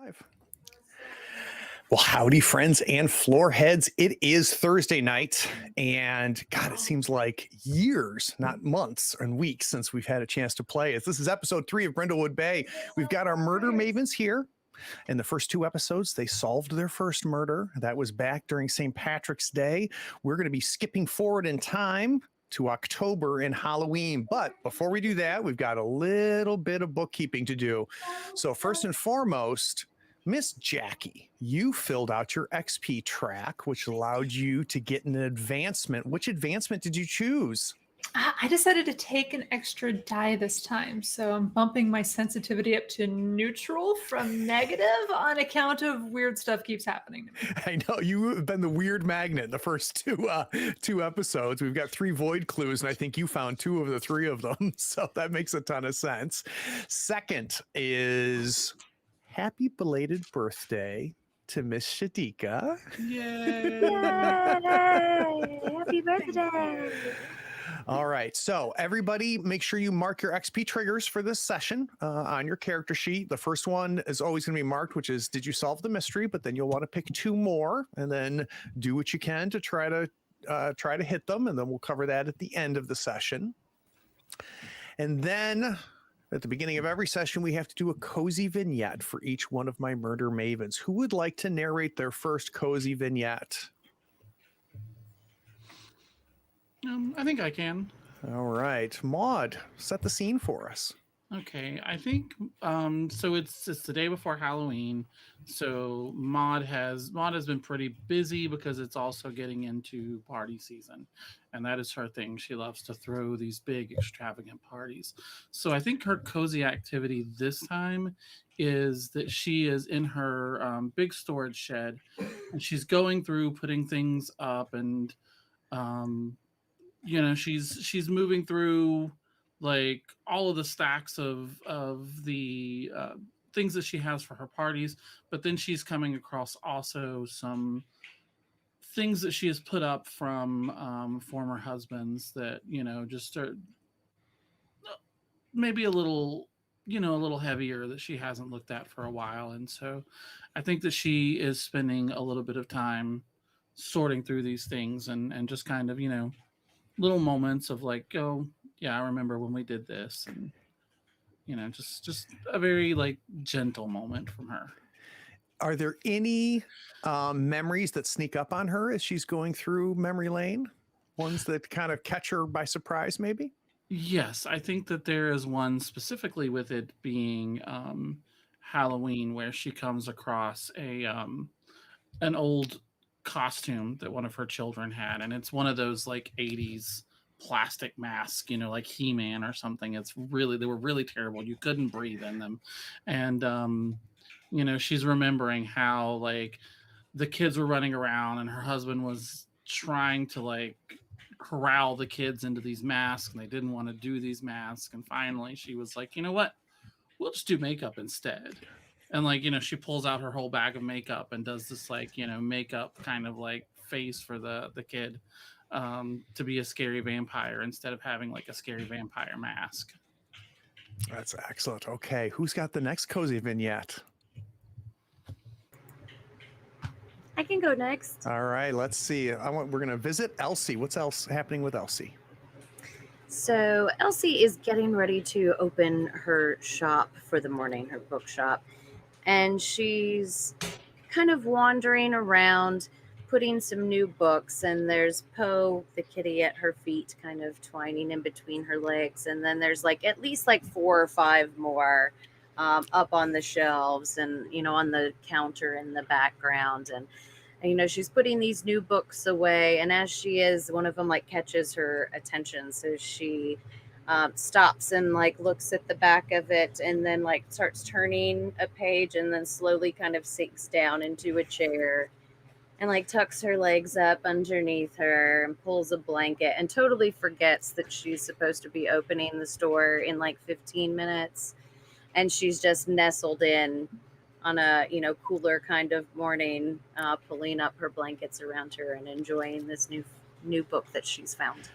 Live. Well, howdy, friends and floor heads. It is Thursday night, and God, it seems like years, not months and weeks, since we've had a chance to play. As this is episode 3 of Brindlewood Bay, we've got our Murder Mavens here. In the first 2 episodes, they solved their first murder. That was back during St. Patrick's Day. We're going to be skipping forward in time to October and Halloween. But before we do that, we've got a little bit of bookkeeping to do. So first and foremost, Miss Jackie, you filled out your XP track, which allowed you to get an advancement. Which advancement did you choose? I decided to take an extra die this time, so I'm bumping my sensitivity up to neutral from negative on account of weird stuff keeps happening to me. I know you have been the weird magnet in the first two episodes. We've got 3 void clues, and I think you found 2 of the 3 of them, so that makes a ton of sense. Second is happy belated birthday to Miss Shadika. Yay! Yay! Happy birthday! All right, so everybody make sure you mark your XP triggers for this session on your character sheet. The first one is always going to be marked, which is, did you solve the mystery? But then you'll want to pick 2 more and then do what you can to try to hit them. And then we'll cover that at the end of the session. And then at the beginning of every session, we have to do a cozy vignette for each one of my Murder Mavens. Who would like to narrate their first cozy vignette? I think I can. All right, Maud, set the scene for us. Okay, I think so. It's the day before Halloween, so Maud has been pretty busy because it's also getting into party season, and that is her thing. She loves to throw these big, extravagant parties. So I think her cozy activity this time is that she is in her big storage shed, and she's going through putting things up, and she's moving through like all of the stacks of the things that she has for her parties, but then she's coming across also some things that she has put up from former husbands that just are maybe a little heavier, that she hasn't looked at for a while. And so I think that she is spending a little bit of time sorting through these things and just kind of little moments of like, oh yeah, I remember when we did this, and just a very like gentle moment from her. Are there any memories that sneak up on her as she's going through memory lane? Ones that kind of catch her by surprise, maybe? Yes, I think that there is one specifically with it being Halloween, where she comes across an old costume that one of her children had, and it's one of those like 80s plastic masks, like He-Man or something. They were really terrible. You couldn't breathe in them. And she's remembering how like the kids were running around and her husband was trying to like corral the kids into these masks, and they didn't want to do these masks. And finally she was like, you know what, we'll just do makeup instead. And like, she pulls out her whole bag of makeup and does this like, makeup kind of like face for the kid to be a scary vampire instead of having like a scary vampire mask. That's excellent. Okay, who's got the next cozy vignette? I can go next. All right, let's see. We're going to visit Elsie. What's else happening with Elsie? So Elsie is getting ready to open her shop for the morning, her bookshop, and she's kind of wandering around putting some new books, and there's Poe the kitty at her feet kind of twining in between her legs, and then there's like at least like 4 or 5 more up on the shelves and on the counter in the background. And she's putting these new books away, and as she is, one of them like catches her attention, so she stops and like looks at the back of it, and then like starts turning a page, and then slowly kind of sinks down into a chair and like tucks her legs up underneath her and pulls a blanket and totally forgets that she's supposed to be opening the store in like 15 minutes. And she's just nestled in on a, cooler kind of morning, pulling up her blankets around her and enjoying this new book that she's found.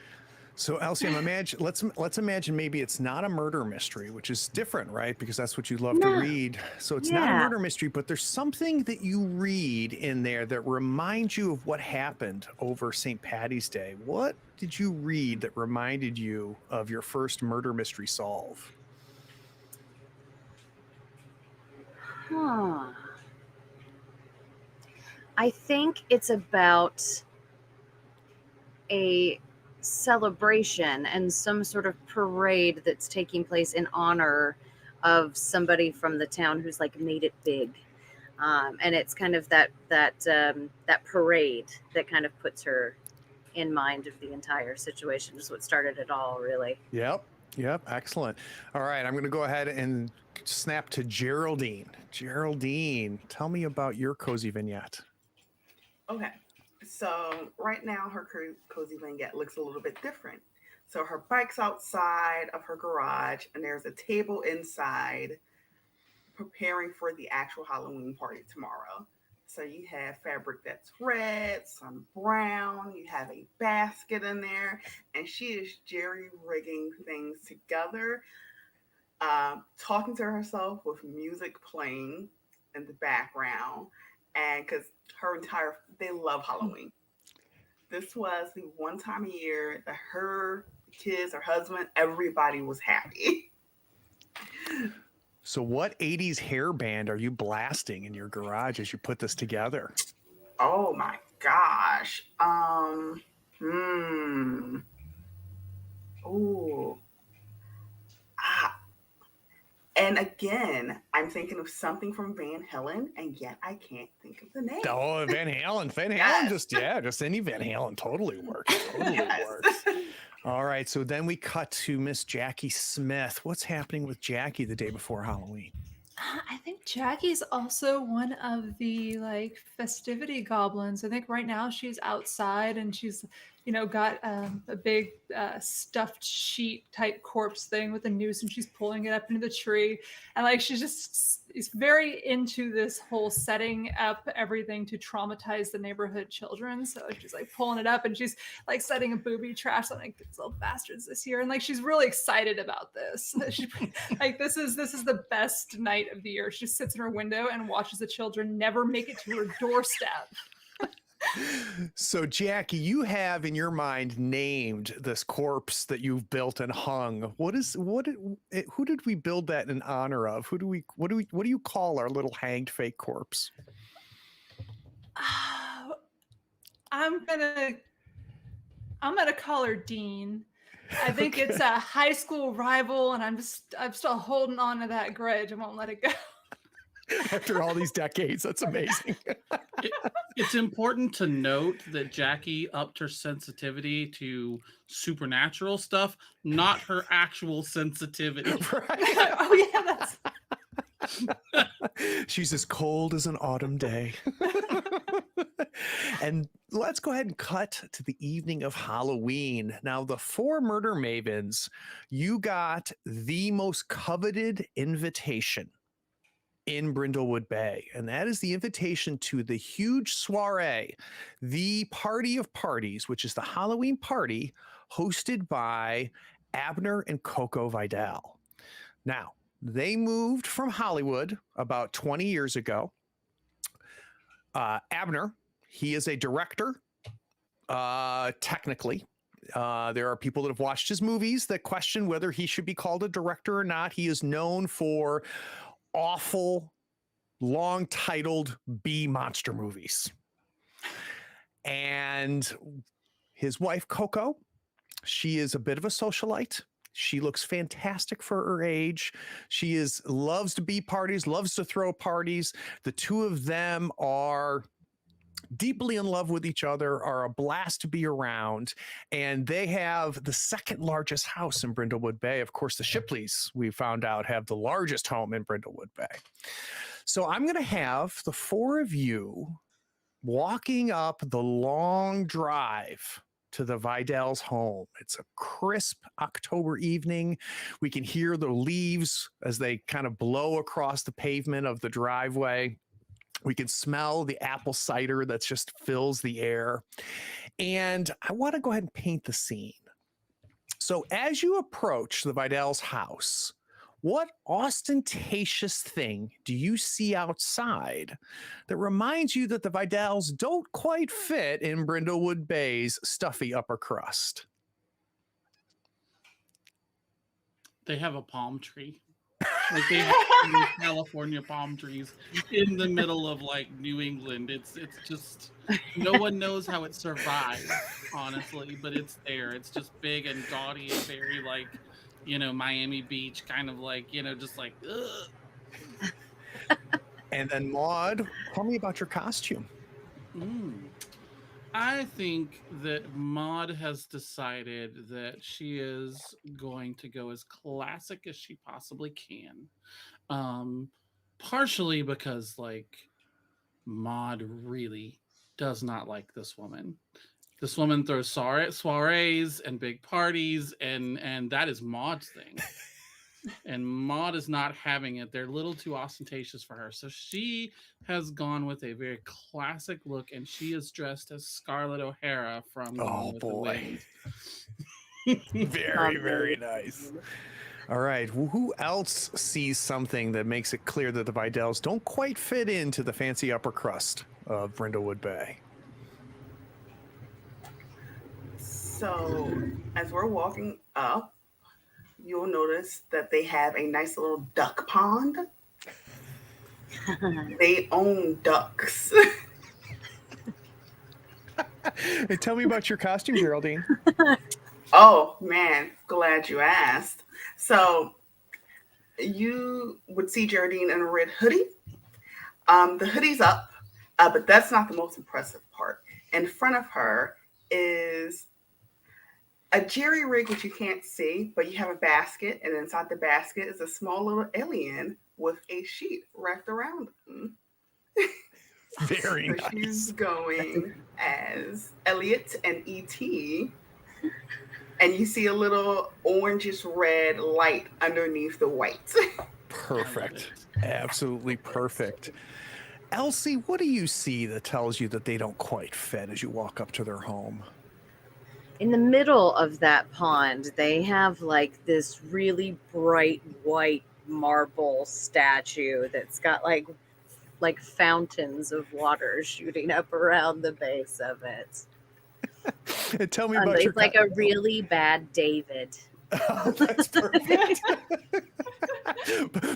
So Elsie, let's imagine maybe it's not a murder mystery, which is different, right? Because that's what you love to No. read. So it's not a Yeah. murder mystery, but there's something that you read in there that reminds you of what happened over St. Patty's Day. What did you read that reminded you of your first murder mystery solve? Huh. I think it's about a celebration and some sort of parade that's taking place in honor of somebody from the town who's like made it big. And it's kind of that parade that kind of puts her in mind of the entire situation, is what started it all, really. Yep. Excellent. All right. I'm going to go ahead and snap to Geraldine. Geraldine, tell me about your cozy vignette. Okay. So right now her cozy vignette looks a little bit different. So her bike's outside of her garage and there's a table inside preparing for the actual Halloween party tomorrow. So you have fabric that's red, some brown, you have a basket in there, and she is jerry-rigging things together, talking to herself with music playing in the background. And because they love Halloween. This was the one time a year that her kids, her husband, everybody was happy. So what 80s hair band are you blasting in your garage as you put this together? Oh my gosh. Ooh. And again, I'm thinking of something from Van Halen, and yet I can't think of the name. Oh, Van Halen. Yes. Just any Van Halen totally works. Works. All right. So then we cut to Miss Jackie Smith. What's happening with Jackie the day before Halloween? I think Jackie's also one of the like festivity goblins. I think right now she's outside and she's, got a big stuffed sheet type corpse thing with a noose, and she's pulling it up into the tree. And like she's very into this whole setting up everything to traumatize the neighborhood children. So she's like pulling it up and she's like setting a booby traps on like these little bastards this year. And like she's really excited about this. Like this is the best night of the year. She just sits in her window and watches the children never make it to her doorstep. So Jackie, you have in your mind named this corpse that you've built and hung. Who did we build that in honor of? What do you call our little hanged fake corpse? I'm gonna call her Dean. I think it's a high school rival, and I'm still holding on to that grudge. I won't let it go. After all these decades, that's amazing. It's important to note that Jackie upped her sensitivity to supernatural stuff, not her actual sensitivity. Right. Oh yeah, She's as cold as an autumn day. And let's go ahead and cut to the evening of Halloween. Now, the 4 Murder Mavens, you got the most coveted invitation in Brindlewood Bay, and that is the invitation to the huge soiree, the party of parties, which is the Halloween party hosted by Abner and Coco Vidal. Now, they moved from Hollywood about 20 years ago. Abner, he is a director, technically. There are people that have watched his movies that question whether he should be called a director or not. He is known for awful, long-titled B monster movies. And his wife, Coco, she is a bit of a socialite. She looks fantastic for her age. She loves to be parties, loves to throw parties. The two of them are deeply in love with each other, are a blast to be around, and they have the second largest house in Brindlewood Bay. Of course, the Shipleys, we found out, have the largest home in Brindlewood Bay. So I'm going to have the 4 of you walking up the long drive to the Vidal's home. It's a crisp October evening. We can hear the leaves as they kind of blow across the pavement of the driveway. We can smell the apple cider that just fills the air. And I want to go ahead and paint the scene. So as you approach the Vidal's house, what ostentatious thing do you see outside that reminds you that the Vidals don't quite fit in Brindlewood Bay's stuffy upper crust? They have a palm tree. Like they have these California palm trees in the middle of like New England. It's just no one knows how it survived, honestly, but it's there. It's just big and gaudy and very like, Miami Beach kind of like, just like ugh. And then Maud, tell me about your costume. I think that Maud has decided that she is going to go as classic as she possibly can. Partially because like Maud really does not like this woman. This woman throws soirees and big parties, and that is Maud's thing. And Maud is not having it. They're a little too ostentatious for her. So she has gone with a very classic look, and she is dressed as Scarlett O'Hara from Gone with the Wind. Very, very nice. All right. Well, who else sees something that makes it clear that the Vidals don't quite fit into the fancy upper crust of Brindlewood Bay? So as we're walking up, you'll notice that they have a nice little duck pond. They own ducks. Hey, tell me about your costume, Geraldine. Oh man, glad you asked. So you would see Geraldine in a red hoodie. The hoodie's up, but that's not the most impressive part. In front of her is a jerry rig, which you can't see, but you have a basket, and inside the basket is a small little alien with a sheet wrapped around him. Very So nice. she's going as Elliot and E.T., and you see a little orangish red light underneath the white. Perfect. Absolutely perfect. Elsie, what do you see that tells you that they don't quite fit as you walk up to their home? In the middle of that pond, they have like this really bright white marble statue that's got like fountains of water shooting up around the base of it. And tell me about It's your like a really bad David. Oh, that's perfect.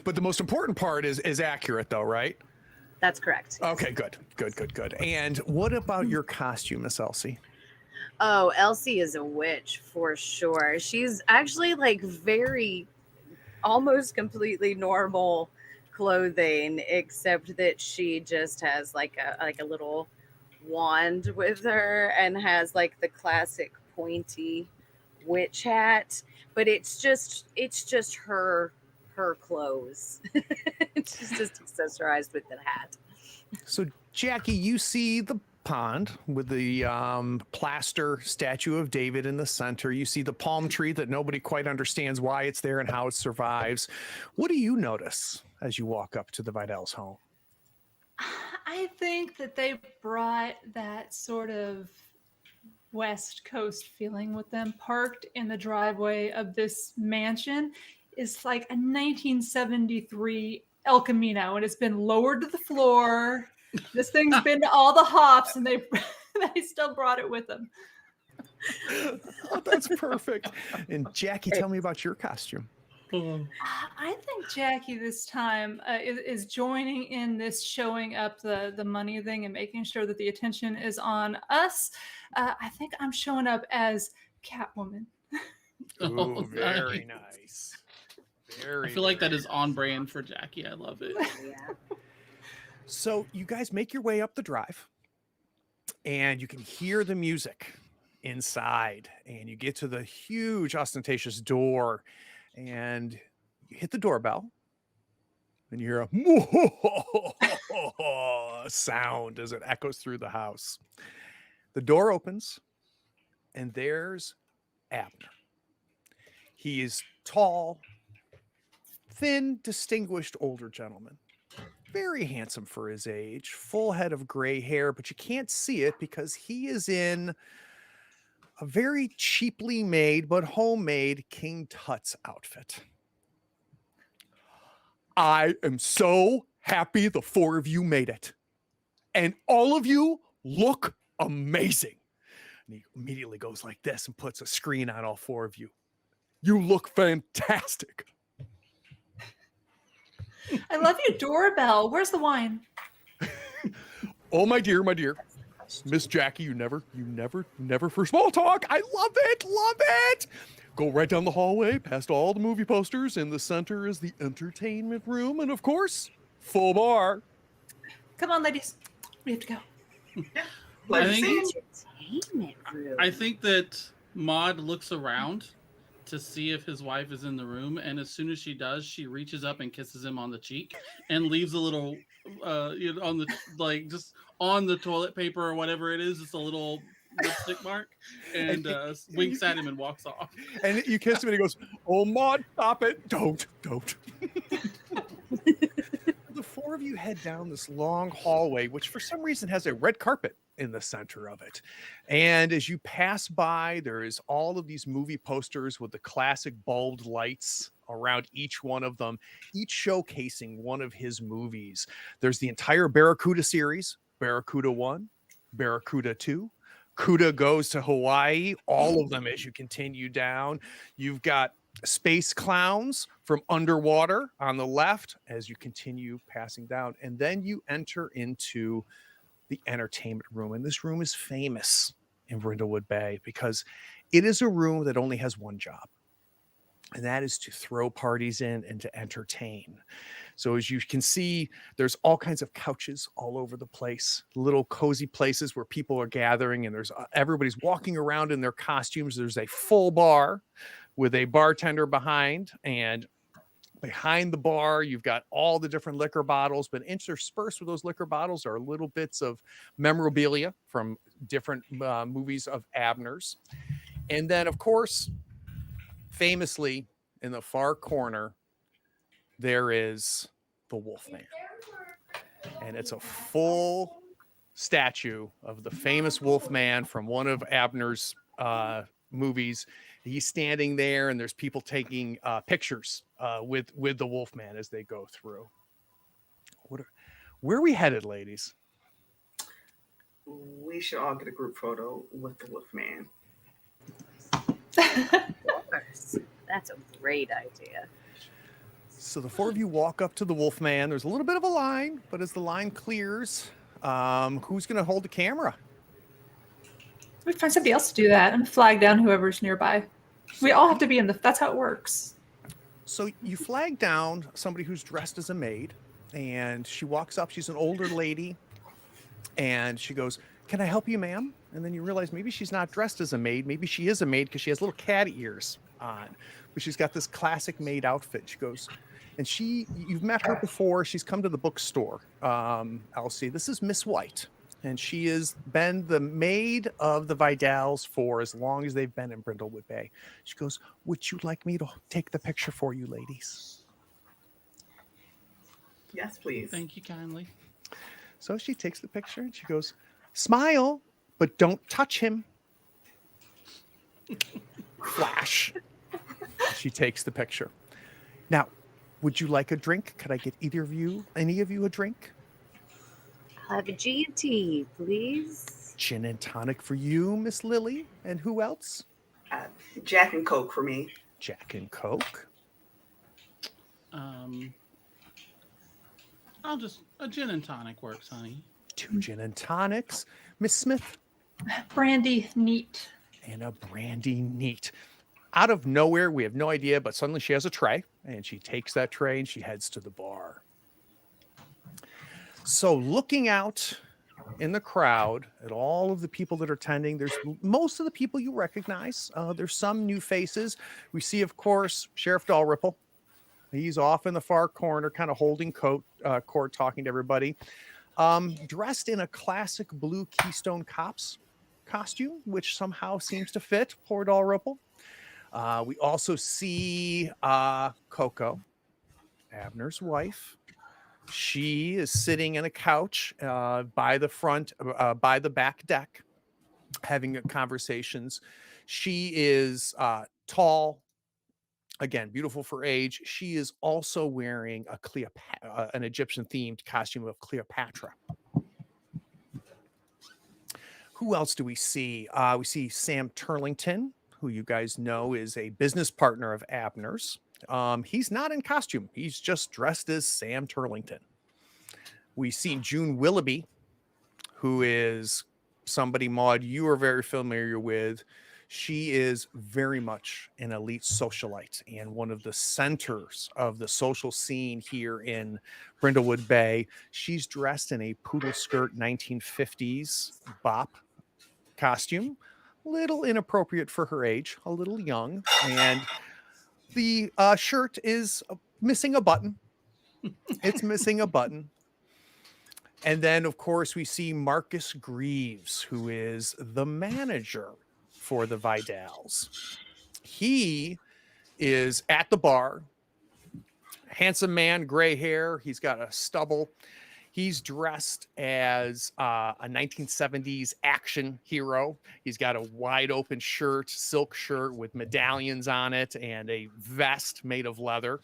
But the most important part is accurate, though, right? That's correct. Okay, good. And what about your costume, Miss Elsie? Oh, Elsie is a witch for sure. She's actually like very almost completely normal clothing, except that she just has like a little wand with her and has like the classic pointy witch hat, but it's just her clothes. She's just accessorized with the hat. So, Jackie, you see the pond with the plaster statue of David in the center. You see the palm tree that nobody quite understands why it's there and how it survives. What do you notice as you walk up to the Vidal's home? I think that they brought that sort of West Coast feeling with them. Parked in the driveway of this mansion is like a 1973 El Camino, and it's been lowered to the floor. This thing's been to all the hops, and they still brought it with them. Oh, that's perfect. And Jackie, tell me about your costume. I think Jackie this time is joining in this showing up the money thing and making sure that the attention is on us. I think I'm showing up as Catwoman. Ooh, very nice. I feel like that is on brand for Jackie. I love it. Yeah. So you guys make your way up the drive, and you can hear the music inside, and you get to the huge ostentatious door, and you hit the doorbell, and you hear a sound as it echoes through the house. The door opens, and there's Abner. He is tall, thin, distinguished older gentleman. Very handsome for his age, full head of gray hair, but you can't see it because he is in a very cheaply made but homemade King Tut's outfit. I am so happy the four of you made it. And all of you look amazing. And he immediately goes like this and puts a screen on all four of you. You look fantastic. I love you, Doorbell. Where's the wine? Oh, my dear, Miss Jackie, you never for small talk. I love it. Go right down the hallway, past all the movie posters. In the center is the entertainment room. And of course, full bar. Come on, ladies. We have to go. I think that Maud looks around to see if his wife is in the room, and as soon as she does, she reaches up and kisses him on the cheek and leaves a little on the just on the toilet paper or whatever it is, just a little lipstick mark, and winks at him and walks off. And you kiss him and he goes, "Oh, Maud, stop it. Don't." The four of you head down this long hallway, which for some reason has a red carpet in the center of it. And as you pass by, there is all of these movie posters with the classic bulbed lights around each one of them, each showcasing one of his movies. There's the entire Barracuda series, Barracuda 1, Barracuda 2, Cuda Goes to Hawaii, all of them as you continue down. You've got Space Clowns from Underwater on the left as you continue passing down. And then you enter into the entertainment room. And this room is famous in Brindlewood Bay because it is a room that only has one job. And that is to throw parties in and to entertain. So as you can see, there's all kinds of couches all over the place, little cozy places where people are gathering, and there's everybody's walking around in their costumes. There's a full bar with a bartender behind, and behind the bar, you've got all the different liquor bottles, but interspersed with those liquor bottles are little bits of memorabilia from different movies of Abner's. And then, of course, famously, in the far corner, there is the Wolfman. And it's a full statue of the famous Wolfman from one of Abner's movies. He's standing there, and there's people taking pictures with the Wolfman as they go through. Where are we headed, ladies? We should all get a group photo with the Wolfman. That's a great idea. So the four of you walk up to the Wolfman. There's a little bit of a line, but as the line clears, who's going to hold the camera? We find somebody else to do that and flag down whoever's nearby. We all have to be in the. That's how it works. So you flag down somebody who's dressed as a maid, and she walks up. She's an older lady, and she goes, "Can I help you, ma'am?" And then you realize maybe she's not dressed as a maid. Maybe she is a maid because she has little cat ears on, but she's got this classic maid outfit. She goes, and you've met her before. She's come to the bookstore. Elsie, this is Miss White. And she has been the maid of the Vidals for as long as they've been in Brindlewood Bay. She goes, "Would you like me to take the picture for you, ladies?" Yes, please. Thank you kindly. So she takes the picture and she goes, "Smile, but don't touch him." Flash. She takes the picture. Now, would you like a drink? Could I get any of you a drink? I'll have a G&T, please. Gin and tonic for you, Miss Lily. And who else? Jack and Coke for me. Jack and Coke. I'll just a gin and tonic works, honey. 2 gin and tonics. Miss Smith. Brandy, neat. And a brandy neat. Out of nowhere, we have no idea, but suddenly she has a tray, and she takes that tray and she heads to the bar. So looking out in the crowd at all of the people that are attending, there's most of the people you recognize. There's some new faces. We see, of course, Sheriff Dalrymple. He's off in the far corner, kind of holding court, talking to everybody. Dressed in a classic blue Keystone Cops costume, which somehow seems to fit poor Dalrymple. We also see Coco, Abner's wife. She is sitting in a couch by the back deck, having conversations. She is tall, again, beautiful for age. She is also wearing an Egyptian themed costume of Cleopatra. Who else do we see? We see Sam Turlington, who you guys know is a business partner of Abner's. He's not in costume. He's just dressed as Sam Turlington. We see June Willoughby, who is somebody, Maud, you are very familiar with. She is very much an elite socialite and one of the centers of the social scene here in Brindlewood Bay. She's dressed in a poodle skirt 1950s bop costume, a little inappropriate for her age, a little young, and the shirt is missing a button. It's missing a button. And then, of course, we see Marcus Greaves, who is the manager for the Vidals. He is at the bar. Handsome man, gray hair. He's got a stubble. He's dressed as a 1970s action hero. He's got a wide open shirt, silk shirt with medallions on it and a vest made of leather.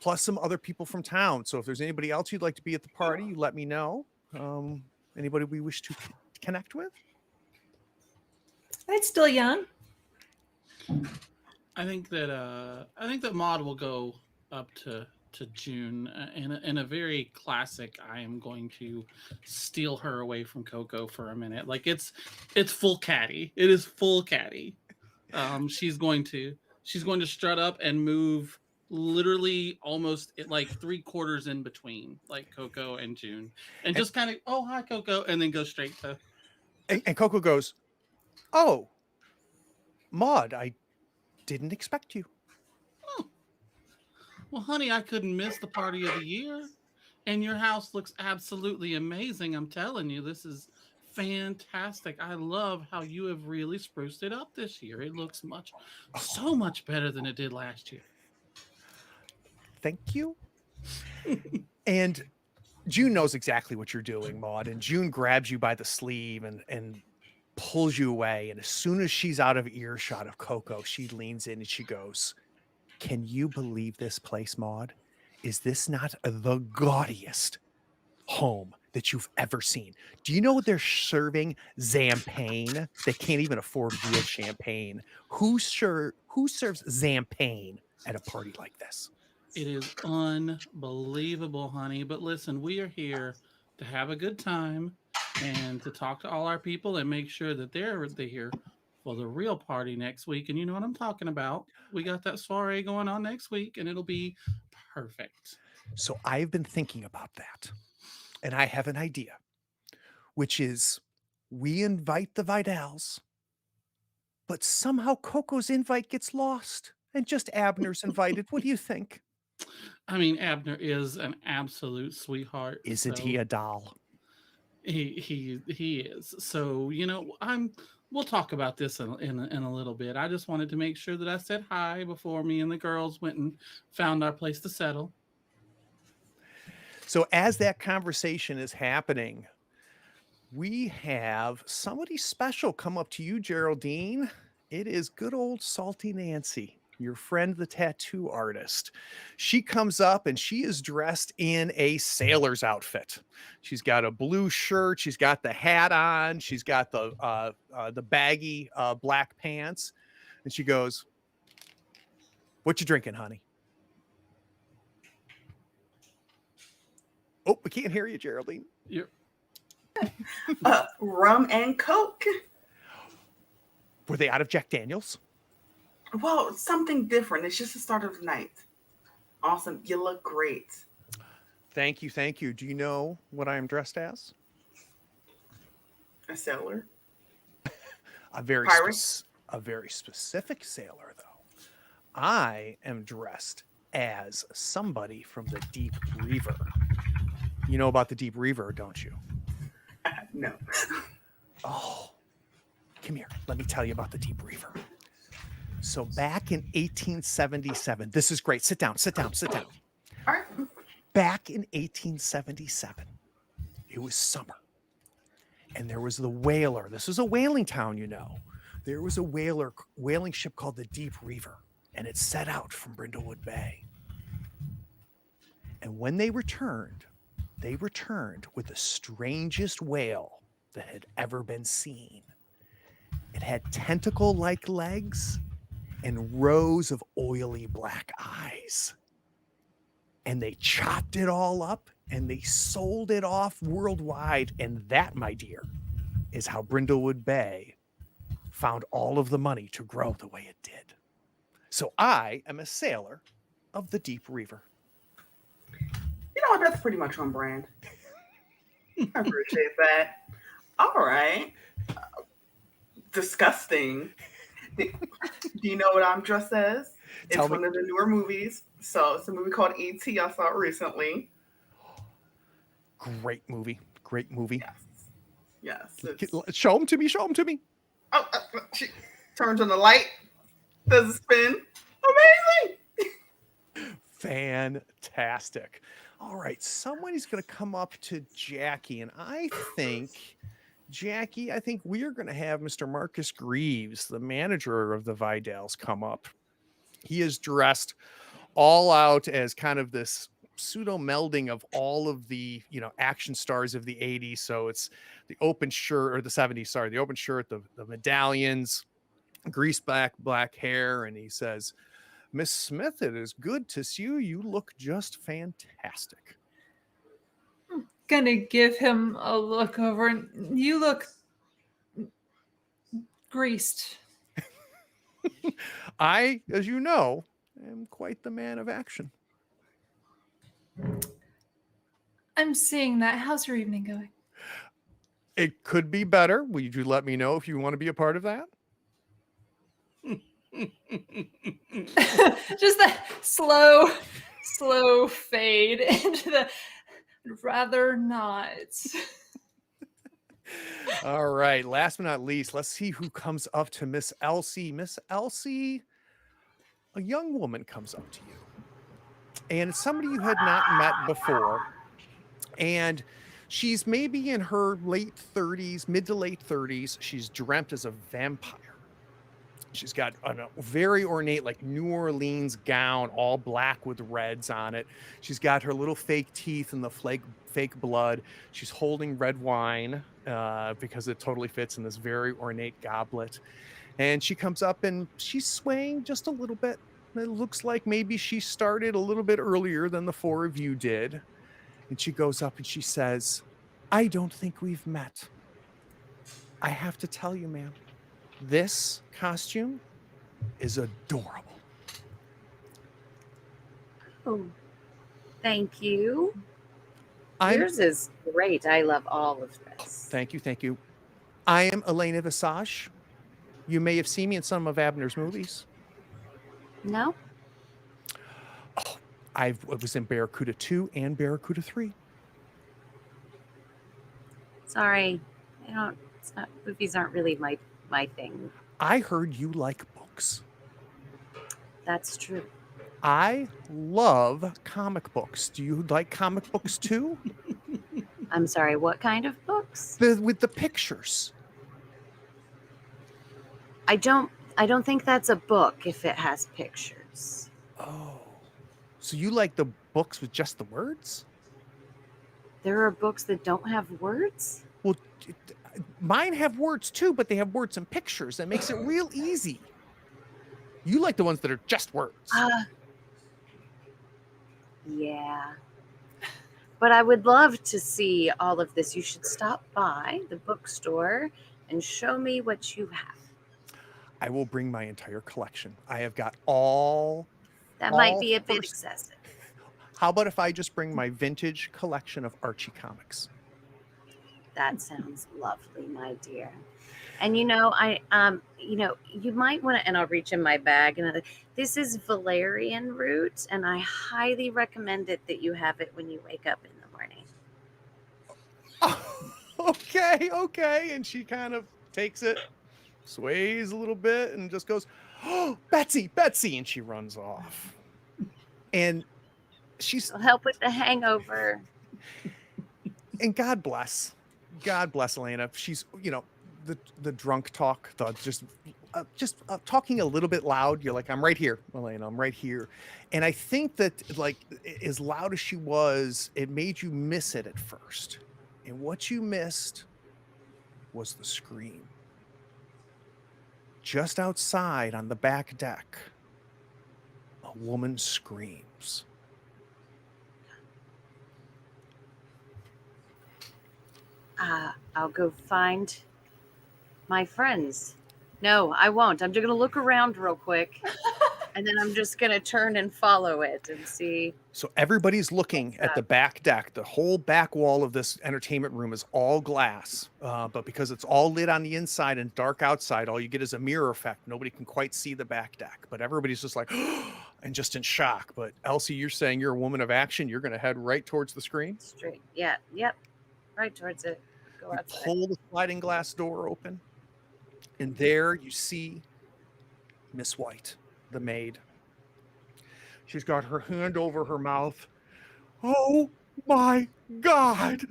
Plus some other people from town. So if there's anybody else you'd like to be at the party, you let me know. Anybody we wish to connect with? It's still young. I think that Maud will go up to June in a very classic. I am going to steal her away from Coco for a minute. Like it's full catty. It is full catty. She's going to strut up and move literally almost like 3/4 in between, like Coco and June, and just kind of, oh hi Coco, and then go straight to. And Coco goes, "Oh, Maud, I didn't expect you." Oh. Well, honey, I couldn't miss the party of the year, and your house looks absolutely amazing. I'm telling you, this is fantastic. I love how you have really spruced it up this year. It looks so much better than it did last year. Thank you. And June knows exactly what you're doing, Maud. And June grabs you by the sleeve and pulls you away. And as soon as she's out of earshot of Coco, she leans in and she goes, "Can you believe this place, Maud? Is this not the gaudiest home that you've ever seen? Do you know they're serving champagne? They can't even afford real champagne. Who serves champagne at a party like this?" It is unbelievable, honey. But listen, we are here to have a good time and to talk to all our people and make sure that they're here for the real party next week. And you know what I'm talking about. We got that soiree going on next week, and it'll be perfect. So I've been thinking about that, and I have an idea, which is we invite the Vidals, but somehow Coco's invite gets lost and just Abner's invited. What do you think? I mean, Abner is an absolute sweetheart. Isn't he a doll? He is. So, you know, we'll talk about this in a little bit. I just wanted to make sure that I said hi before me and the girls went and found our place to settle. So as that conversation is happening, we have somebody special come up to you, Geraldine. It is good old Salty Nancy, your friend, the tattoo artist. She comes up and she is dressed in a sailor's outfit. She's got a blue shirt. She's got the hat on. She's got the baggy black pants. And she goes, "What you drinking, honey?" Oh, we can't hear you, Geraldine. You're... Rum and Coke. Were they out of Jack Daniels? Well, something different. It's just the start of the night. Awesome. You look great. Thank you. Thank you. Do you know what I am dressed as? A sailor. A very specific sailor, though. I am dressed as somebody from the Deep Reaver. You know about the Deep Reaver, don't you? No. Oh, come here. Let me tell you about the Deep Reaver. So back in 1877, this is great. Sit down. All right. Back in 1877, it was summer. And there was the whaler. This was a whaling town, you know. there was a whaling ship called the Deep Reaver, and it set out from Brindlewood Bay. And when they returned with the strangest whale that had ever been seen. It had tentacle-like legs and rows of oily black eyes. And they chopped it all up and they sold it off worldwide. And that, my dear, is how Brindlewood Bay found all of the money to grow the way it did. So I am a sailor of the Deep Reaver. You know what? That's pretty much on brand. I appreciate that. All right. Disgusting. Do you know what I'm dressed as? It's Tell me. one of the newer movies. So it's a movie called E.T. I saw it recently. Great movie. Great movie. Yes. It's... Show them to me. Oh, she turns on the light. Does a spin. Amazing. Fantastic. All right. Somebody's going to come up to Jackie. And I think, Jackie, we are going to have Mr. Marcus Greaves, the manager of the Vidals, come up. He is dressed all out as kind of this pseudo melding of all of the, action stars of the 80s. So it's the open shirt, or the 70s, sorry, the open shirt, the medallions, greased black hair. And he says, Miss Smith, it is good to see you. You look just fantastic. Gonna give him a look over, and you look greased. I, as you know, am quite the man of action. I'm seeing that. How's your evening going? It could be better. Would you let me know if you want to be a part of that? Just that slow fade into the rather not. All right. Last but not least, let's see who comes up to Miss Elsie. Miss Elsie, a young woman comes up to you. And it's somebody you had not met before. And she's maybe in her late 30s, mid to late 30s. She's dreamt as a vampire. She's got a very ornate, like New Orleans gown, all black with reds on it. She's got her little fake teeth and the fake blood. She's holding red wine because it totally fits in this very ornate goblet. And she comes up and she's swaying just a little bit. It looks like maybe she started a little bit earlier than the four of you did. And she goes up and she says, I don't think we've met. I have to tell you, ma'am, this costume is adorable. Oh, thank you. Yours is great. I love all of this. Thank you. I am Elena Visage. You may have seen me in some of Abner's movies. No? Oh, I was in Barracuda 2 and Barracuda 3. Sorry. Movies aren't really my thing. I heard you like books. That's true. I love comic books. Do you like comic books too? I'm sorry, what kind of books? With the pictures. I don't think that's a book if it has pictures. Oh. So you like the books with just the words? There are books that don't have words? Well, mine have words too, but they have words and pictures. That makes it real easy. You like the ones that are just words. Yeah. But I would love to see all of this. You should stop by the bookstore and show me what you have. I will bring my entire collection. I have got all. That might be a bit excessive. How about if I just bring my vintage collection of Archie comics? That sounds lovely, my dear. And you might want to, and I'll reach in my bag. And this is valerian root, and I highly recommend it that you have it when you wake up in the morning. Oh, okay. And she kind of takes it, sways a little bit, and just goes, "Oh, Betsy!" And she runs off. And It'll help with the hangover. And God bless Elena. She's, the drunk talk, just talking a little bit loud. You're like, I'm right here, Elena, I'm right here. And I think that, like, as loud as she was, it made you miss it at first. And what you missed was the scream. Just outside on the back deck, a woman screams. I'll go find my friends. No, I won't. I'm just going to look around real quick. And then I'm just going to turn and follow it and see. So everybody's looking at the back deck. The whole back wall of this entertainment room is all glass. But because it's all lit on the inside and dark outside, all you get is a mirror effect. Nobody can quite see the back deck. But everybody's just like, and just in shock. But Elsie, you're saying you're a woman of action. You're going to head right towards the screen? Straight. Yeah. Yep. Right towards it. Go You outside. pull the sliding glass door open. And there you see Miss White, the maid. She's got her hand over her mouth. Oh my God.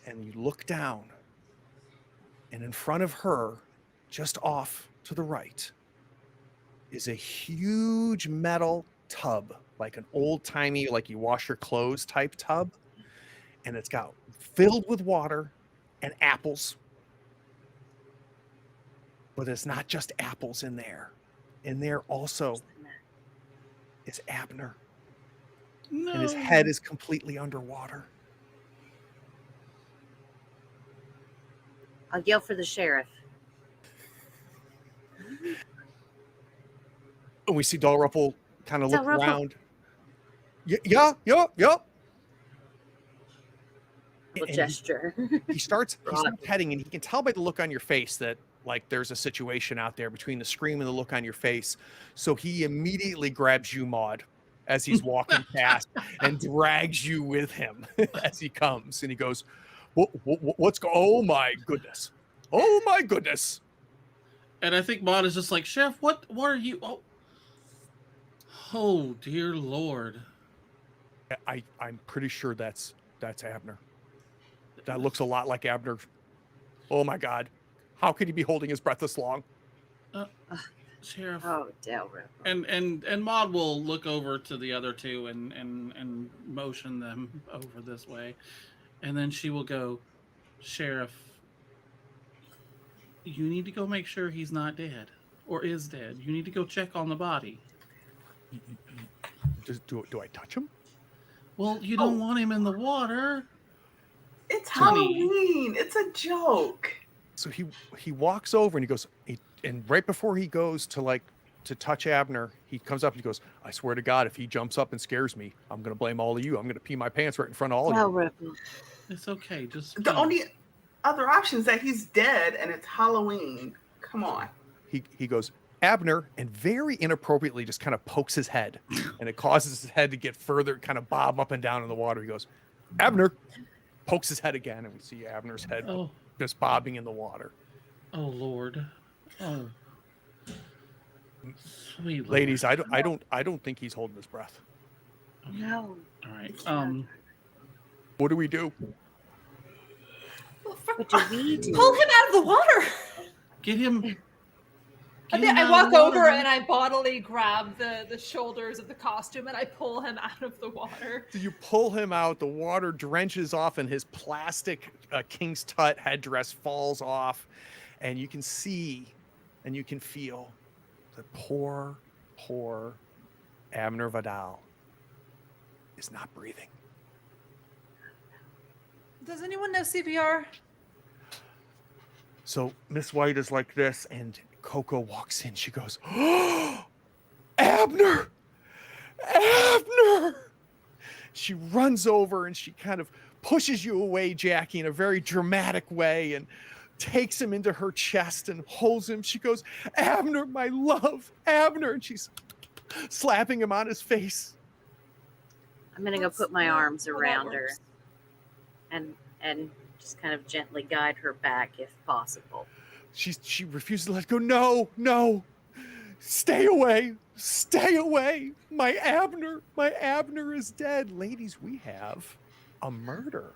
And you look down, and in front of her, just off to the right, is a huge metal tub, like an old-timey, like you wash your clothes type tub. And it's got filled with water and apples. But it's not just apples in there. In there also is Abner. No. And his head is completely underwater. I'll yell for the sheriff. And we see Dalrymple kind of look Dalrymple. around. Yeah. Little And gesture. he starts heading, and he can tell by the look on your face that, like, there's a situation out there between the scream and the look on your face. So he immediately grabs you, Maud, as he's walking past and drags you with him as he comes. And he goes, oh my goodness. Oh my goodness. And I think Maud is just like, Chef, what are you? Oh dear Lord. I'm pretty sure that's Abner. That looks a lot like Abner. Oh my God. How could he be holding his breath this long? Sheriff. Oh, Dalrymple. And Maud will look over to the other two and motion them over this way. And then she will go, Sheriff, you need to go make sure he's not dead or is dead. You need to go check on the body. Do I touch him? Well, you don't want him in the water. It's Honey. Halloween. It's a joke. So he walks over and he goes, and right before he goes to touch Abner, he comes up and he goes, I swear to God, if he jumps up and scares me, I'm going to blame all of you. I'm going to pee my pants right in front of all of you. Dalrymple. It's okay. Just The only other option is that he's dead and it's Halloween. Come on. He goes, Abner, and very inappropriately just kind of pokes his head, and it causes his head to get further, kind of bob up and down in the water. He goes, Abner, pokes his head again, and we see Abner's head just bobbing in the water. Oh Lord. Oh. Sweet Lord. Ladies, I don't think he's holding his breath. No. All right. What do we do? What do we do? Pull him out of the water. Get him. I walk over and I bodily grab the shoulders of the costume and I pull him out of the water. So you pull him out, the water drenches off, and his plastic King's Tut headdress falls off, and you can see and you can feel that poor Abner Vidal is not breathing. Does anyone know CPR? So Miss White is like this, and Coco walks in. She goes, oh, Abner! She runs over and she kind of pushes you away, Jackie, in a very dramatic way, and takes him into her chest and holds him. She goes, Abner, my love, Abner. And she's slapping him on his face. I'm going to go put my arms around her and just kind of gently guide her back if possible. She refuses to let go. No. Stay away. My Abner is dead. Ladies, we have a murder.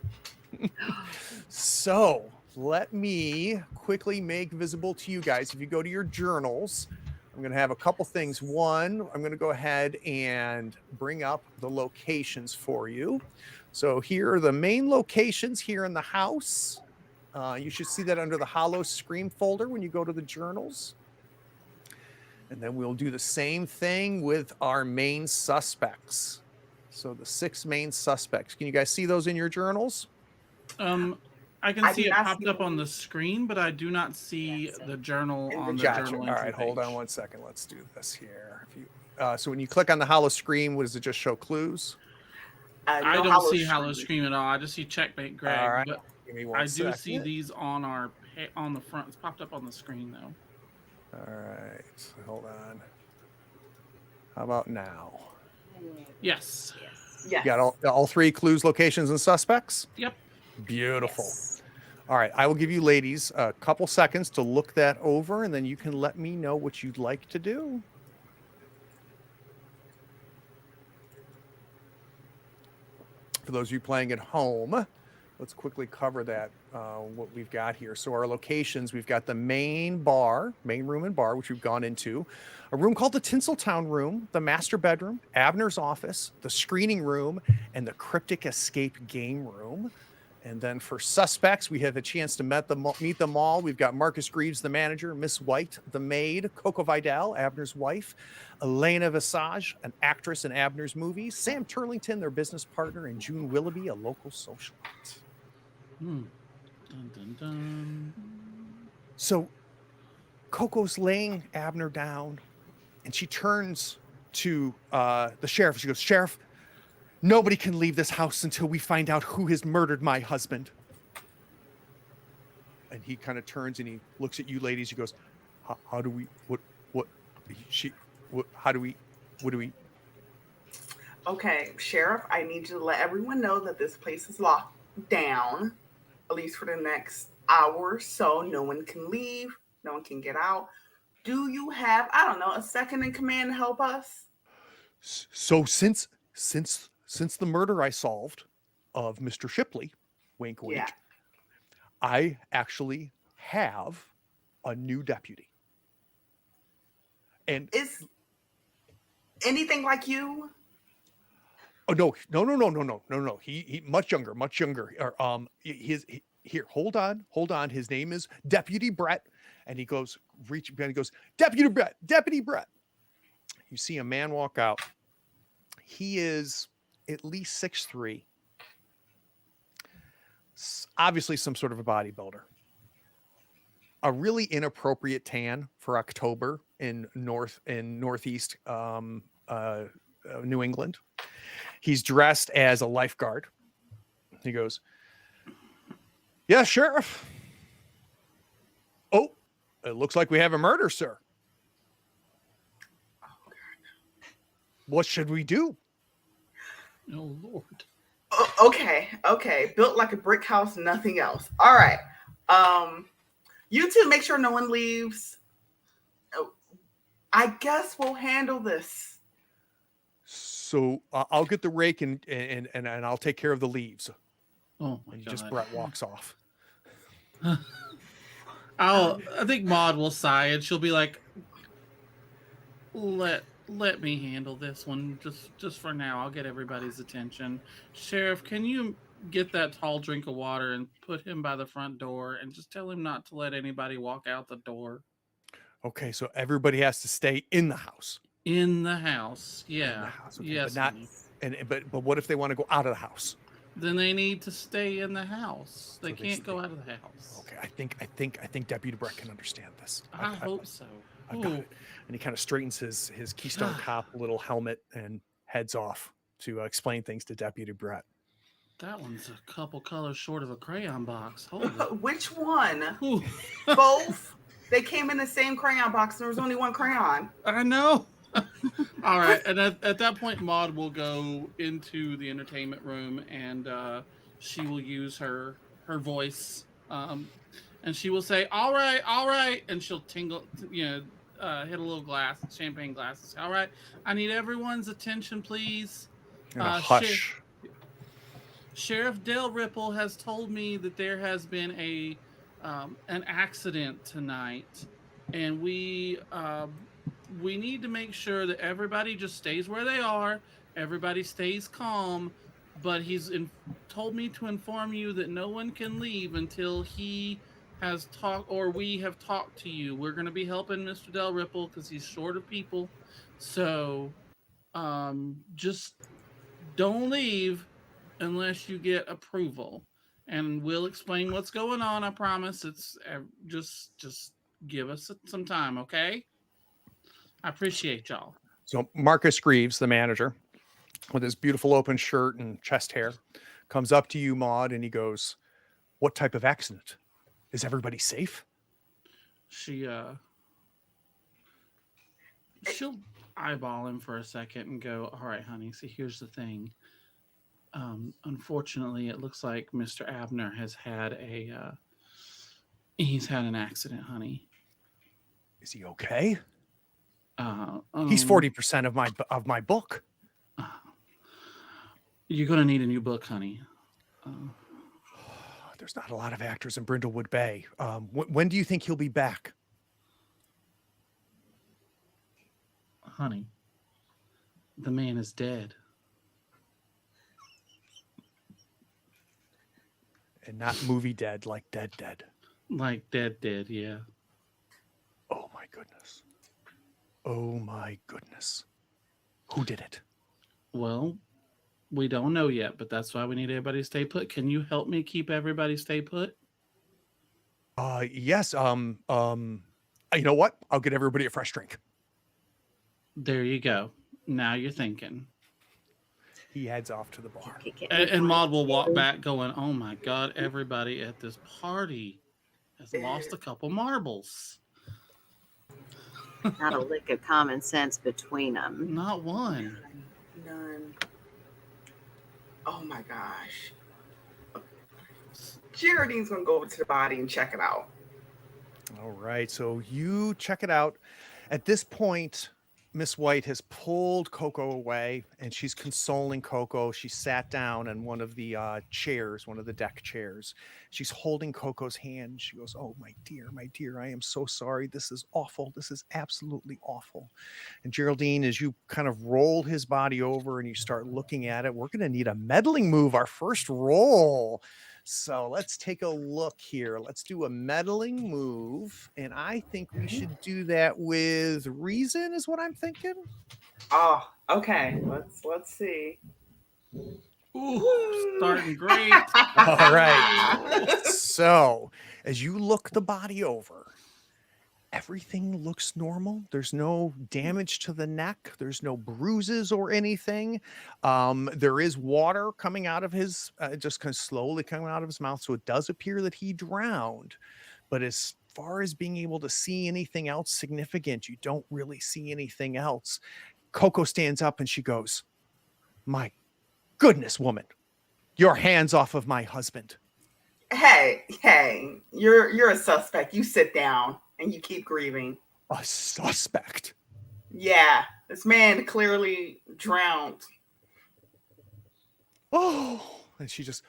So let me quickly make visible to you guys. If you go to your journals, I'm going to have a couple things. One, I'm going to go ahead and bring up the locations for you. So here are the main locations here in the house. You should see that under the Hollow Scream folder when you go to the journals. And then we'll do the same thing with our main suspects. So the 6 main suspects. Can you guys see those in your journals? I can I see do it not popped see up on the screen, but I do not see the journal In the on the Gotcha. journal All entry right, hold on page. one second. Let's do this here. If you, so when you click on the Hollow Scream, what does it just show clues? I No don't Hollow see Hollow Scream. Scream at all. I just see Checkmate Greg. All right, But give me one I do second. see these on our on the front. It's popped up on the screen though. All right, hold on. How about now? Yes. Yes. You got all 3 clues, locations, and suspects? Yep. Beautiful. Yes. All right, I will give you ladies a couple seconds to look that over, and then you can let me know what you'd like to do. For those of you playing at home, let's quickly cover that, what we've got here. So our locations, we've got the main room and bar, which we've gone into, a room called the Tinseltown room, the master bedroom, Abner's office, the screening room, and the cryptic escape game room. And then for suspects, we have a chance to meet them all. We've got Marcus Greaves, the manager, Miss White, the maid, Coco Vidal, Abner's wife, Elena Visage, an actress in Abner's movies, Sam Turlington, their business partner, and June Willoughby, a local socialite. Dun, dun, dun. So Coco's laying Abner down, and she turns to the sheriff. She goes, "Sheriff, nobody can leave this house until we find out who has murdered my husband." And he kind of turns and he looks at you ladies. He goes, how do we, what do we? Okay, Sheriff, I need you to let everyone know that this place is locked down, at least for the next hour or so. No one can leave. No one can get out. Do you have, I don't know, a second in command to help us? So since the murder I solved of Mr. Shipley, wink, wink, Yeah. I actually have a new deputy. And Is anything like you? oh no. He much younger. Here, hold on. His name is Deputy Brett. And he goes, Deputy Brett. You see a man walk out. He is at least 6'3". Obviously some sort of a bodybuilder. A really inappropriate tan for October in northeast New England. He's dressed as a lifeguard. He goes, "Yeah, Sheriff. Oh, it looks like we have a murder, sir. What should we do?" Oh Lord. Okay. Built like a brick house, nothing else. All right. You two make sure no one leaves. I guess we'll handle this. So I'll get the rake and I'll take care of the leaves. Oh my And God. just Brett walks off. I think Maud will sigh and she'll be like, let me handle this one just for now. I'll get everybody's attention. Sheriff, can you get that tall drink of water and put him by the front door and just tell him not to let anybody walk out the door? Okay, so everybody has to stay in the house. In the house. In Yeah. the house, okay, Yes. but not honey. but what if they want to go out of the house? Then they need to stay in the house. They So they can't go stay- out of the house. Okay, I think Deputy Brett can understand this. I hope so. I've got it. And he kind of straightens his Keystone Cop little helmet and heads off to explain things to Deputy Brett. That one's a couple colors short of a crayon box. Holy. Which one? Ooh, Both? They came in the same crayon box and there was only one crayon. I know. All right, and at that point, Maud will go into the entertainment room and she will use her voice, and she will say, "All right," and she'll tingle, hit a little glass, champagne glasses. "All right, I need everyone's attention, please." And a hush. Sheriff Dalrymple has told me that there has been an accident tonight, and we need to make sure that everybody just stays where they are. Everybody stays calm, but told me to inform you that no one can leave until he has talked or we have talked to you. We're going to be helping Mr. Dalrymple because he's short of people. So just don't leave unless you get approval, and we'll explain what's going on. I promise. It's just give us some time, okay? I appreciate y'all. So Marcus Greaves, the manager, with his beautiful open shirt and chest hair, comes up to you, Maud, and he goes, "What type of accident? Is everybody safe?" She'll eyeball him for a second and go, "All right, honey. See, here's the thing. Unfortunately, it looks like Mr. Abner has had he's had an accident, honey. Is he okay? He's He's 40% of my book. You're gonna need a new book, honey. There's not a lot of actors in Brindlewood Bay. When do you think he'll be back? Honey, the man is dead. And not movie dead, like dead. Like dead, yeah. Oh my goodness. Oh my goodness. Who did it? Well, we don't know yet, but that's why we need everybody to stay put. Can you help me keep everybody stay put? Yes. You know what? I'll get everybody a fresh drink. There you go. Now you're thinking. He heads off to the bar. And Maud will walk back going, "Oh my God, everybody at this party has lost a couple marbles." Not a lick of common sense between them. Not one. None. Oh my gosh. Geraldine's gonna go over to the body and check it out. All right. So you check it out. At this point, Miss White has pulled Coco away and she's consoling Coco. She sat down on one of the chairs, one of the deck chairs. She's holding Coco's hand. She goes, "Oh, my dear, I am so sorry. This is awful. This is absolutely awful." And Geraldine, as you kind of roll his body over and you start looking at it, we're going to need a meddling move, our first roll. So let's take a look here. Let's do a meddling move. And I think we should do that with reason is what I'm thinking. Oh, okay. Let's see. Ooh, starting great. All right. So as you look the body over, everything looks normal. There's no damage to the neck. There's no bruises or anything. There is water coming out of his, just kind of slowly coming out of his mouth. So it does appear that he drowned. But as far as being able to see anything else significant, you don't really see anything else. Coco stands up and she goes, "My goodness, woman, your hands off of my husband." Hey, you're a suspect. You sit down and you keep grieving. A suspect? Yeah, this man clearly drowned. Oh, and she just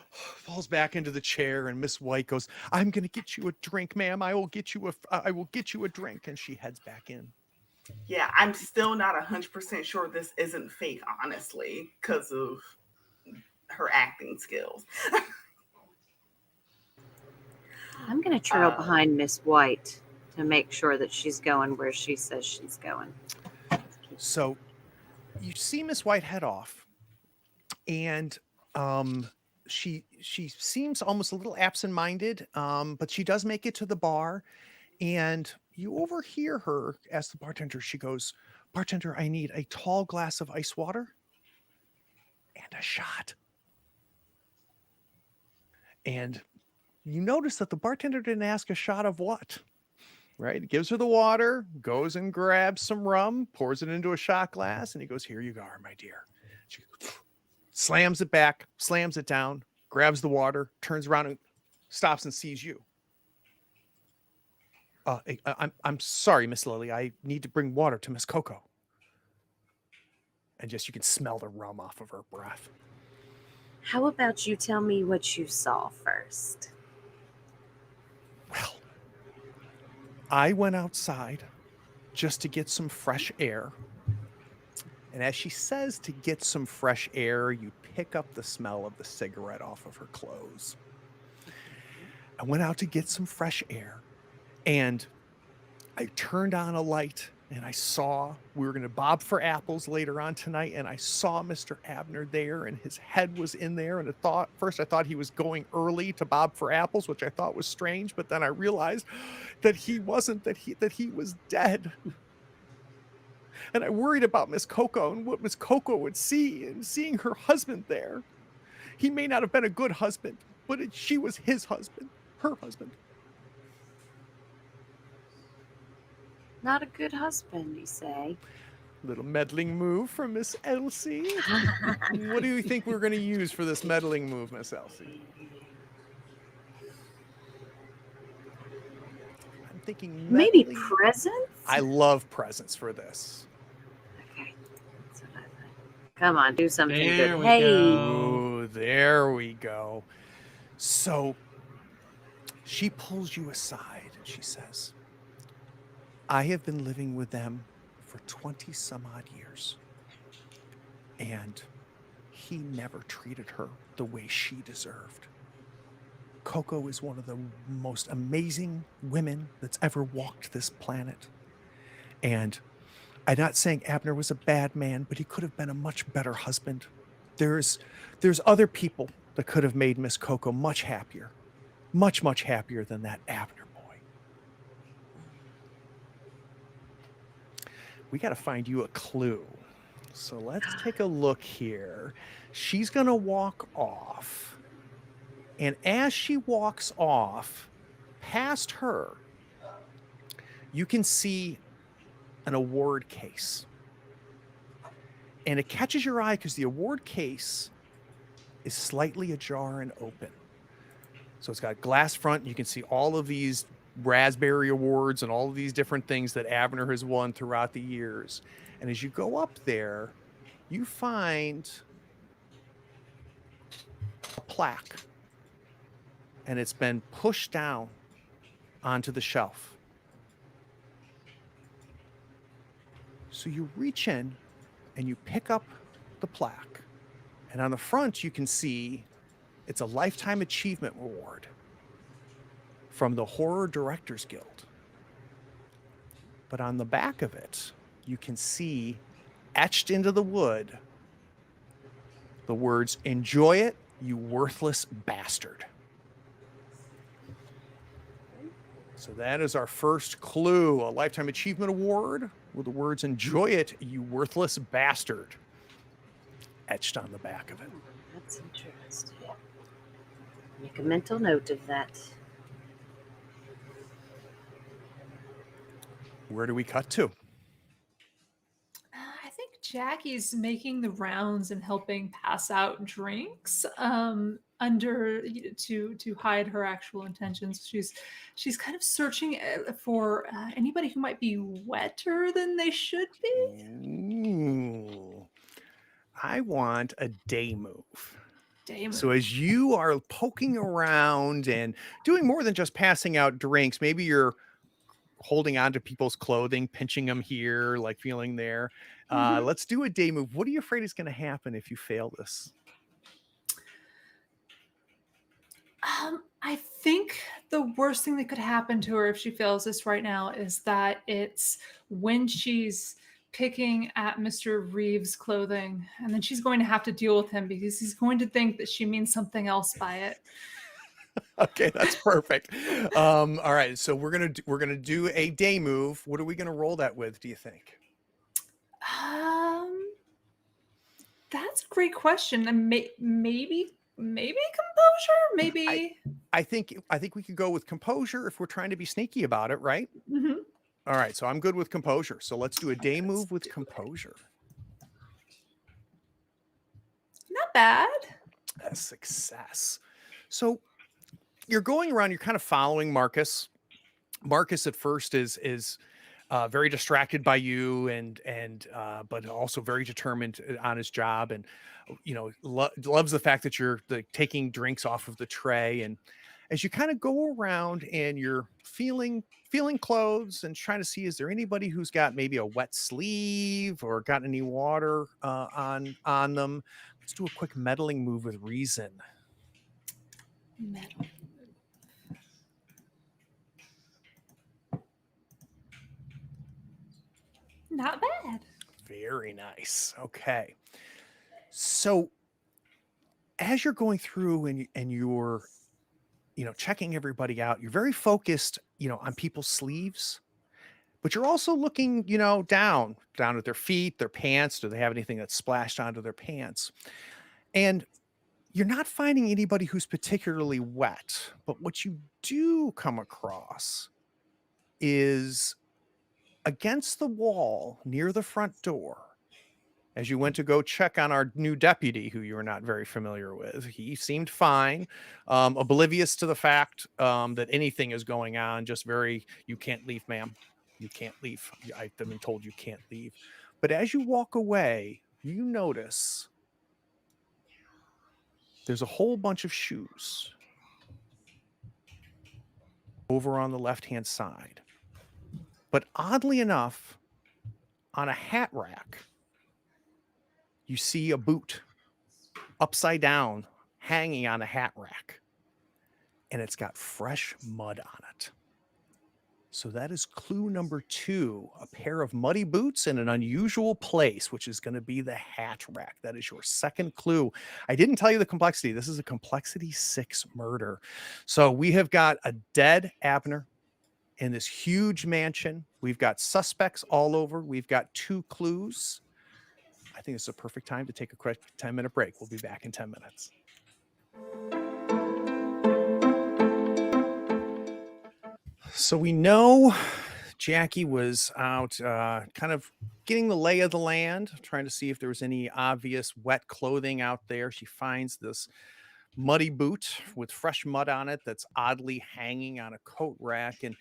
falls back into the chair and Miss White goes, "I'm going to get you a drink, ma'am. I will get you a drink." And she heads back in. Yeah, I'm still not 100% sure this isn't fake, honestly, because of her acting skills. I'm going to trail behind Miss White to make sure that she's going where she says she's going. So you see Miss White head off, and she seems almost a little absent-minded, but she does make it to the bar, and you overhear her ask the bartender. She goes, "Bartender, I need a tall glass of ice water and a shot." And you notice that the bartender didn't ask a shot of what, right? He gives her the water, goes and grabs some rum, pours it into a shot glass, and he goes, "Here you go, my dear." She slams it back, slams it down, grabs the water, turns around and stops and sees you. I'm sorry, Miss Lily. I need to bring water to Miss Coco. And just you can smell the rum off of her breath. How about you tell me what you saw first? Well, I went outside just to get some fresh air. And as she says to get some fresh air, you pick up the smell of the cigarette off of her clothes. I went out to get some fresh air, and I turned on a light, and I saw we were going to bob for apples later on tonight, and I saw Mr. Abner there, and his head was in there. And first I thought he was going early to bob for apples, which I thought was strange, but then I realized that he wasn't, that he was dead. And I worried about Miss Coco and what Miss Coco would see, and seeing her husband there. He may not have been a good husband, but she was his husband, her husband. Not a good husband, you say? Little meddling move from Miss Elsie. What do you think we're going to use for this meddling move, Miss Elsie? I'm thinking Maybe meddling. presents? I love presents for this. Okay. That's what I thought. Come on, do something There good. we Hey. go. Oh, there we go. So she pulls you aside and she says, I have been living with them for 20 some odd years, and he never treated her the way she deserved. Coco is one of the most amazing women that's ever walked this planet. And I'm not saying Abner was a bad man, but he could have been a much better husband. There's other people that could have made Miss Coco much happier, much happier than that Abner boy. We got to find you a clue. So let's take a look here. She's going to walk off. And as she walks off, past her, you can see an award case. And it catches your eye because the award case is slightly ajar and open. So it's got glass front. You can see all of these raspberry awards and all of these different things that Abner has won throughout the years. And as you go up there, you find a plaque, and it's been pushed down onto the shelf. So you reach in and you pick up the plaque, and on the front you can see it's a Lifetime Achievement Award from the Horror Directors Guild. But on the back of it, you can see etched into the wood the words, "Enjoy it, you worthless bastard." So that is our first clue, a Lifetime Achievement Award with the words, "Enjoy it, you worthless bastard," etched on the back of it. That's interesting. Make a mental note of that. Where do we cut to? I think Jackie's making the rounds and helping pass out drinks under to hide her actual intentions. She's kind of searching for anybody who might be wetter than they should be. Ooh. I want a day move. Damn. So as you are poking around and doing more than just passing out drinks, maybe you're holding on to people's clothing, pinching them here, like feeling there. Let's do a day move. What are you afraid is going to happen if you fail this? I think the worst thing that could happen to her if she fails this right now is that it's when she's picking at Mr. Reeves' clothing, and then she's going to have to deal with him because he's going to think that she means something else by it. Okay, that's perfect. All right, so we're gonna do a day move. What are we gonna roll that with, do you think? That's a great question. And maybe composure. Maybe. I think we could go with composure if we're trying to be sneaky about it, right? Mhm. All right, so I'm good with composure. So let's do a day Let's move with do it. composure. Not bad. A success. So you're going around, you're kind of following Marcus. Marcus at first is very distracted by you and but also very determined on his job. And loves the fact that you're taking drinks off of the tray. And as you kind of go around and you're feeling clothes and trying to see, is there anybody who's got maybe a wet sleeve or got any water on them? Let's do a quick meddling move with reason. Metal. Not bad. Very nice. Okay. So as you're going through and you're, checking everybody out, you're very focused, on people's sleeves, but you're also looking, down at their feet, their pants. Do they have anything that's splashed onto their pants? And you're not finding anybody who's particularly wet, but what you do come across is against the wall near the front door. As you went to go check on our new deputy, who you were not very familiar with, he seemed fine, oblivious to the fact that anything is going on. Just you can't leave, ma'am. You can't leave. I've been told you can't leave. But as you walk away, you notice there's a whole bunch of shoes over on the left-hand side. But oddly enough, on a hat rack, you see a boot upside down hanging on a hat rack, and it's got fresh mud on it. So that is clue number 2, a pair of muddy boots in an unusual place, which is going to be the hat rack. That is your second clue. I didn't tell you the complexity. This is a complexity 6 murder. So we have got a dead Abner in this huge mansion. We've got suspects all over. We've got 2 clues. I think it's a perfect time to take a quick 10-minute break. We'll be back in 10 minutes. So we know Jackie was out kind of getting the lay of the land, trying to see if there was any obvious wet clothing out there. She finds this muddy boot with fresh mud on it that's oddly hanging on a coat rack. And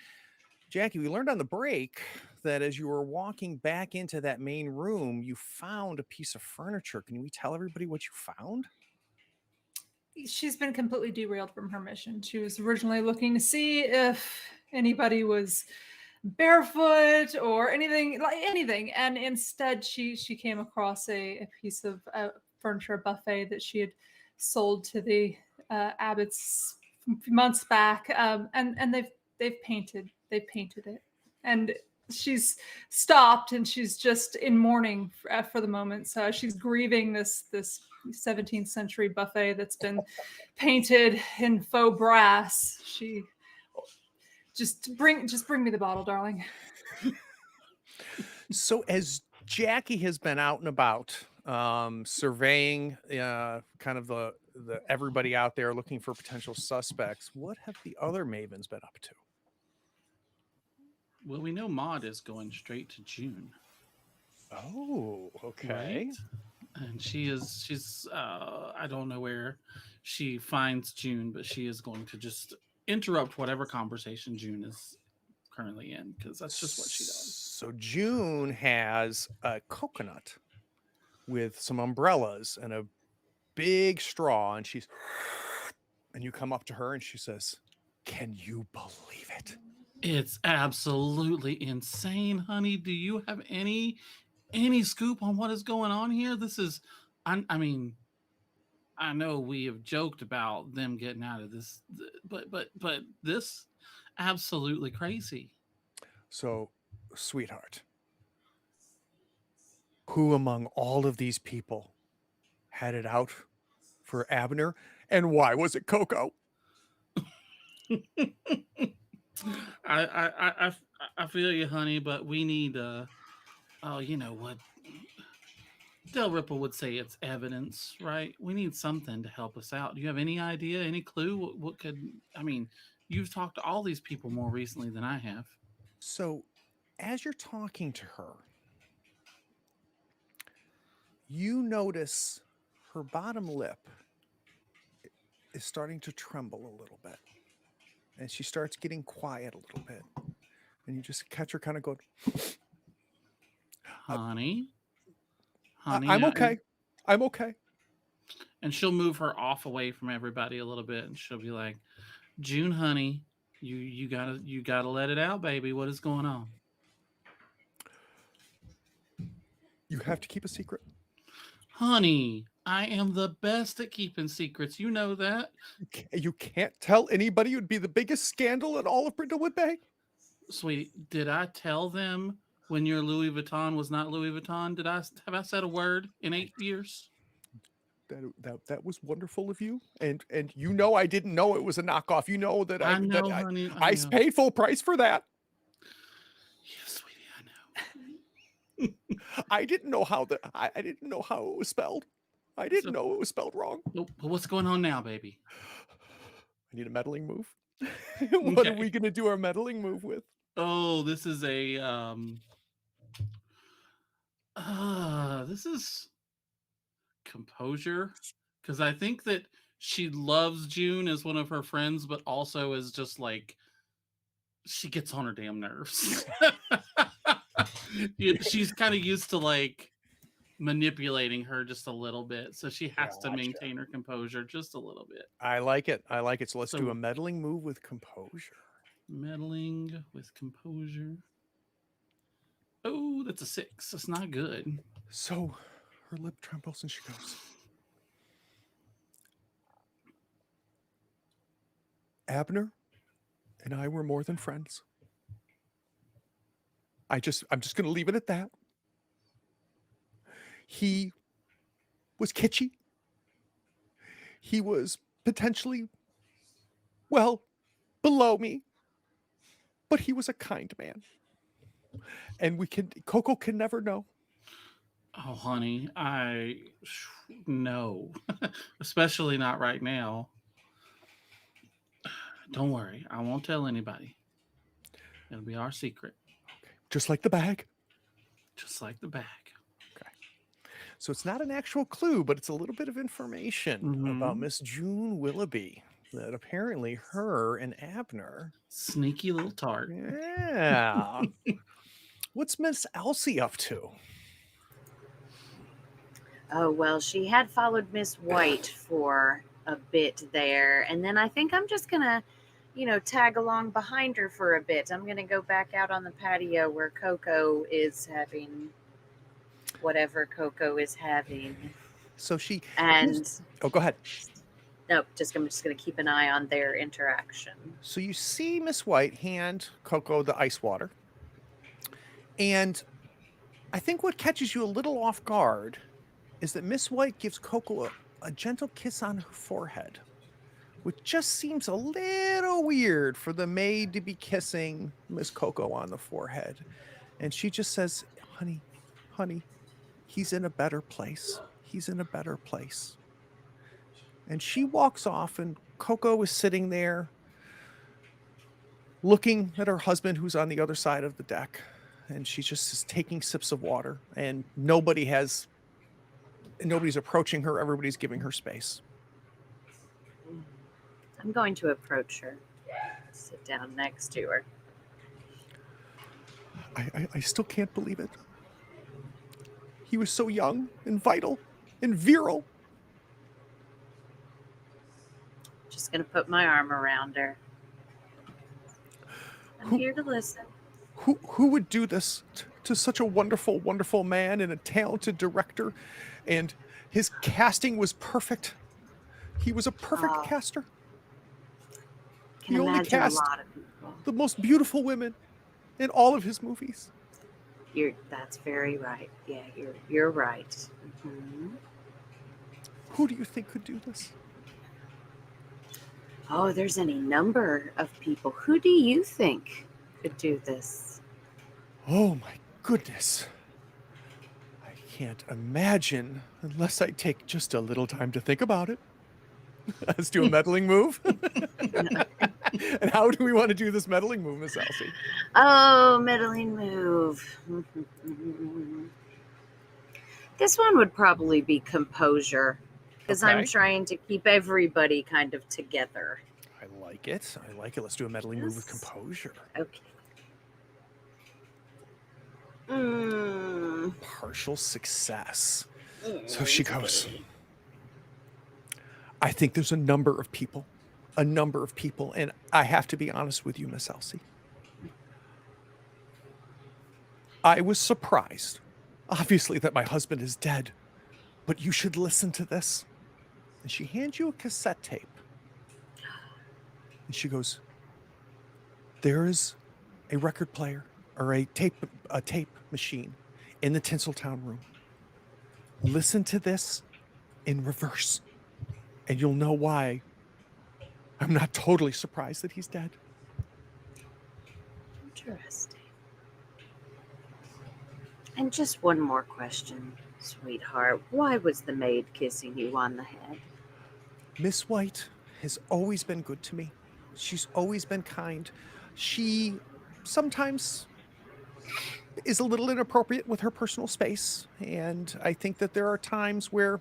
Jackie, we learned on the break that as you were walking back into that main room, you found a piece of furniture. Can we tell everybody what you found? She's been completely derailed from her mission. She was originally looking to see if anybody was barefoot or anything, and instead she came across a piece of furniture buffet that she had sold to the abbots months back, and they've painted it, and she's stopped and she's just in mourning for the moment. So she's grieving this 17th century buffet that's been painted in faux brass. She just bring me the bottle, darling. So as Jackie has been out and about, surveying kind of the everybody out there looking for potential suspects, what have the other Mavens been up to? Well, we know Maud is going straight to June. Oh, okay. Right? And she's I don't know where she finds June, but she is going to just interrupt whatever conversation June is currently in, because that's just what she does. So June has a coconut with some umbrellas and a big straw, and you come up to her and she says, "Can you believe it? It's absolutely insane, honey. Do you have any scoop on what is going on here? This is, I mean, I know we have joked about them getting out of this, but this absolutely crazy." So, sweetheart, who among all of these people had it out for Abner, and why was it Coco? I feel you, honey, but we need oh, you know what Del Ripple would say, it's evidence, right? We need something to help us out. Do you have any idea, any clue what could, I mean, you've talked to all these people more recently than I have. So, as you're talking to her, you notice her bottom lip is starting to tremble a little bit. And she starts getting quiet a little bit. And you just catch her kind of going, Honey, I'm okay. I'm okay. And she'll move her off away from everybody a little bit, and she'll be like, "June, honey, you gotta let it out, baby. What is going on?" You have to keep a secret. Honey, I am the best at keeping secrets. You know that. You can't tell anybody. It would be the biggest scandal in all of Brindlewood Bay. Sweetie, did I tell them when your Louis Vuitton was not Louis Vuitton? Have I said a word in 8 years? That was wonderful of you, and you know I didn't know it was a knockoff. You know that I know, honey. I I know. paid full price for that. Yeah, sweetie, I know. I didn't know how I didn't know how it was spelled. I didn't So- know it was spelled wrong. Well, what's going on now, baby? I need a meddling move. What are Okay. we gonna do our meddling move with? Oh, this is a this is composure, because I think that she loves June as one of her friends, but also is just like she gets on her damn nerves. She's kind of used to like manipulating her just a little bit, so she has to Gotcha. maintain her composure just a little bit. I like it. I like it. So let's do So- a meddling move with composure. Meddling with composure. Oh, that's a 6. That's not good. So her lip trembles and she goes, Abner and I were more than friends. I'm just gonna leave it at that. He was kitschy. He was potentially, well, below me, but he was a kind man. And Coco can never know. Oh, honey, no, especially not right now. Don't worry, I won't tell anybody. It'll be our secret, Just like the bag. just like the bag. So it's not an actual clue, but it's a little bit of information about Mhm. Miss June Willoughby. That apparently her and Abner. Sneaky little tart. Yeah. What's Miss Elsie up to? Oh, well, she had followed Miss White for a bit there. And then I think I'm just going to, tag along behind her for a bit. I'm going to go back out on the patio where Coco is having whatever Coco is having. So she. And Oh, go ahead. no, I'm just going to keep an eye on their interaction. So you see Miss White hand Coco the ice water. And I think what catches you a little off guard is that Miss White gives Coco a gentle kiss on her forehead, which just seems a little weird for the maid to be kissing Miss Coco on the forehead. And she just says, honey, he's in a better place. He's in a better place. And she walks off, and Coco is sitting there looking at her husband who's on the other side of the deck. And she just is taking sips of water, and nobody's approaching her. Everybody's giving her space. I'm going to approach her, sit down next to her. I still can't believe it. He was so young and vital and virile. Just going to put my arm around her. I'm here to listen. Who would do this to such a wonderful, wonderful man and a talented director? And his casting was perfect. He was a perfect caster. Can He only imagine cast a lot of people. the most beautiful women in all of his movies. That's very right. Yeah, you're right. Mm-hmm. Who do you think could do this? Oh, there's any number of people. Who do you think could do this? Oh my goodness. I can't imagine unless I take just a little time to think about it. Let's do a meddling move. And how do we want to do this meddling move, Miss Elsie? Oh, meddling move. This one would probably be composure, because I'm Okay. trying to keep everybody kind of together. I like it. Let's do a meddling move with Yes. composure. Okay. Partial success. So she goes, I think there's a number of people, and I have to be honest with you, Miss Elsie. I was surprised, obviously, that my husband is dead, but you should listen to this. And she hands you a cassette tape. And she goes, there is a record player or a tape machine in the Tinseltown room. Listen to this in reverse, and you'll know why I'm not totally surprised that he's dead. Interesting. And just one more question, sweetheart. Why was the maid kissing you on the head? Miss White has always been good to me. She's always been kind. She sometimes is a little inappropriate with her personal space, and I think that there are times where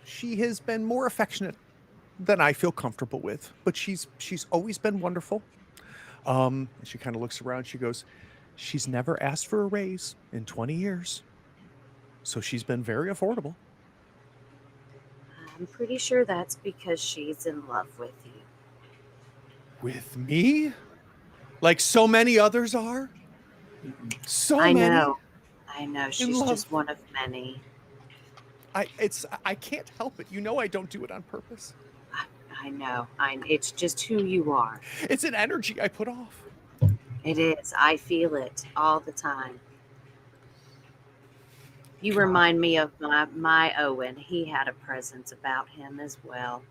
she has been more affectionate than I feel comfortable with, but she's always been wonderful. She kind of looks around. She goes, she's never asked for a raise in 20 years. So she's been very affordable. I'm pretty sure that's because she's in love with you. With me? Like so many others are? So I many? I know. She's love. just one of many. I can't help it. You know I don't do it on purpose. I know. It's just who you are. It's an energy I put off. It is. I feel it all the time. You God. remind me of my Owen. He had a presence about him as well.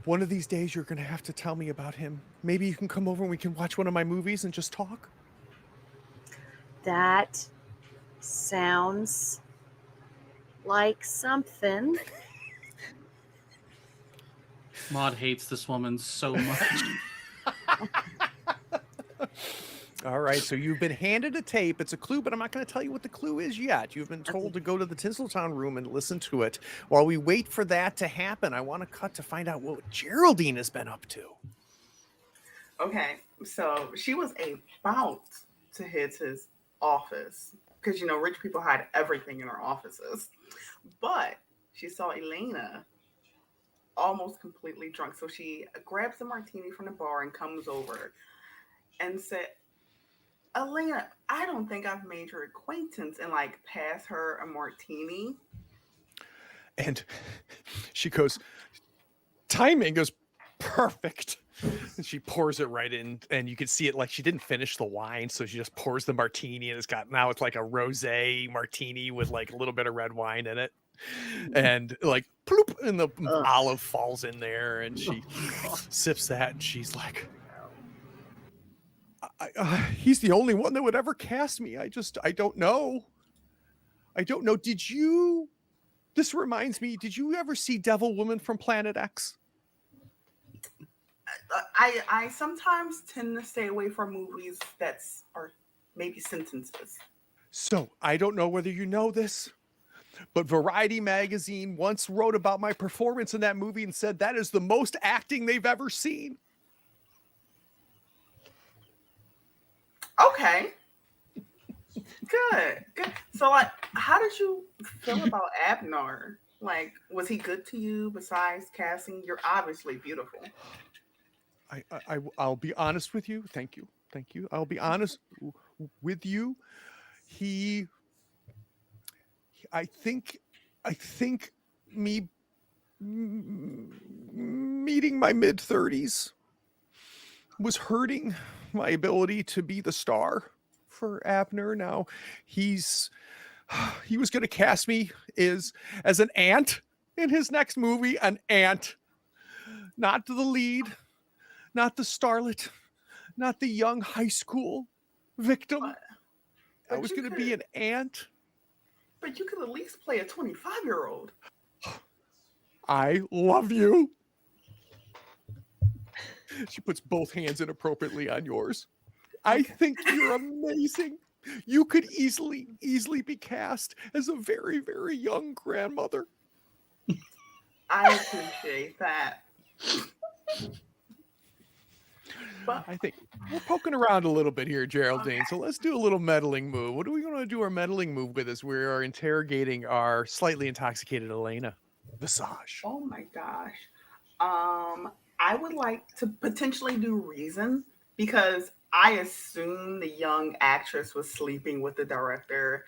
One of these days you're going to have to tell me about him. Maybe you can come over and we can watch one of my movies and just talk. That sounds like something. Maud hates this woman so much. All right, so you've been handed a tape. It's a clue, but I'm not going to tell you what the clue is yet. You've been told to go to the Tinseltown room and listen to it. While we wait for that to happen, I want to cut to find out what Geraldine has been up to. Okay, so she was about to hit his office because, rich people hide everything in their offices. But she saw Elena almost completely drunk. So she grabs a martini from the bar and comes over and said, Elena, I don't think I've made your acquaintance, and pass her a martini. And she goes, timing goes perfect. And she pours it right in, and you can see it like she didn't finish the wine, so she just pours the martini, and it's like a rosé martini with like a little bit of red wine in it. And ploop, and the olive falls in there, and she sips that, and she's like, he's the only one that would ever cast me. I don't know. This reminds me, did you ever see Devil Woman from Planet X? I sometimes tend to stay away from movies are maybe sentences. So I don't know whether you know this, but Variety magazine once wrote about my performance in that movie and said that is the most acting they've ever seen. Okay. Good. So, how did you feel about Abner? Was he good to you besides casting? You're obviously beautiful. I'll be honest with you. Thank you. I'll be honest with you. I think me meeting my mid-30s was hurting my ability to be the star for Abner. Now he was going to cast me as an ant in his next movie, an ant, not the lead, not the starlet, not the young high school victim. I was going to be an ant. But you could at least play a 25-year-old. I love you. She puts both hands inappropriately on yours. I think you're amazing. You could easily be cast as a very, very young grandmother. I appreciate that. But I think we're poking around a little bit here, Geraldine. So let's do a little meddling move. What are we going to do our meddling move with as we are interrogating our slightly intoxicated Elena? Visage. oh my gosh. I would like to potentially do reason because I assume the young actress was sleeping with the director.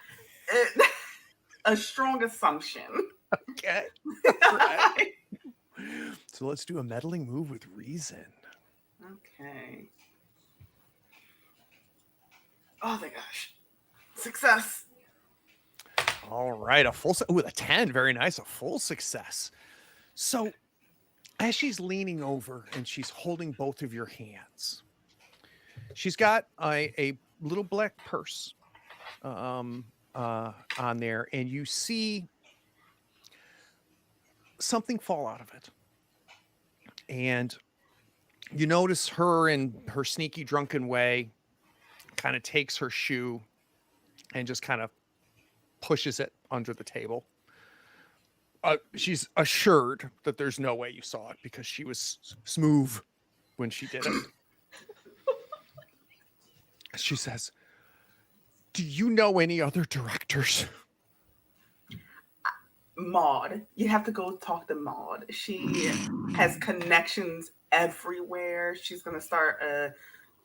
A strong assumption. Okay. Right. So let's do a meddling move with reason. Okay. Oh my gosh. Success. All right, with a 10, very nice, a full success. So as she's leaning over and she's holding both of your hands, she's got a little black purse on there, and you see something fall out of it. And you notice her in her sneaky drunken way kind of takes her shoe and just kind of pushes it under the table. She's assured that there's no way you saw it because she was smooth when she did it. She says, "Do you know any other directors?" Maud. You have to go talk to Maud. She has connections everywhere. She's going to start a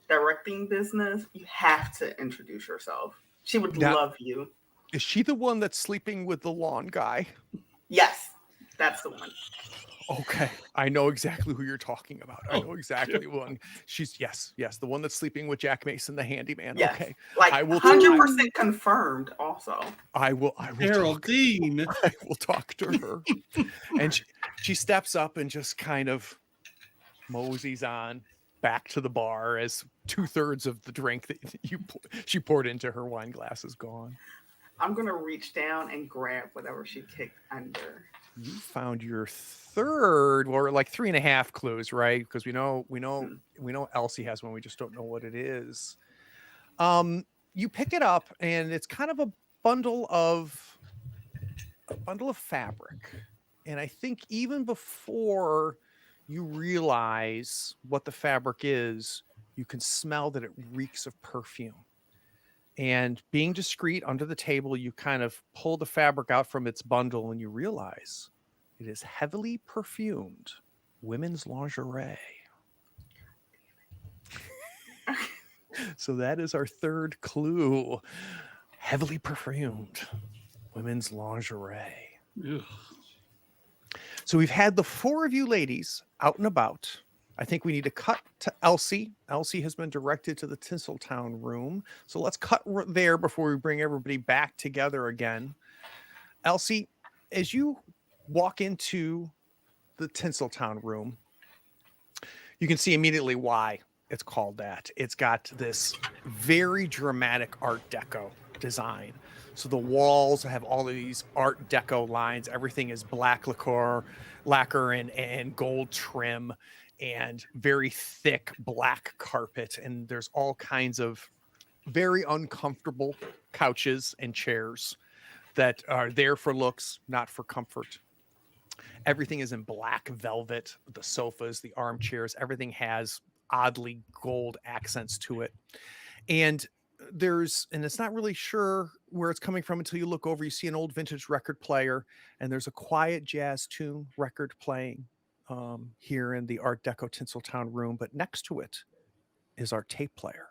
directing business. You have to introduce yourself. She would love you. Is she the one that's sleeping with the lawn guy? Yes, that's the one. Okay, I know exactly who you're talking about. I know exactly one. She's yes, the one that's sleeping with Jack Mason, the handyman. Yes. Okay, Like I will 100% confirmed. Also, I will Geraldine. I will talk to her, and she steps up and just kind of moseys on back to the bar as 2/3 of the drink that she poured into her wine glass is gone. I'm gonna reach down and grab whatever she kicked under. You found your third, or like 3.5 clues, right? Because we know Elsie has one. We just don't know what it is. You pick it up, and it's kind of a bundle of fabric. And I think even before you realize what the fabric is, you can smell that it reeks of perfume. And being discreet under the table, you kind of pull the fabric out from its bundle and you realize it is heavily perfumed women's lingerie. So that is our third clue. Heavily perfumed women's lingerie. Ugh. So we've had the 4 of you ladies out and about. I think we need to cut to Elsie. Elsie has been directed to the Tinseltown room. So let's cut there before we bring everybody back together again. Elsie, as you walk into the Tinseltown room, you can see immediately why it's called that. It's got this very dramatic Art Deco design. So the walls have all of these Art Deco lines. Everything is black lacquer and gold trim, and very thick black carpet. And there's all kinds of very uncomfortable couches and chairs that are there for looks, not for comfort. Everything is in black velvet. The sofas, the armchairs, everything has oddly gold accents to it. And it's not really sure where it's coming from until you look over. You see an old vintage record player, and there's a quiet jazz tune record playing here in the Art Deco Tinseltown room, but next to it is our tape player.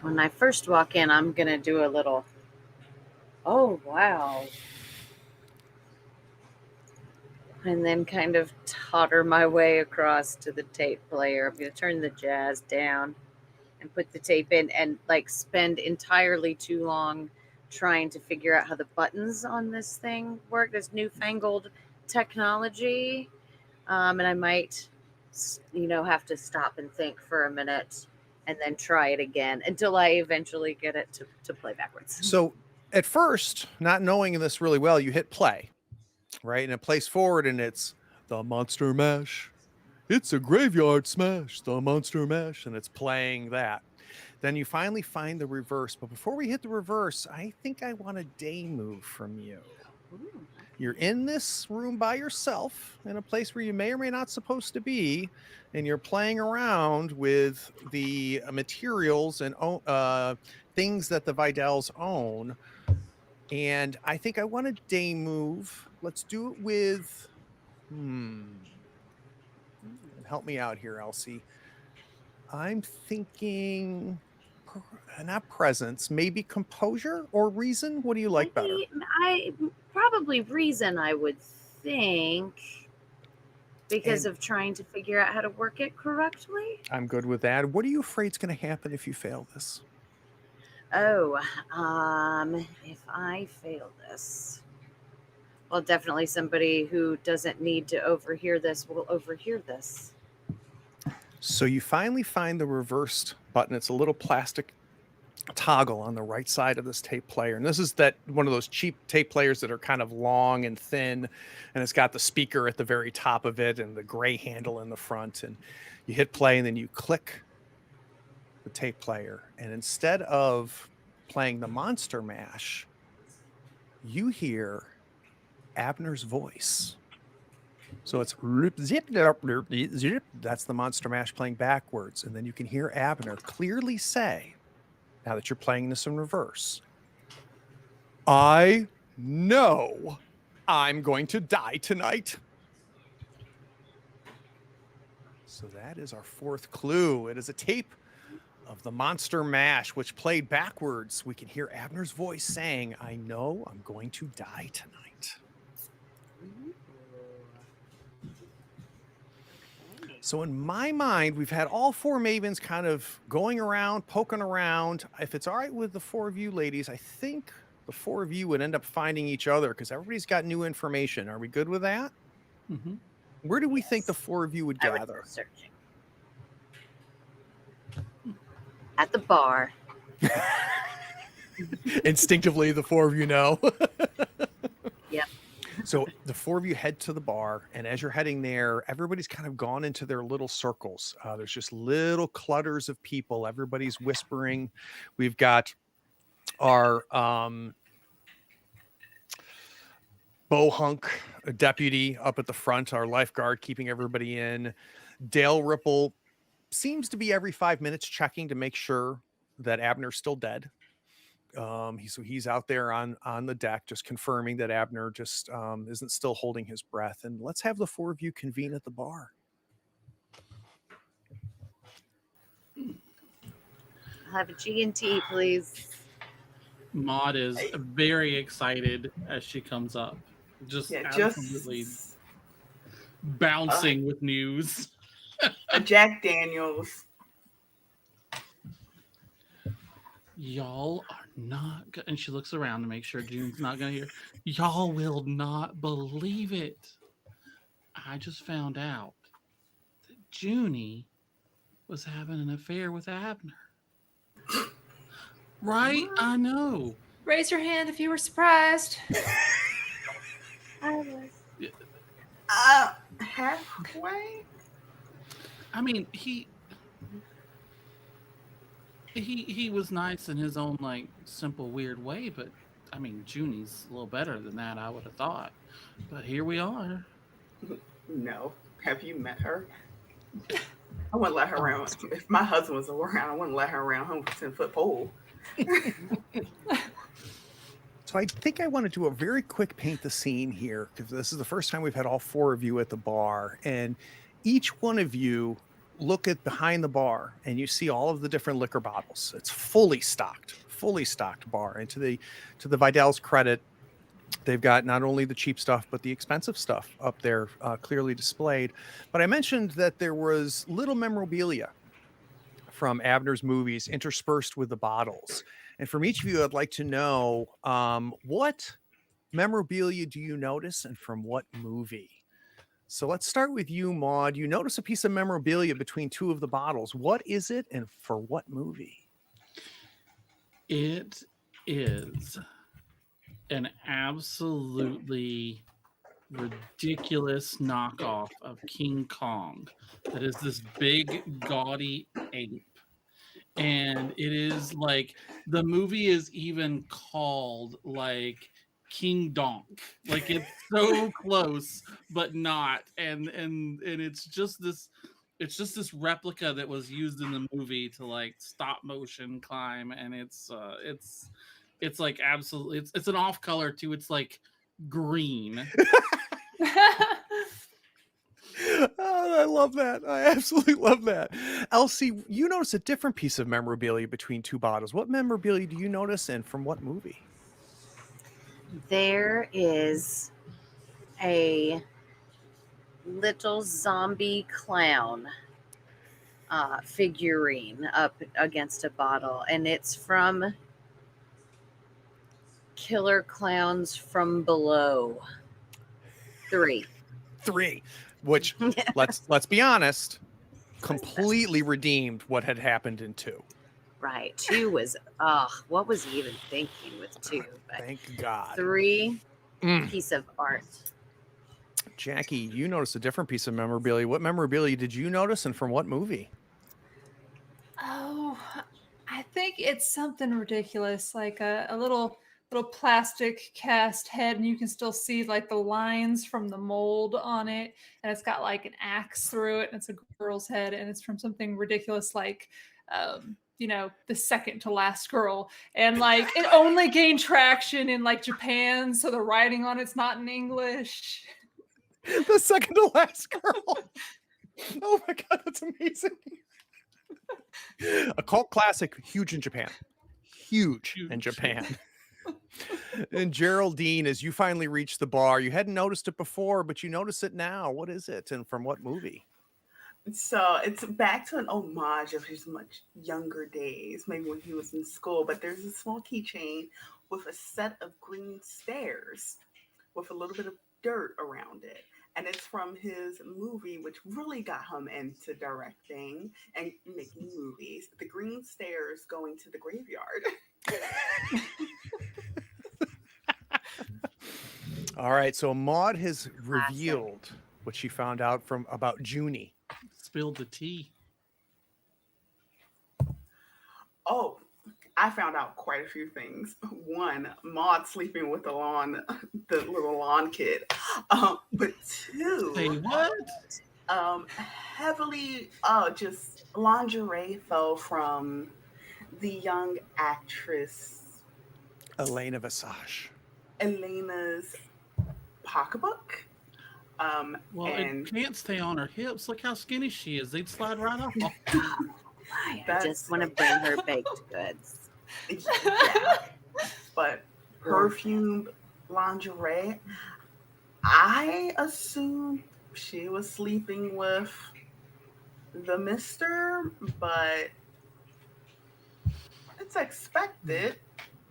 When I first walk in, I'm going to do a little, oh, wow. And then kind of totter my way across to the tape player. I'm going to turn the jazz down and put the tape in and like spend entirely too long trying to figure out how the buttons on this thing work. This newfangled technology. And I might, have to stop and think for a minute and then try it again until I eventually get it to play backwards. So at first, not knowing this really well, you hit play, right? And it plays forward, and it's the Monster Mash. It's a graveyard smash, the Monster Mash. And it's playing that. Then you finally find the reverse. But before we hit the reverse, I think I want a day move from you. Ooh. You're in this room by yourself in a place where you may or may not supposed to be, and you're playing around with the materials and things that the Vidals own. And I think I want a day move. Let's do it with and help me out here, Elsie. I'm thinking not presence, maybe composure or reason. What do you like better? I probably reason, I would think, because And of trying to figure out how to work it correctly. I'm good with that. What are you afraid is going to happen if you fail this? Oh, if I fail this, well, definitely somebody who doesn't need to overhear this will overhear this. So you finally find the reversed button. It's a little plastic toggle on the right side of this tape player. And this is that one of those cheap tape players that are kind of long and thin, and it's got the speaker at the very top of it and the gray handle in the front. And you hit play and then you click the tape player. And instead of playing the Monster Mash, you hear Abner's voice. So it's zip, zip. That's the Monster Mash playing backwards. And then you can hear Abner clearly say, now that you're playing this in reverse, I know I'm going to die tonight. So that is our fourth clue. It is a tape of the Monster Mash, which played backwards. We can hear Abner's voice saying, I know I'm going to die tonight. So in my mind, we've had all four Mavens kind of going around, poking around. If it's all right with the four of you ladies, I think the four of you would end up finding each other because everybody's got new information. Are we good with that? Mm-hmm. Where do we think the four of you would I would gather? go searching. At the bar. Instinctively, the four of you know. Yep. So the four of you head to the bar, and as you're heading there, everybody's kind of gone into their little circles. There's just little clutters of people. Everybody's whispering. We've got our Bohunk, a deputy up at the front, our lifeguard keeping everybody in. Dale Ripple seems to be every 5 minutes checking to make sure that Abner's still dead. He's out there on the deck, just confirming that Abner just isn't still holding his breath. And let's have the four of you convene at the bar. I'll have a G&T, please. Maud is very excited as she comes up. Just absolutely bouncing with news. A Jack Daniels. Y'all are not good. And she looks around to make sure June's not going to hear. Y'all will not believe it. I just found out that Junie was having an affair with Abner. Right? I know. Raise your hand if you were surprised. I was. Halfway? I mean, he was nice in his own, like, simple, weird way, but, I mean, Junie's a little better than that, I would have thought. But here we are. No. Have you met her? I wouldn't let her around. If my husband was around, I wouldn't let her around home with a 10-foot pole. So I think I want to do a very quick paint the scene here, because this is the first time we've had all four of you at the bar, and each one of you look at behind the bar and you see all of the different liquor bottles. It's fully stocked bar. And to the Vidal's credit, they've got not only the cheap stuff, but the expensive stuff up there clearly displayed. But I mentioned that there was little memorabilia from Abner's movies interspersed with the bottles. And from each of you, I'd like to know what memorabilia do you notice and from what movie? So let's start with you, Maud. You notice a piece of memorabilia between two of the bottles. What is it and for what movie? It is an absolutely ridiculous knockoff of King Kong that is this big, gaudy ape. And it is like, the movie is even called like King Donk. Like it's so close, but not. And it's just this replica that was used in the movie to like stop motion climb, and it's like absolutely it's an off color too. It's like green. Oh, I love that. I absolutely love that. Elsie, you notice a different piece of memorabilia between two bottles. What memorabilia do you notice, and from what movie? There is a little zombie clown figurine up against a bottle, and it's from Killer Clowns from Below 3. 3, which let's be honest, completely redeemed what had happened in 2. Right. 2 was what was he even thinking with 2? But Thank God. 3, piece of art. Jackie, you noticed a different piece of memorabilia. What memorabilia did you notice, and from what movie? Oh, I think it's something ridiculous, like a little plastic cast head, and you can still see like the lines from the mold on it, and it's got like an axe through it, and it's a girl's head, and it's from something ridiculous like the second to last girl, and like it only gained traction in like Japan, so the writing on it's not in English. The second to last girl. Oh my God, that's amazing. A cult classic, huge in Japan. Huge in Japan. And Geraldine, as you finally reach the bar, you hadn't noticed it before, but you notice it now. What is it, and from what movie? So it's back to an homage of his much younger days, maybe when he was in school. But there's a small keychain with a set of green stairs with a little bit of dirt around it. And it's from his movie, which really got him into directing and making movies. The Green Stairs Going to the Graveyard. All right, so Maud has revealed what she found out from about Junie. Spilled the tea. Oh, I found out quite a few things. One, Maud sleeping with the little lawn kid. But 2, Say what? Heavily, just lingerie fell from the young actress Elena Visage. Elena's pocketbook. Well, and it can't stay on her hips. Look how skinny she is. They'd slide right off. I just want to bring her baked goods. Yeah, but perfumed lingerie. I assumed she was sleeping with the mister, but it's expected.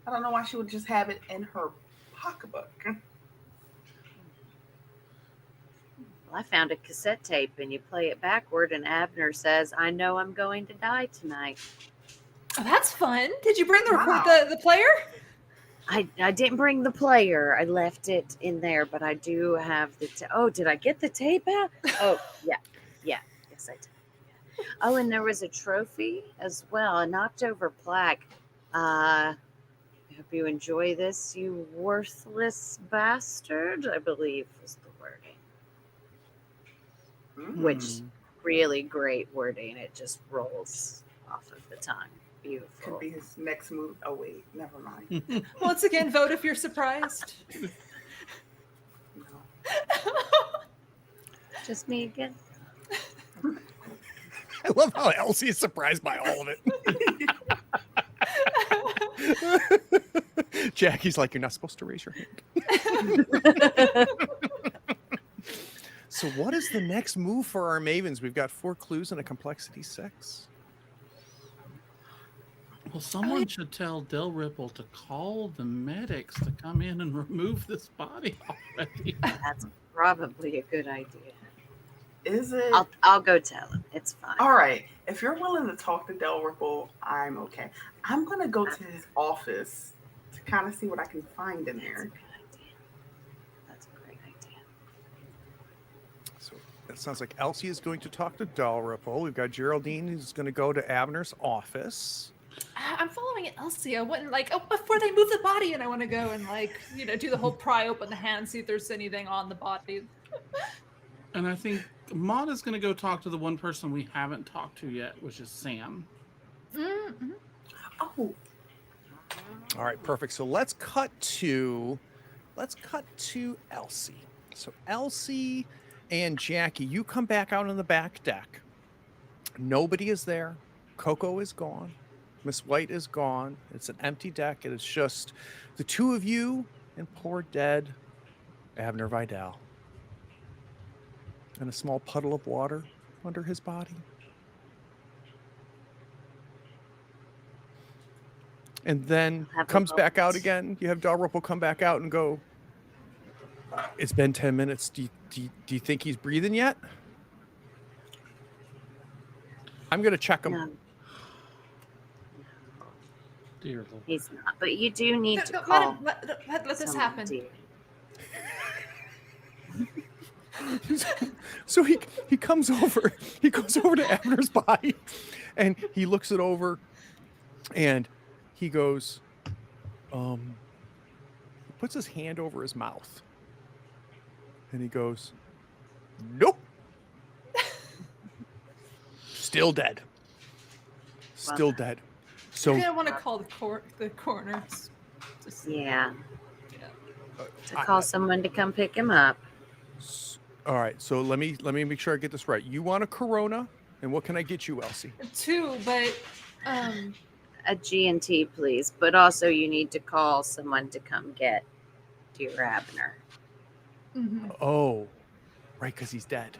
I don't know why she would just have it in her pocketbook. Well, I found a cassette tape, and you play it backward, and Abner says, "I know I'm going to die tonight." Oh, that's fun. Did you bring Wow. the player? I didn't bring the player. I left it in there, but I do have the did I get the tape out? Oh, yeah. Yes, I did. Yeah. Oh, and there was a trophy as well, a knocked over plaque. I hope you enjoy this, you worthless bastard, I believe was the wording. Which, really great wording. It just rolls off of the tongue. Beautiful. Could be his next move. Oh wait, never mind. Once again, vote if you're surprised. No. Just me again. I love how Elsie is surprised by all of it. Jackie's like, you're not supposed to raise your hand. So what is the next move for our Mavens? We've got 4 clues and a complexity 6. Well, someone should tell Dalrymple to call the medics to come in and remove this body already. That's probably a good idea. Is it? I'll go tell him. It's fine. All right. If you're willing to talk to Dalrymple, I'm okay. I'm gonna go to his office to kind of see what I can find in there. That's a great idea. So it sounds like Elsie is going to talk to Dalrymple. We've got Geraldine who's going to go to Abner's office. I I'm following Elsie. I wouldn't before they move the body, and I want to go and do the whole pry open the hand, see if there's anything on the body. And I think Maud is going to go talk to the one person we haven't talked to yet, which is Sam. Mm-hmm. Oh, All right, perfect. So let's cut to Elsie. So Elsie and Jackie, you come back out on the back deck. Nobody is there. Coco is gone. Miss White is gone. It's an empty deck. It is just the two of you and poor dead Abner Vidal. And a small puddle of water under his body. And then comes back out again. You have Dalrymple come back out and go, it's been 10 minutes. Do you think he's breathing yet? I'm going to check him. No. Dear Lord. He's not. But you do need to Let call. him- let this someone, happen. dear. So he comes over. He goes over to Abner's body, and he looks it over, and he goes, he puts his hand over his mouth, and he goes, nope, still dead, still dead. So You're gonna want to call the coroner. Yeah. Yeah. To call someone to come pick him up. all right, so let me make sure I get this right. You want a Corona, and what can I get you, Elsie? 2, but A G&T, please. But also you need to call someone to come get dear Abner. mhm. Oh, right, because he's dead.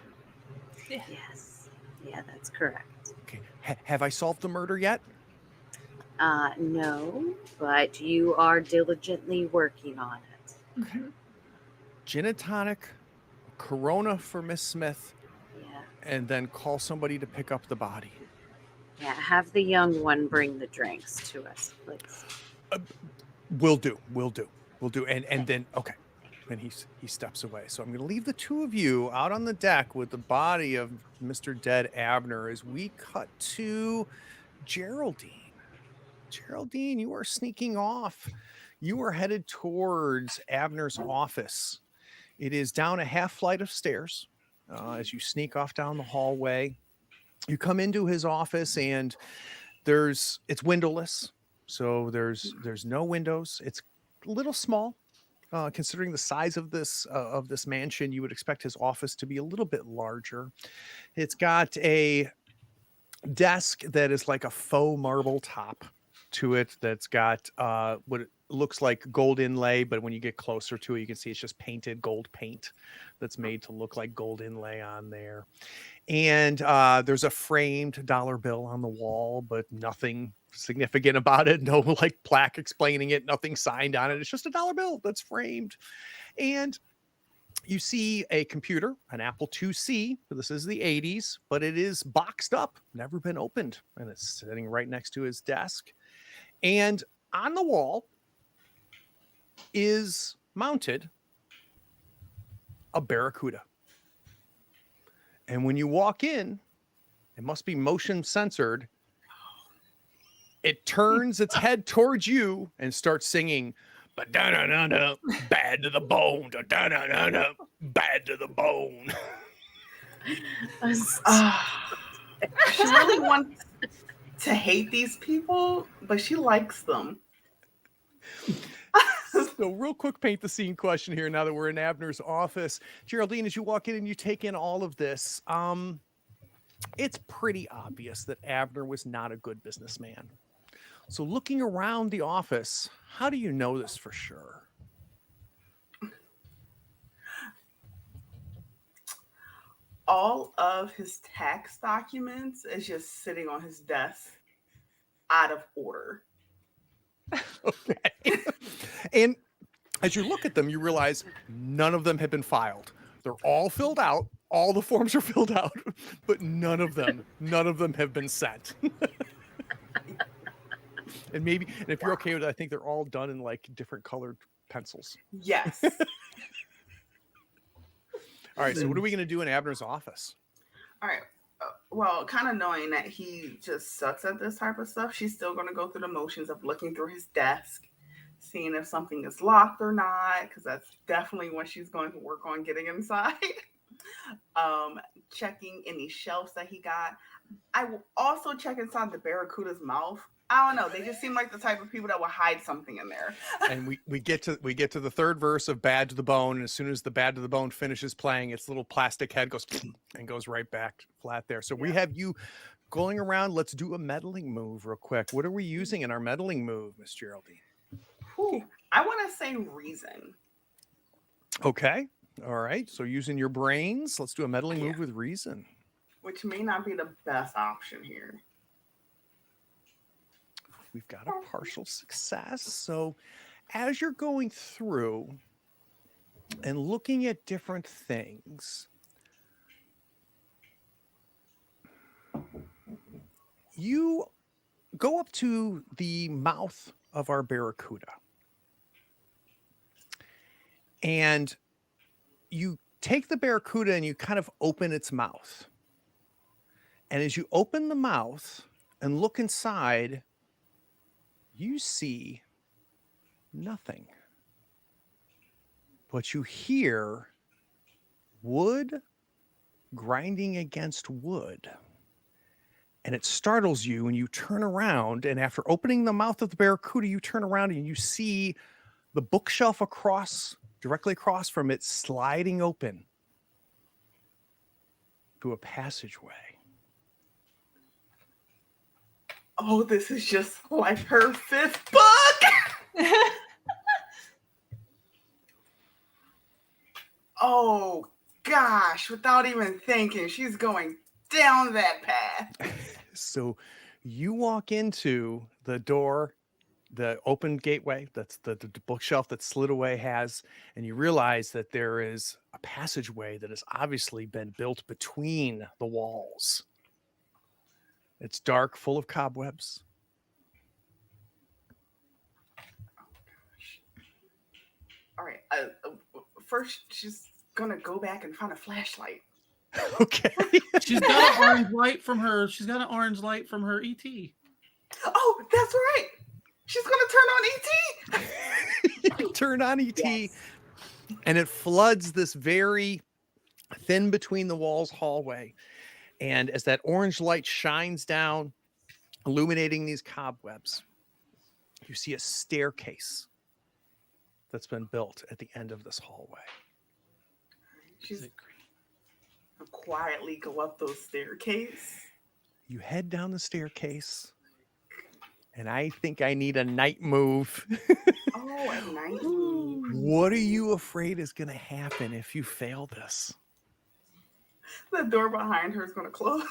Yes. Yeah, that's correct. Okay, have I solved the murder yet? No, but you are diligently working on it. Mhm. Gin and tonic, Corona for Miss Smith, Yeah. and then call somebody to pick up the body. Yeah, have the young one bring the drinks to us, please. Will do. And then, okay. And he steps away. So I'm going to leave the two of you out on the deck with the body of Mr. Dead Abner as we cut to Geraldine. Geraldine, you are sneaking off. You are headed towards Abner's office. It is down a half flight of stairs. As you sneak off down the hallway, you come into his office, and it's windowless. So there's no windows. It's a little small. Considering the size of this mansion, you would expect his office to be a little bit larger. It's got a desk that is like a faux marble top to it. That's got what it looks like gold inlay, but when you get closer to it, you can see it's just painted gold paint that's made to look like gold inlay on there. And there's a framed dollar bill on the wall, but nothing significant about it. No like plaque explaining it, nothing signed on it. It's just a dollar bill that's framed. And you see a computer, an Apple IIc. This is the 80s, but it is boxed up, never been opened. And it's sitting right next to his desk. And on the wall is mounted a Barracuda. And when you walk in, it must be motion censored. It turns its head towards you and starts singing, "Ba-da-da-da-da, bad to the bone, da-da-da-da, bad to the bone." She really wants to hate these people, but she likes them. So real quick, paint the scene question here now that we're in Abner's office. Geraldine, as you walk in and you take in all of this, it's pretty obvious that Abner was not a good businessman. So looking around the office, how do you know this for sure? All of his tax documents is just sitting on his desk out of order. Okay. And as you look at them, you realize none of them have been filed. They're all filled out. All the forms are filled out, but none of them have been sent. And if you're okay with it, I think they're all done in like different colored pencils. Yes. All right. So what are we going to do in Abner's office? All right. well, kind of knowing that he just sucks at this type of stuff, she's still going to go through the motions of looking through his desk, seeing if something is locked or not, because that's definitely what she's going to work on getting inside. Checking any shelves that he got. I will also check inside the barracuda's mouth. I don't know. They just seem like the type of people that will hide something in there. And we get to the third verse of Bad to the Bone, and as soon as the Bad to the Bone finishes playing, its little plastic head goes and goes right back flat there. So we have you going around. Let's do a meddling move real quick. What are we using in our meddling move, Miss Geraldine? Whew. I want to say reason. Okay. All right. So using your brains, let's do a meddling move with reason. Which may not be the best option here. We've got a partial success. So as you're going through and looking at different things, you go up to the mouth of our barracuda and you take the barracuda and you kind of open its mouth. And as you open the mouth and look inside, you see nothing. But you hear wood grinding against wood. And it startles you and you turn around, and after opening the mouth of the barracuda, you turn around and you see the bookshelf directly across from it, sliding open to a passageway. Oh, this is just like her fifth book. Oh, gosh. Without even thinking, she's going down that path. So you walk into the door, the open gateway, that's the bookshelf that slid away has, and you realize that there is a passageway that has obviously been built between the walls. It's dark, full of cobwebs. All right. First, she's going to go back and find a flashlight. Okay. She's got an orange light from her. She's got an orange light from her ET. Oh, that's right. She's going to turn on ET. You turn on ET, Yes. and it floods this very thin between the walls hallway. And as that orange light shines down, illuminating these cobwebs, you see a staircase that's been built at the end of this hallway. She's going to quietly go up those staircase. You head down the staircase, and I think I need a night move. Oh, a night move. What are you afraid is going to happen if you fail this? The door behind her is going to close,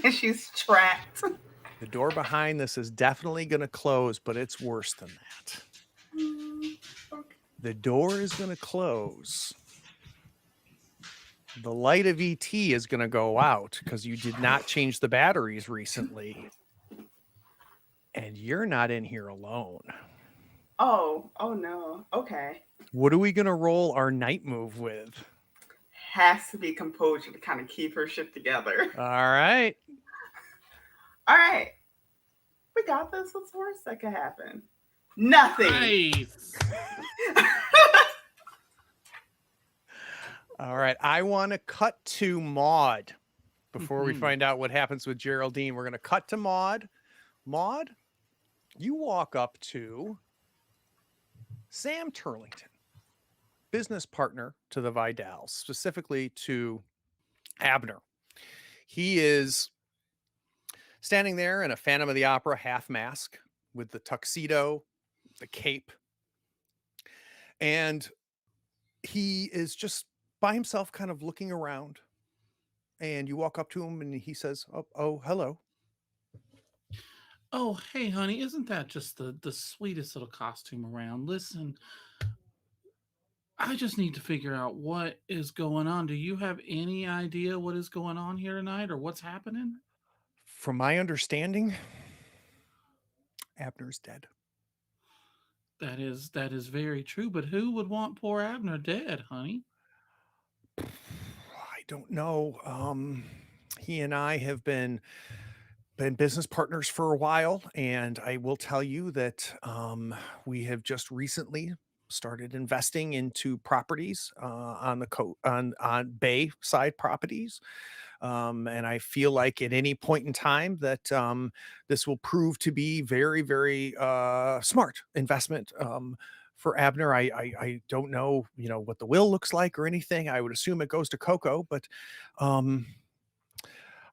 and she's trapped. The door behind this is definitely going to close, but it's worse than that. Okay. The door is going to close. The light of ET is going to go out because you did not change the batteries recently. And you're not in here alone. Oh no. Okay. What are we going to roll our night move with? Has to be composure to kind of keep her shit together. All right. All right. We got this. What's the worst that could happen? Nothing. Nice. All right. I want to cut to Maud before we Mhm. find out what happens with Geraldine. We're going to cut to Maud. Maud, you walk up to Sam Turlington, business partner to the Vidals, specifically to Abner. He is standing there in a Phantom of the Opera half mask with the tuxedo, the cape, and he is just by himself, kind of looking around. And you walk up to him and he says, oh, hello. Oh, hey, honey, isn't that just the sweetest little costume around? Listen, I just need to figure out what is going on. Do you have any idea what is going on here tonight or what's happening? From my understanding, Abner's dead. That is very true, but who would want poor Abner dead, honey? I don't know. He and I have been business partners for a while, and I will tell you that we have just recently started investing into properties on the on bay side properties, and I feel like at any point in time that this will prove to be very smart investment. For Abner, I don't know, what the will looks like or anything. I would assume it goes to Coco, but um,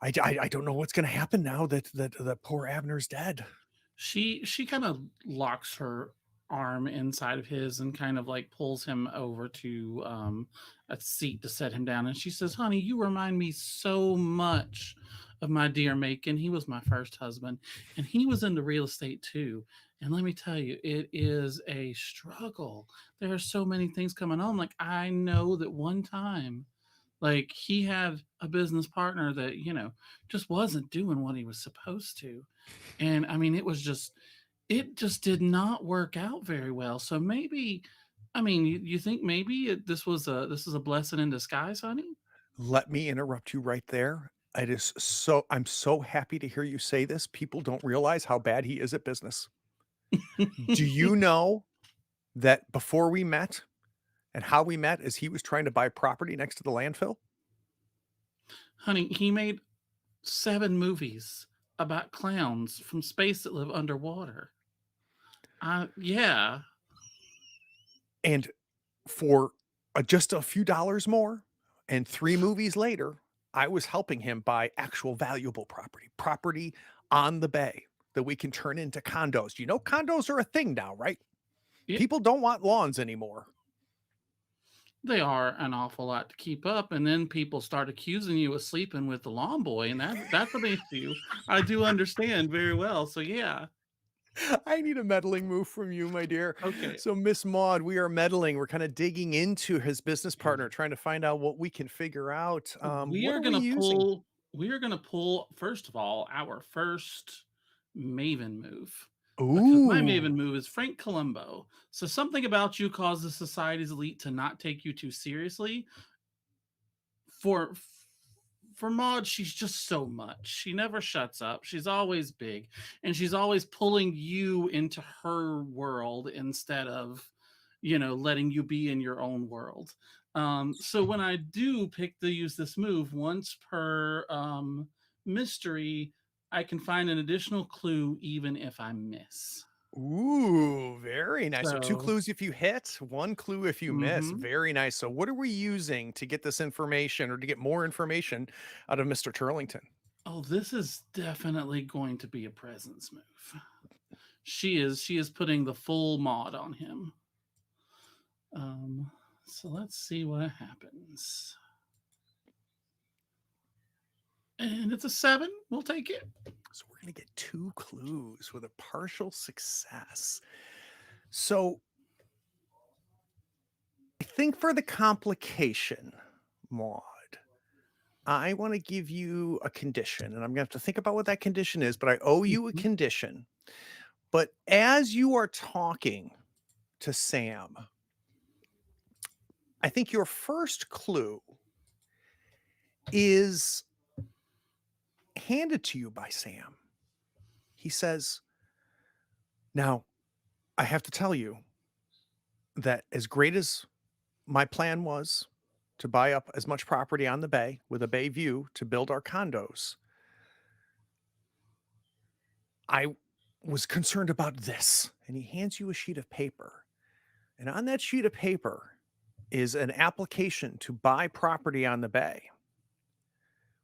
I don't know what's going to happen now that poor Abner's dead. She kind of locks her arm inside of his and kind of like pulls him over to a seat to set him down, and she says, "Honey, you remind me so much of my dear Macon. He was my first husband, and he was into real estate too. And let me tell you, it is a struggle. There are so many things coming on. Like, I know that one time, like, he had a business partner that, just wasn't doing what he was supposed to. And I mean, it just did not work out very well. So maybe, I mean, you think maybe this is a blessing in disguise, honey?" Let me interrupt you right there. I'm so happy to hear you say this. People don't realize how bad he is at business. Do you know that before we met and how we met is he was trying to buy property next to the landfill? Honey, he made 7 movies about clowns from space that live underwater. Yeah. And for just a few dollars more and 3 movies later, I was helping him buy actual valuable property on the bay that we can turn into condos. You know, condos are a thing now, right? Yeah, People don't want lawns anymore. they are an awful lot to keep up, and then people start accusing you of sleeping with the lawn boy, and that's an issue. I do understand very well. So yeah. I need a meddling move from you, my dear. Okay. So, Miss Maud, we are meddling. We're kind of digging into his business partner, trying to find out what we can figure out. We What are are we gonna using? pull we are gonna pull, first of all, our first Maven move. Because my Ooh, Maven move is Frank Columbo. So something about you causes society's elite to not take you too seriously. For for Maud, she's just so much. She never shuts up. She's always big, and she's always pulling you into her world instead of, letting you be in your own world. So when I do pick to use this move once per mystery, I can find an additional clue even if I miss. ooh, very nice. So, 2 So, clues if you hit, 1 clue if you miss. mhm. Very nice. So, what are we using to get this information or to get more information out of Mr. Turlington? Oh, this is definitely going to be a presence move. She is putting the full mod on him. Um, so let's see what happens. And it's a 7. We'll take it. So, we're going to get 2 clues with a partial success. So, I think for the complication, Maud, I want to give you a condition, and I'm going to have to think about what that condition is, but I owe you a Mhm. condition. But as you are talking to Sam, I think your first clue is handed to you by Sam. He says, "Now, I have to tell you that as great as my plan was to buy up as much property on the bay with a bay view to build our condos, I was concerned about this." And he hands you a sheet of paper. And on that sheet of paper is an application to buy property on the bay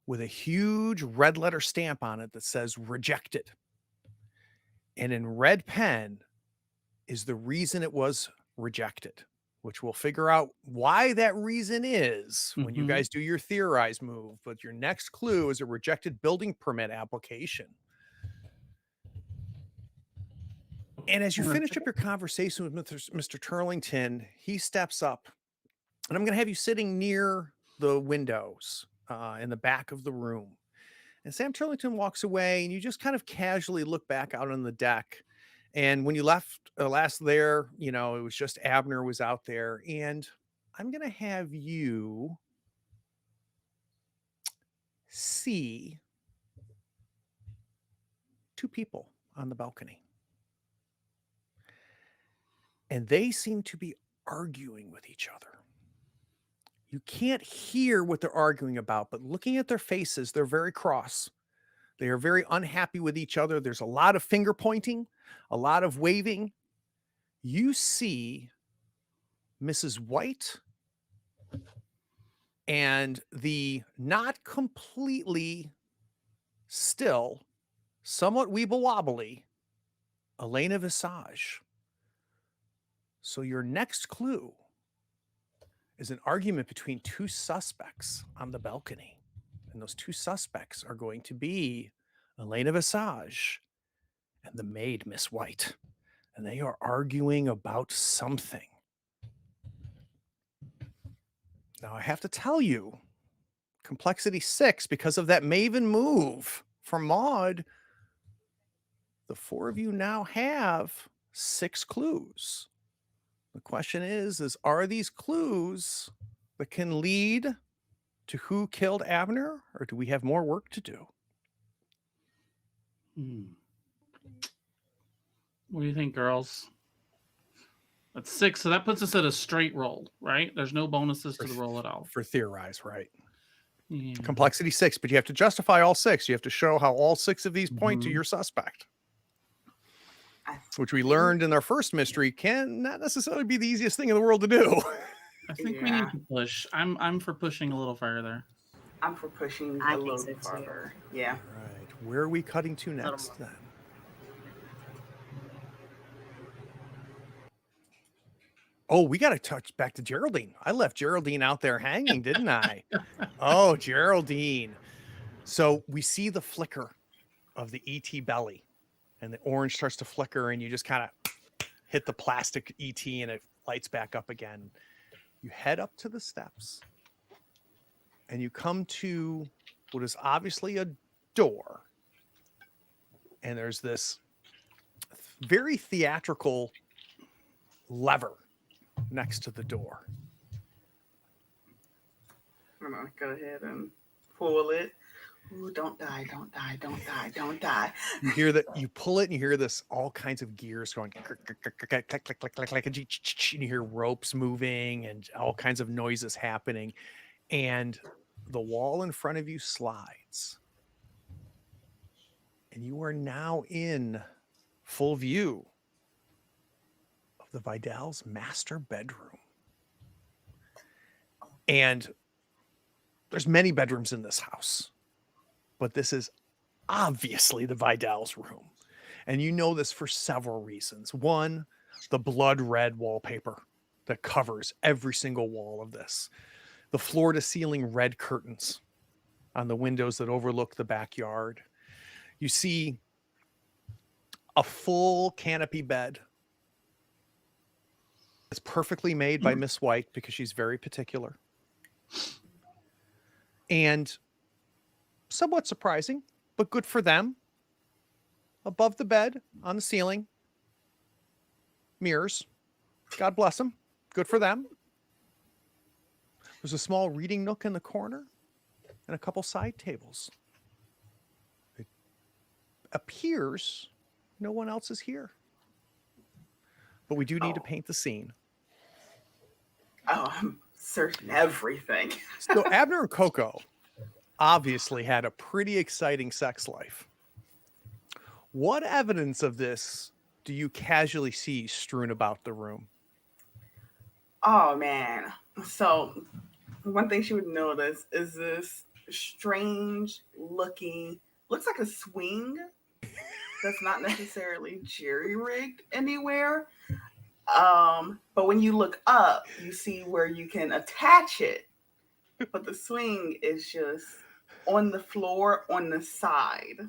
with a huge red letter stamp on it that says rejected. And in red pen is the reason it was rejected, which we'll figure out why that reason is when you Mhm. guys do your Theorize move. But your next clue is a rejected building permit application. And as you Wanna finish check up it? your conversation with Mr. Turlington, he steps up, and I'm going to have you sitting near the windows in the back of the room. And Sam Turlington walks away, and you just kind of casually look back out on the deck. And when you left last there, it was just Abner was out there. And I'm going to have you see two people on the balcony. And they seem to be arguing with each other. You can't hear what they're arguing about, but looking at their faces, they're very cross. They are very unhappy with each other. There's a lot of finger pointing, a lot of waving. You see Mrs. White and the not completely still, somewhat weeble wobbly Elena Visage. So your next clue is an argument between two suspects on the balcony. And those two suspects are going to be Elena Visage and the maid, Miss White. And they are arguing about something. Now, I have to tell you, complexity 6, because of that Maven move from Maud, the four of you now have 6 clues. The question is are these clues that can lead to who killed Abner, or do we have more work to do? What do you think, girls? That's 6, so that puts us at a straight roll, right? There's no bonuses to the roll at all. For Theorize, right? Yeah. Complexity 6, but you have to justify all 6. You have to show how all 6 of these point to your suspect, which we learned in our first mystery can not necessarily be the easiest thing in the world to do. I think we need to push. I'm for pushing a little further. I'm for pushing I a think little so, too. farther. Yeah. Right. Where are we cutting to next then? Oh, we got to touch back to Geraldine. I left Geraldine out there hanging, didn't I? Oh, Geraldine. So we see the flicker of the ET belly, and the orange starts to flicker, and you just kind of hit the plastic ET, and it lights back up again. You head up to the steps, and you come to what is obviously a door. And there's this very theatrical lever next to the door. I'm gonna go ahead and pull it. Ooh, don't die, don't die, don't die, don't die. You hear that, you pull it and you hear this, all kinds of gears going, click, click, click, click, click, click, click, click, and you hear ropes moving and all kinds of noises happening. And the wall in front of you slides. And you are now in full view of the Vidal's master bedroom. And there's many bedrooms in this house, but this is obviously the Vidal's room. And you know this for several reasons. One, the blood red wallpaper that covers every single wall of this. The floor to ceiling red curtains on the windows that overlook the backyard. You see a full canopy bed. It's perfectly made by Miss White because she's very particular. And somewhat surprising, but good for them. Above the bed, on the ceiling, mirrors. God bless them. Good for them. There's a small reading nook in the corner and a couple side tables. It appears no one else is here. But we do need to paint the scene. Oh, I'm searching everything. So Abner and Coco obviously had a pretty exciting sex life. What evidence of this do you casually see strewn about the room? Oh man. So one thing she would notice is this strange looking, looks like a swing that's not necessarily jerry-rigged anywhere. But when you look up, you see where you can attach it. But the swing is just on the floor on the side.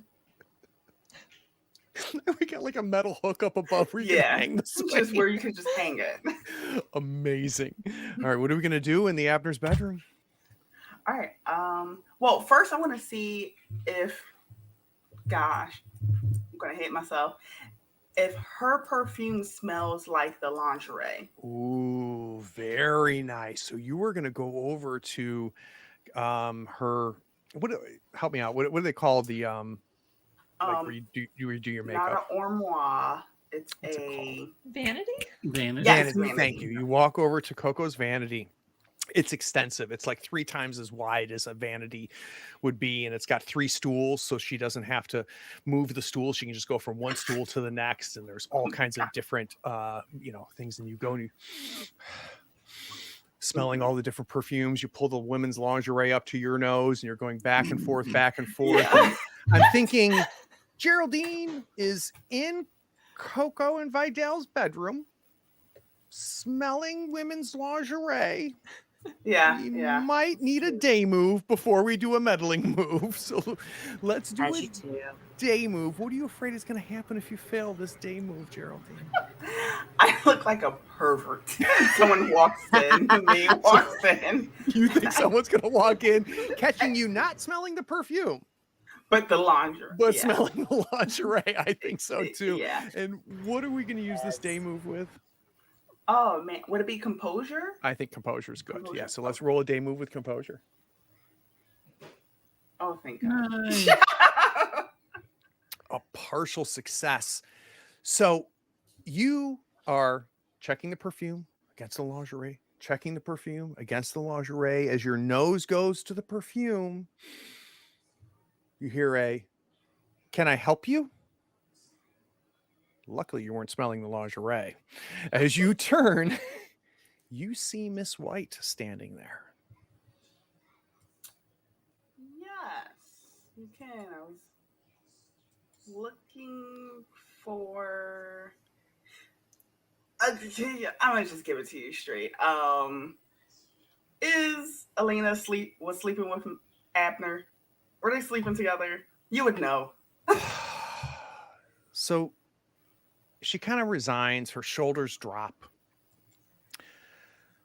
We got like a metal hook up above where you can hang the swing. Just where you can just hang it. Amazing. All right, what are we going to do in the Abner's bedroom? All right. Well, first I want to see if, gosh, I'm going to hate myself, if her perfume smells like the lingerie. Ooh, very nice. So you were going to go over to her help me out? What do they call the like where Um, you do your not makeup? an armoire. It's What's it a Vanity? Vanity. Yes, Vanity. Thank vanity. you. You walk over to Coco's vanity. It's extensive. It's like 3 times as wide as a vanity would be, and it's got 3 stools, so she doesn't have to move the stool. She can just go from one stool to the next, and there's all kinds of different things. And you go and you smelling all the different perfumes. You pull the women's lingerie up to your nose, and you're going back and forth, back and forth. Yeah. And I'm thinking Geraldine is in Coco and Vidal's bedroom, smelling women's lingerie. Yeah, We yeah. might need a day move before we do a meddling move. So let's do As a you do. day move. What are you afraid is going to happen if you fail this day move, Geraldine? I look like a pervert. Someone walks in, me walks in, You think someone's going to walk in, catching you not smelling the perfume, but the lingerie. but yeah. smelling the lingerie? I think so too. Yeah. And what are we going to use this day move with? Oh man, would it be composure? I think composure is good. Yeah. Composure. So let's roll a day move with composure. Oh, thank God. Nice. A partial success. So you are checking the perfume against the lingerie, checking the perfume against the lingerie. As your nose goes to the perfume, you hear a, "Can I help you?" Luckily, you weren't smelling the lingerie. As you turn, you see Miss White standing there. Yes, you can. I was looking for. Yeah, I'm gonna just give it to you straight. Is Elena was sleeping with Abner? Were they sleeping together? You would know. So she kind of resigns, her shoulders drop.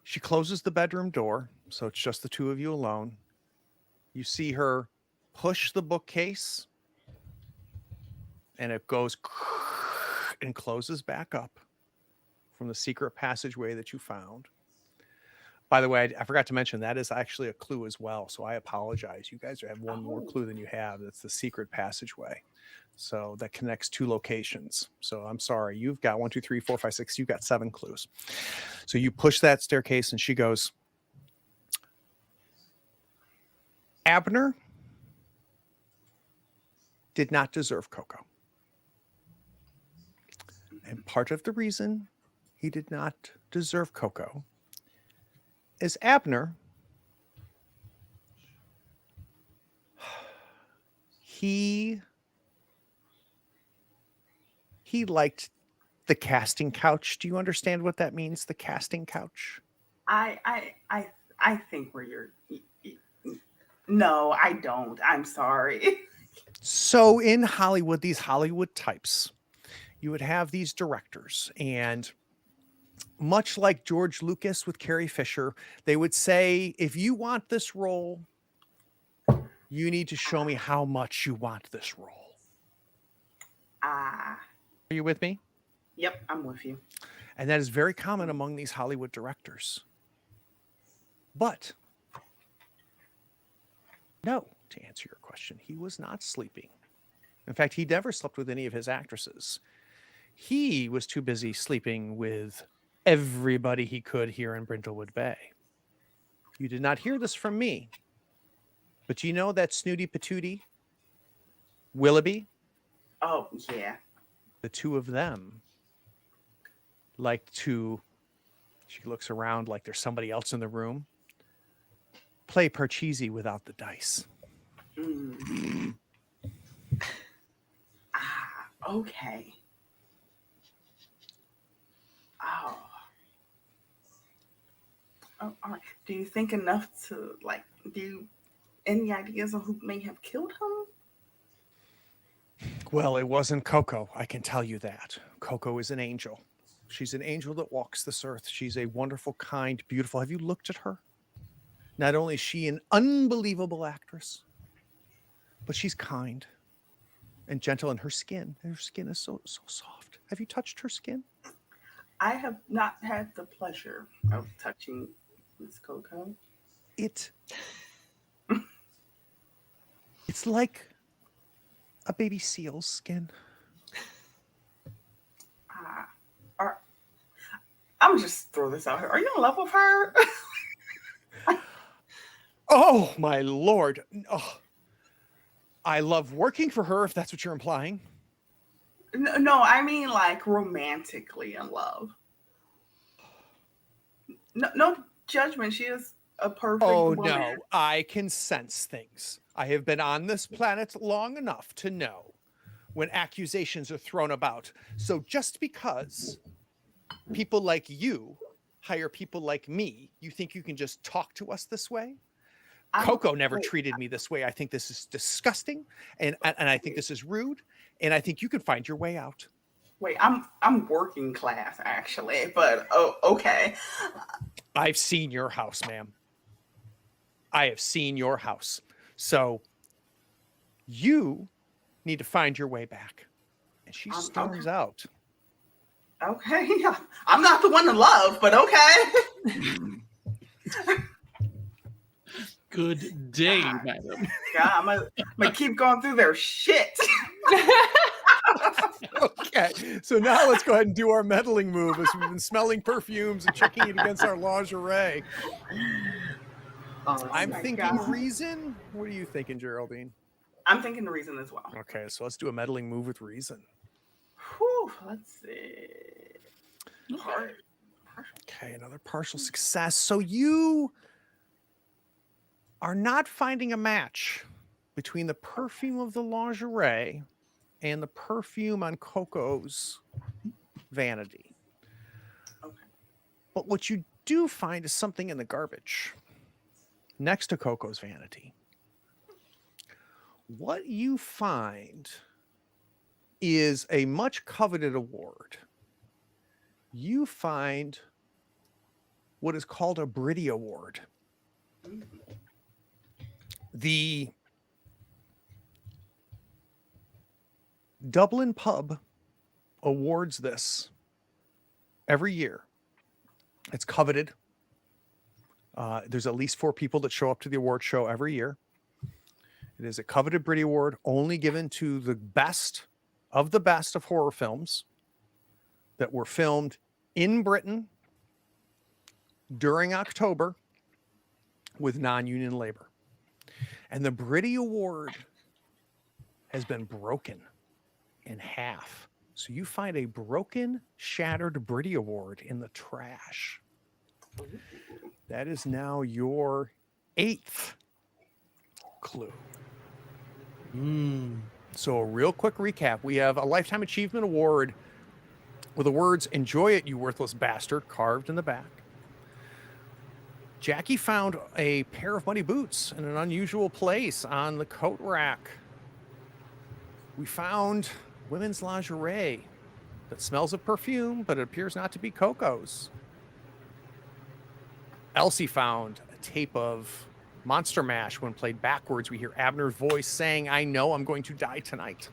She closes the bedroom door, so it's just the two of you alone. You see her push the bookcase, and it goes and closes back up from the secret passageway that you found. By the way, I forgot to mention that is actually a clue as well, so I apologize. You guys have one more clue than you have. That's the secret passageway. So that connects 2 locations. So I'm sorry. You've got 1, 2, 3, 4, 5, 6. You've got 7 clues. So you push that staircase and she goes, "Abner did not deserve Coco. And part of the reason he did not deserve Coco is Abner, he liked the casting couch. Do you understand what that means, the casting couch? I think where you're. No, I don't. I'm sorry. So in Hollywood, these Hollywood types, you would have these directors, and much like George Lucas with Carrie Fisher, they would say, if you want this role, you need to show me how much you want this role. Ah, Are you with me? yep, I'm with you. And that is very common among these Hollywood directors. But no, to answer your question, he was not sleeping. In fact, he never slept with any of his actresses. He was too busy sleeping with everybody he could here in Brindlewood Bay. You did not hear this from me, but you know that snooty patootie, Willoughby? Oh, yeah. The two of them like to, she looks around like there's somebody else in the room, play Parcheesi without the dice. Ah, okay. Oh. Oh, all right. Do you think enough to any ideas on who may have killed him? Well, it wasn't Coco, I can tell you that. Coco is an angel. She's an angel that walks this earth. She's a wonderful, kind, beautiful. Have you looked at her? Not only is she an unbelievable actress, but she's kind and gentle, and her skin is so soft. Have you touched her skin? I have not had the pleasure of touching Miss Coco. It It's like a baby seal's skin. I'm just throw this out here. Are you in love with her? Oh my lord! Oh, I love working for her. If that's what you're implying. No, I mean like romantically in love. No judgment. She is a perfect woman. No, I can sense things. I have been on this planet long enough to know when accusations are thrown about. So just because people like you hire people like me, you think you can just talk to us this way? Coco never treated me this way. I think this is disgusting, and I think this is rude, and I think you can find your way out. Wait, I'm working class actually, but okay. I've seen your house, ma'am. I have seen your house. So you need to find your way back. And she storms out. Okay. I'm not the one to love, but okay. Good day, madam. Yeah, I'm gonna keep going through their shit. Okay, so now let's go ahead and do our meddling move as we've been smelling perfumes and checking it against our lingerie. I'm thinking reason. What are you thinking, Geraldine? I'm thinking the reason as well. Okay, so let's do a meddling move with reason. Whew, let's see. Okay, another partial success. So you are not finding a match between the perfume of the lingerie and the perfume on Coco's vanity. Okay. But what you do find is something in the garbage next to Coco's vanity. What you find is a much coveted award. You find what is called a Bridie Award. The Dublin pub awards this every year. It's coveted. There's at least 4 people that show up to the award show every year. It is a coveted Bridie Award only given to the best of horror films that were filmed in Britain during October with non-union labor. And the Bridie Award has been broken in half. So you find a broken, shattered Bridie Award in the trash. That is now your 8th clue. So a real quick recap. We have a Lifetime Achievement Award with the words, "Enjoy it, you worthless bastard," carved in the back. Jackie found a pair of muddy boots in an unusual place on the coat rack. We found women's lingerie that smells of perfume, but it appears not to be Coco's. Elsie found a tape of Monster Mash. When played backwards, we hear Abner's voice saying, "I know I'm going to die tonight."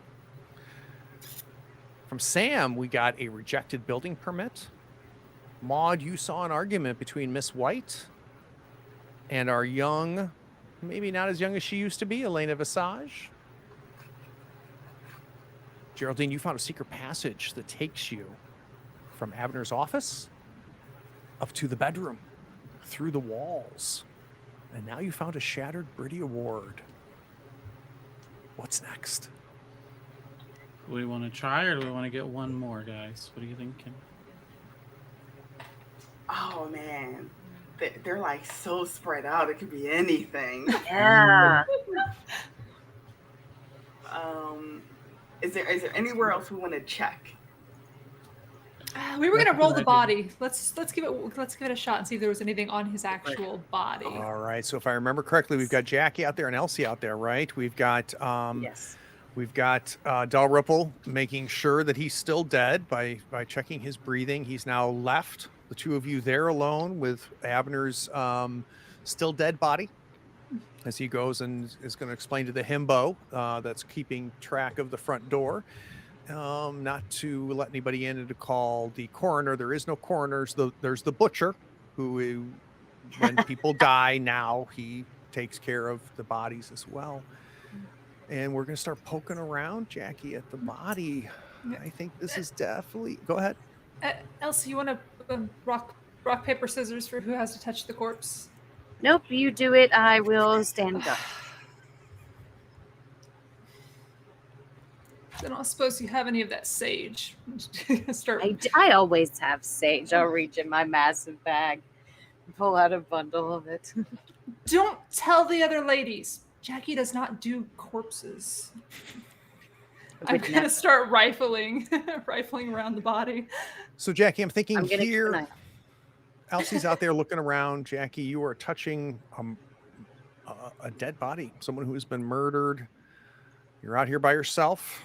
From Sam, we got a rejected building permit. Maud, you saw an argument between Miss White and our young, maybe not as young as she used to be, Elena Visage. Geraldine, you found a secret passage that takes you from Abner's office up to the bedroom, through the walls. And now you found a shattered Bridie Award. What's next? Do we want to try, or do we want to get one more, guys? What are you thinking? Oh man, they're like so spread out. It could be anything. Yeah. Is there anywhere else we want to check? We were gonna roll the idea. body. Let's give it a shot and see if there was anything on his actual body. All right. So if I remember correctly, we've got Jackie out there and Elsie out there, right? We've got Yes. we've got Dalrymple making sure that he's still dead by checking his breathing. He's now left the two of you there alone with Abner's still dead body, as he goes and is going to explain to the himbo that's keeping track of the front door not to let anybody in and to call the coroner. There is no coroners. There's the butcher who when people die now, he takes care of the bodies as well. And we're going to start poking around, Jackie, at the body. Yeah. I think this is definitely... Go ahead. Elsie, you want to rock, paper, scissors for who has to touch the corpse? Nope, you do it. I will stand up. I don't suppose you have any of that sage. Start. I always have sage. I'll reach in my massive bag and pull out a bundle of it. Don't tell the other ladies. Jackie does not do corpses. I'm Would gonna never. start rifling around the body. So, Jackie, I'm thinking I'm gonna keep an eye here... out. Elsie's out there looking around. Jackie, you are touching a dead body, someone who has been murdered. You're out here by yourself.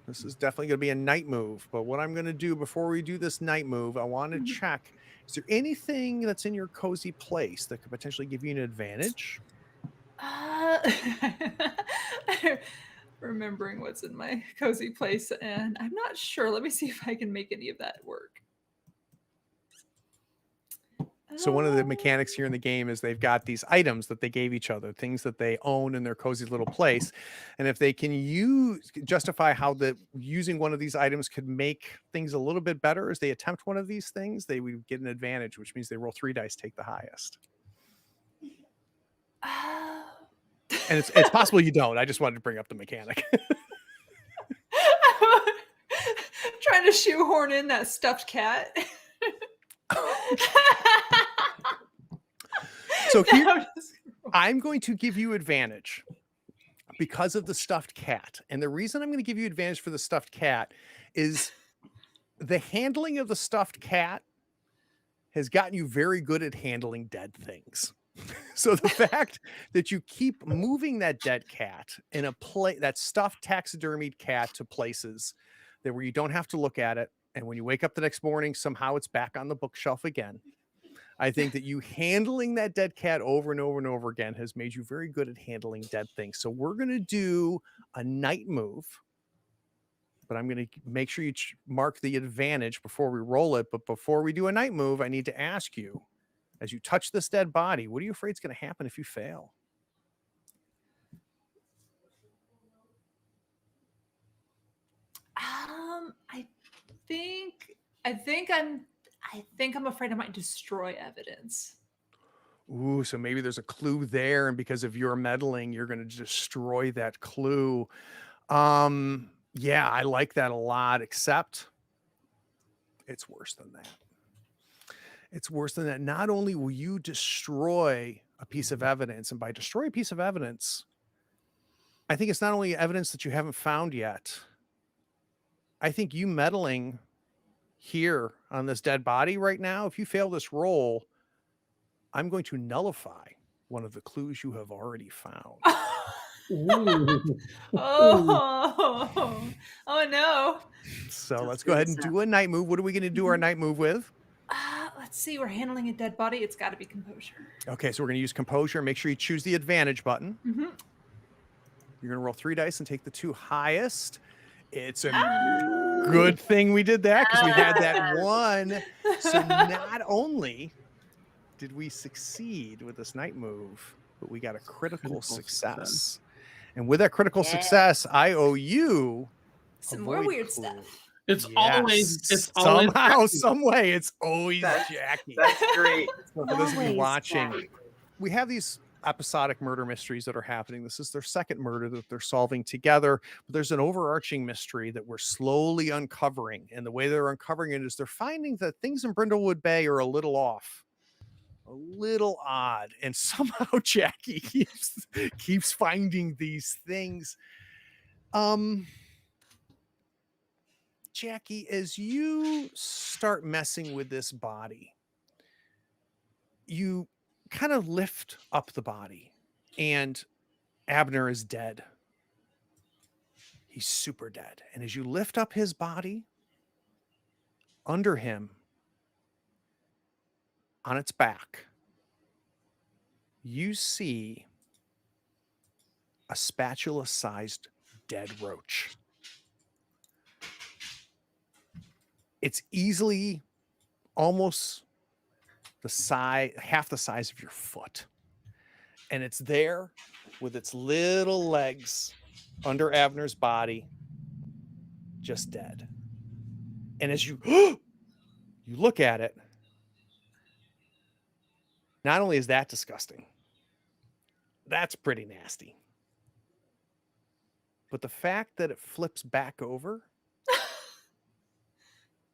This is definitely going to be a night move. But what I'm going to do before we do this night move, I want to check, is there anything that's in your cozy place that could potentially give you an advantage? Remembering what's in my cozy place, and I'm not sure. Let me see if I can make any of that work. So one of the mechanics here in the game is they've got these items that they gave each other, things that they own in their cozy little place. And if they can justify how using one of these items could make things a little bit better as they attempt one of these things, they would get an advantage, which means they roll 3 dice, take the highest. And it's possible you don't. I just wanted to bring up the mechanic. Trying to shoehorn in that stuffed cat. So here, I'm going to give you advantage because of the stuffed cat. And the reason I'm going to give you advantage for the stuffed cat is the handling of the stuffed cat has gotten you very good at handling dead things. So the fact that you keep moving that dead cat in that stuffed taxidermied cat to places that where you don't have to look at it, and when you wake up the next morning, somehow it's back on the bookshelf again. I think that you handling that dead cat over and over and over again has made you very good at handling dead things. So we're going to do a night move, but I'm going to make sure you mark the advantage before we roll it. But before we do a night move, I need to ask you, as you touch this dead body, what are you afraid is going to happen if you fail? I think I'm afraid I might destroy evidence. Ooh, so maybe there's a clue there, and because of your meddling, you're going to destroy that clue. Yeah, I like that a lot, except it's worse than that. It's worse than that. Not only will you destroy a piece of evidence, and by destroy a piece of evidence, I think it's not only evidence that you haven't found yet. I think you meddling here on this dead body right now, if you fail this roll, I'm going to nullify one of the clues you have already found. Oh no. So let's go ahead and do a night move. What are we going to do our night move with? Let's see. We're handling a dead body. It's got to be composure. Okay, so we're going to use composure. Make sure you choose the advantage button. Mm-hmm. You're going to roll 3 dice and take the 2 highest. It's a good thing we did that because we had that one. So not only did we succeed with this night move, but we got a critical success. And with that critical success, I owe you some more weird clue. stuff. It's always somehow, Jackie. some way, it's always Jackie. That's great. For those of you Always watching, Jackie. we have these episodic murder mysteries that are happening. This is their second murder that they're solving together, but there's an overarching mystery that we're slowly uncovering. And the way they're uncovering it is they're finding that things in Brindlewood Bay are a little off, a little odd. And somehow Jackie keeps finding these things. Jackie, as you start messing with this body, you kind of lift up the body, and Abner is dead. He's super dead. And as you lift up his body, under him, on its back, you see a spatula-sized dead roach. It's easily almost half the size of your foot. And it's there with its little legs under Abner's body, just dead. And as you you look at it, not only is that disgusting, that's pretty nasty. But the fact that it flips back over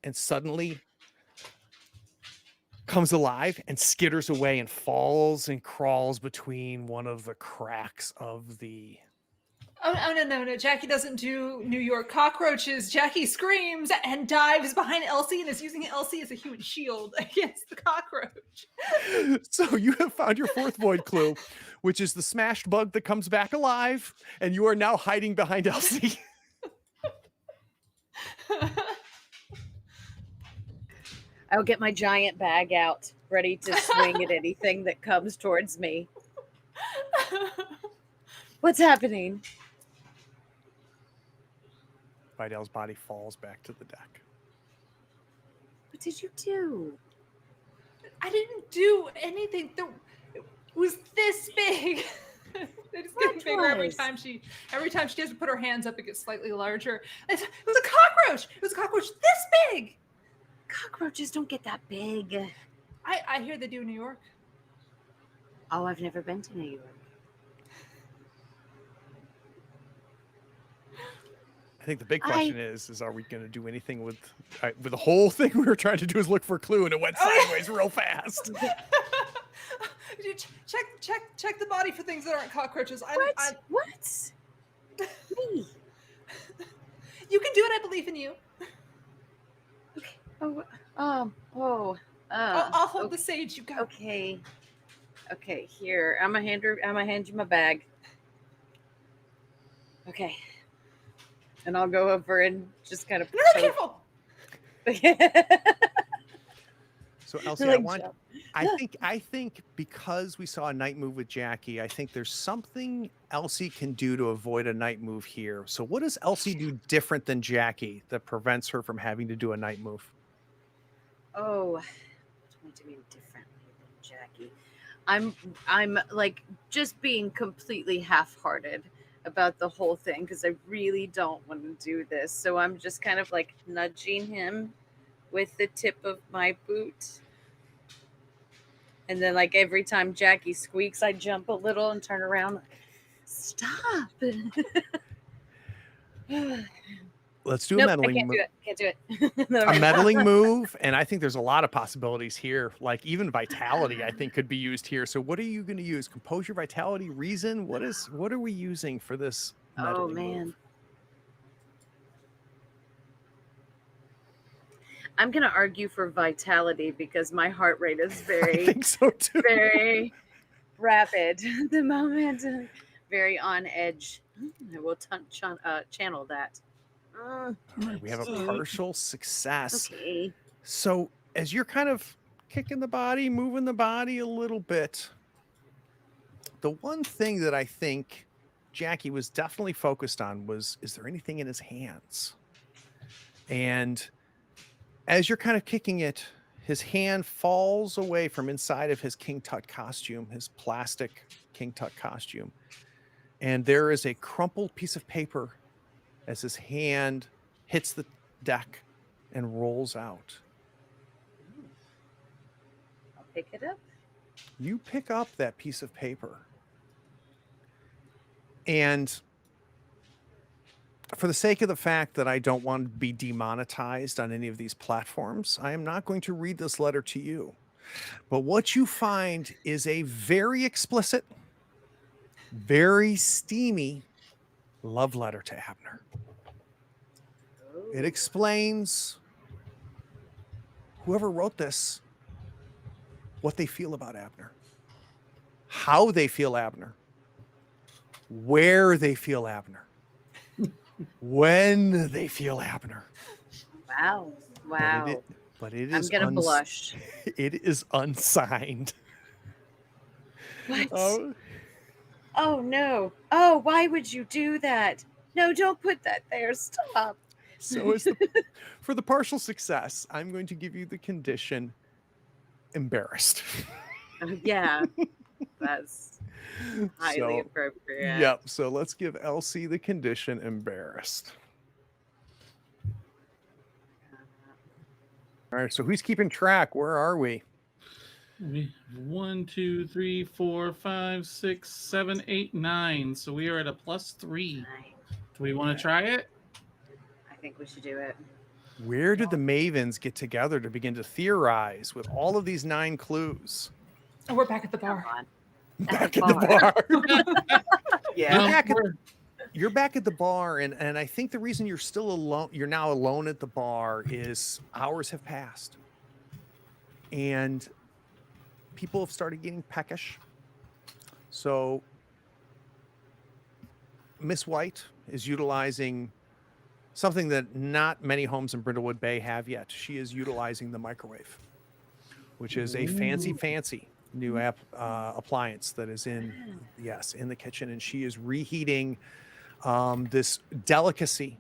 and suddenly comes alive and skitters away and falls and crawls between one of the cracks of the... Oh, no. Jackie doesn't do New York cockroaches. Jackie screams and dives behind Elsie and is using Elsie as a human shield against the cockroach. So you have found your fourth void clue, which is the smashed bug that comes back alive, and you are now hiding behind Elsie. I'll get my giant bag out, ready to swing at anything that comes towards me. What's happening? Vidal's body falls back to the deck. What did you do? I didn't do anything. It was this big. It's getting bigger every time she has to put her hands up. It gets slightly larger. It was a cockroach. It was a cockroach this big. Cockroaches don't get that big. I hear they do in New York. Oh, I've never been to New York. I think the big question is are we going to do anything with the whole thing we were trying to do is look for a clue, and it went sideways real fast. Check the body for things that aren't cockroaches. What? Me? You can do it. I believe in you. Okay. I'll hold the sage. You go. Okay. Here, I'm gonna hand you my bag. Okay. And I'll go over and just kind of. No, careful. So Elsie, I think because we saw a night move with Jackie, I think there's something Elsie can do to avoid a night move here. So what does Elsie do different than Jackie that prevents her from having to do a night move? Oh, what am I doing differently than Jackie? I'm like just being completely half-hearted about the whole thing because I really don't want to do this. So I'm just kind of like nudging him with the tip of my boot. And then like every time Jackie squeaks, I jump a little and turn around. Stop. Let's do a meddling move. Can't do it. A meddling move, and I think there's a lot of possibilities here. Like even vitality, I think could be used here. So what are you going to use? Composure, vitality, reason? What are we using for this meddling move? I'm going to argue for vitality because my heart rate is very, I think so too. Very rapid at the moment. Very on edge. I will channel that. All right, we have a partial success. Okay. So as you're kind of kicking the body, moving the body a little bit, the one thing that I think Jackie was definitely focused on was, is there anything in his hands? And as you're kind of kicking it, his hand falls away from inside of his King Tut costume, his plastic King Tut costume. And there is a crumpled piece of paper as his hand hits the deck and rolls out. I'll pick it up. You pick up that piece of paper. And for the sake of the fact that I don't want to be demonetized on any of these platforms, I am not going to read this letter to you. But what you find is a very explicit, very steamy love letter to Abner. It explains whoever wrote this, what they feel about Abner, how they feel Abner, where they feel Abner, when they feel Abner. Wow. But it I'm is going to blush. It is unsigned. What? Oh, no. Oh, why would you do that? No, don't put that there. Stop. So for the partial success, I'm going to give you the condition embarrassed. Yeah. That's Highly So, appropriate. yep. So let's give Elsie the condition embarrassed. All right. So who's keeping track? Where are we? We 1, 2, 3, 4, 5, 6, 7, 8, 9. So we are at a +3. Right. Do we want to try it? I think we should do it. Where did the Mavens get together to begin to theorize with all of these 9 clues? Oh, we're back at the Come bar. on. Back at the bar. Yeah. No, back at- we're- You're back at the bar, and I think the reason you're still alone, you're now alone at the bar, is hours have passed, and people have started getting peckish. So Miss White is utilizing something that not many homes in Brindlewood Bay have yet. She is utilizing the microwave, which is a fancy new appliance that is in the kitchen, and she is reheating this delicacy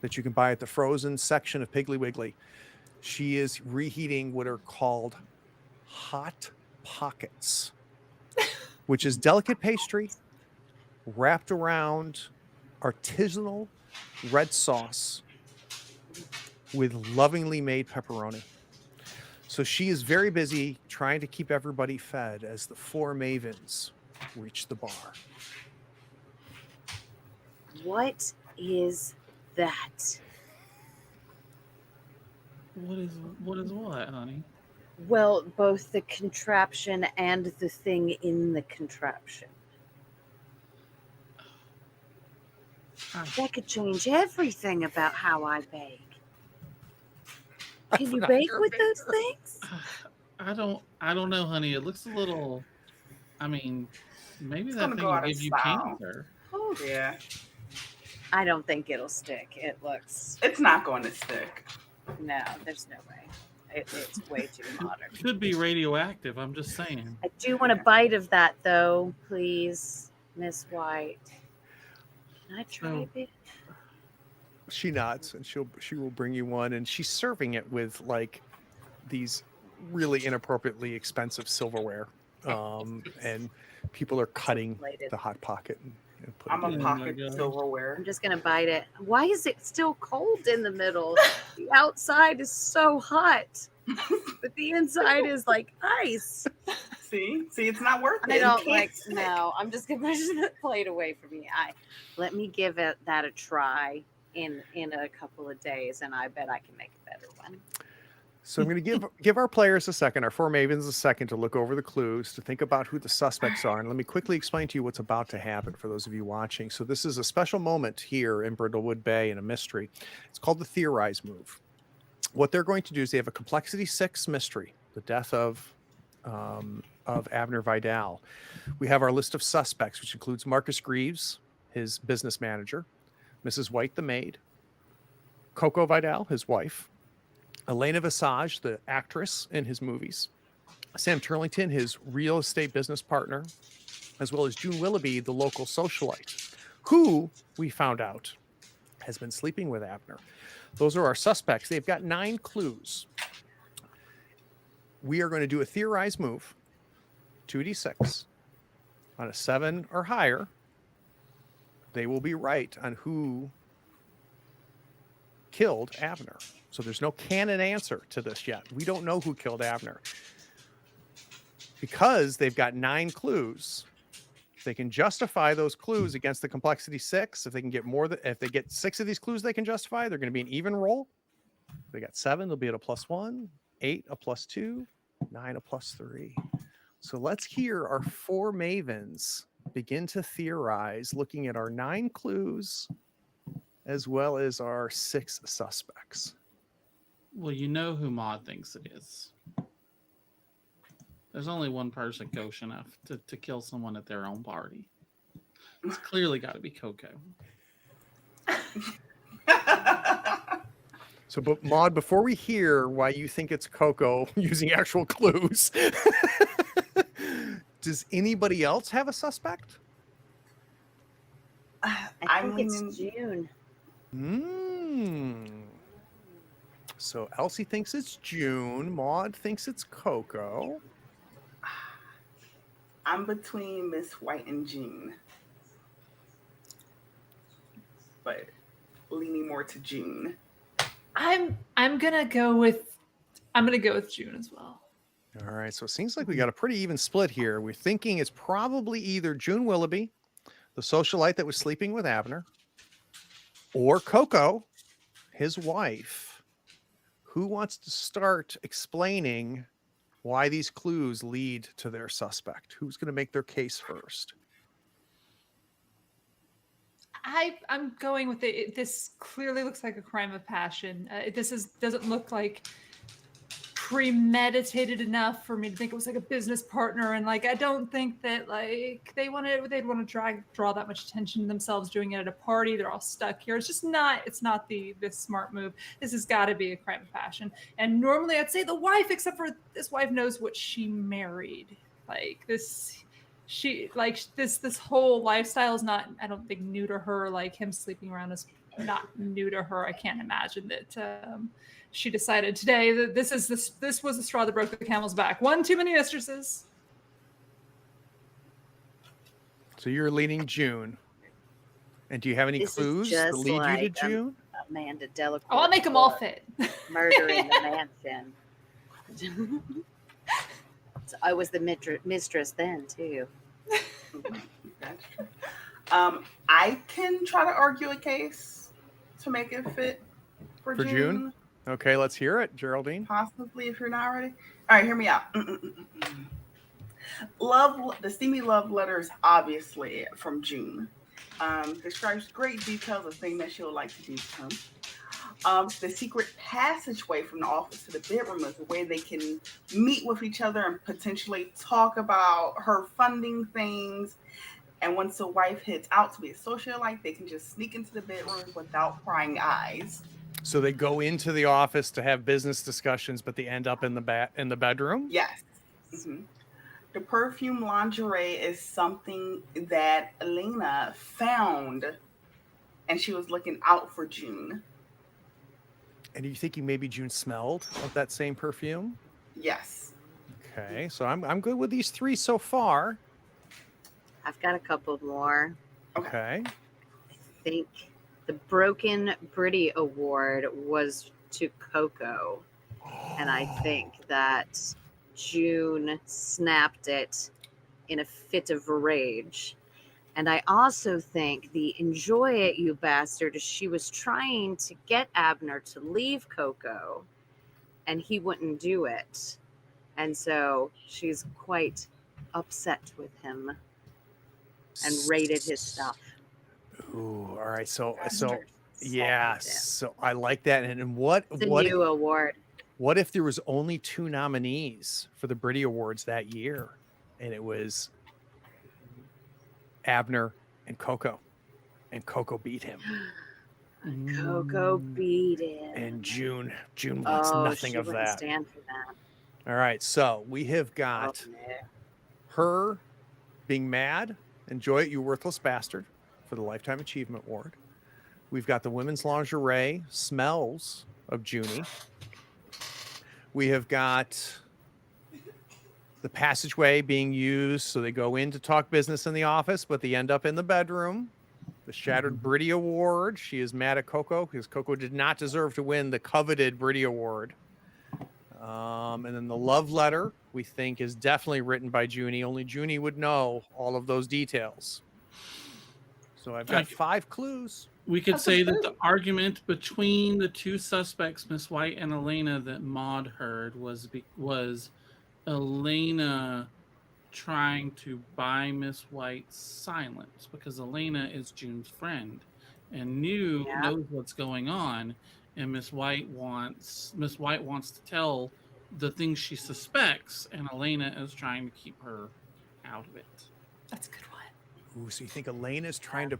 that you can buy at the frozen section of Piggly Wiggly. She is reheating what are called hot pockets, which is delicate pastry wrapped around artisanal red sauce with lovingly made pepperoni. So she is very busy trying to keep everybody fed as the 4 Mavens reach the bar. What is that? What is what, honey? Well, both the contraption and the thing in the contraption. That could change everything about how I bake. Can you bake with those things? I don't know, honey. It looks a little. I mean, maybe It's that gonna thing go will out of give you style. cancer. Oh, Yeah. I don't think it'll stick. It looks It's not going to stick. no. There's no way. It's way too modern. Could be radioactive. I'm just saying. I do want a bite of that, though, please, Miss White. Can I try So- it? She nods, and she will bring you one, and she's serving it with like these really inappropriately expensive silverware, and people are cutting Plated. the hot pocket and putting I'm it a in. Oh my pocket God. silverware. I'm just gonna bite it. Why is it still cold in the middle? The outside is so hot, but the inside is like ice. See, it's not worth it. I It don't can't like. stick. No, I'm just gonna push the plate away from me. Let me give that a try in a couple of days, and I bet I can make a better one. So I'm going to give our players a second, our 4 Mavens a second to look over the clues, to think about who the suspects are. And let me quickly explain to you what's about to happen for those of you watching. So this is a special moment here in Brindlewood Bay in a mystery. It's called the Theorize move. What they're going to do is they have a complexity 6 mystery, the death of Abner Vidal. We have our list of suspects, which includes Marcus Greaves, his business manager, Mrs. White, the maid, Coco Vidal, his wife, Elena Visage, the actress in his movies, Sam Turlington, his real estate business partner, as well as June Willoughby, the local socialite, who we found out has been sleeping with Abner. Those are our suspects. They've got 9 clues. We are going to do a theorized move, 2d6. On a 7 or higher, they will be right on who killed Abner. So there's no canon answer to this yet. We don't know who killed Abner. Because they've got 9 clues, they can justify those clues against the complexity 6. If they can get if they get 6 of these clues they can justify, they're going to be an even roll. If they got 7, they'll be at a +1, 8 a +2, 9 a +3. So let's hear our 4 Mavens begin to theorize, looking at our 9 clues as well as our 6 suspects. Well, you know who Maud thinks it is. There's only one person gauche enough to kill someone at their own party. It's clearly got to be Coco. So, but Maud, before we hear why you think it's Coco using actual clues, does anybody else have a suspect? I think it's June. So Elsie thinks it's June. Maud thinks it's Coco. I'm between Miss White and June, but leaning more to June. I'm gonna go with June as well. All right. So it seems like we got a pretty even split here. We're thinking it's probably either June Willoughby, the socialite that was sleeping with Abner, or Coco, his wife. Who wants to start explaining why these clues lead to their suspect? Who's going to make their case first? I'm going with it. This clearly looks like a crime of passion. Doesn't look like premeditated enough for me to think it was like a business partner, and like I don't think that like they'd want to draw that much attention to themselves doing it at a party. They're all stuck here. It's not the smart move. This has got to be a crime of passion. And normally I'd say the wife, except for this wife knows what she married. Like this whole lifestyle is not, I don't think, new to her. Like him sleeping around is not new to her. I can't imagine that she decided today that this was the straw that broke the camel's back. One too many mistresses. So you're leaning June. And do you have any This is clues that just lead you like, to June? Amanda Delacour. Oh, I'll make them all fit. Murder in the Mansion. So I was the mistress then too. That's true. I can try to argue a case to make it fit for June? Okay, let's hear it, Geraldine. Possibly, if you're not ready. All right, hear me out. The steamy love letters, obviously from June. Describes great details of things that she would like to do to him. The secret passageway from the office to the bedroom is a way they can meet with each other and potentially talk about her funding things. And once the wife heads out to be a socialite, they can just sneak into the bedroom without prying eyes. So they go into the office to have business discussions, but they end up in the bedroom? Yes. Mm-hmm. The perfume lingerie is something that Elena found, and she was looking out for June. And are you thinking maybe June smelled of that same perfume? Yes. Okay, so I'm good with these three so far. I've got a couple more. Okay. I think the Broken Britty Award was to Coco. And I think that June snapped it in a fit of rage. And I also think the enjoy it, you bastard, she was trying to get Abner to leave Coco, and he wouldn't do it. And so she's quite upset with him and raided his stuff. Ooh, all right. So Yeah. so I like that. And what It's a new award. What if there was only 2 nominees for the Britty Awards that year, and it was Abner and Coco beat him, Coco beat him, and June wants nothing she of wouldn't that. stand for that. All right, so we have got her being mad. Enjoy it, you worthless bastard, for the Lifetime Achievement Award. We've got the women's lingerie smells of Junie. We have got the passageway being used, so they go in to talk business in the office, but they end up in the bedroom. The Shattered Britty Award. She is mad at Coco because Coco did not deserve to win the coveted Britty Award. And then the love letter, we think, is definitely written by Junie. Only Junie would know all of those details. So I've got 5 clues. We could say that the argument between the 2 suspects, Miss White and Elena, that Maud heard was Elena trying to buy Miss White's silence, because Elena is June's friend and knows what's going on, and Miss White wants to tell the things she suspects, and Elena is trying to keep her out of it. That's a good one. Ooh, so you think Elena's trying to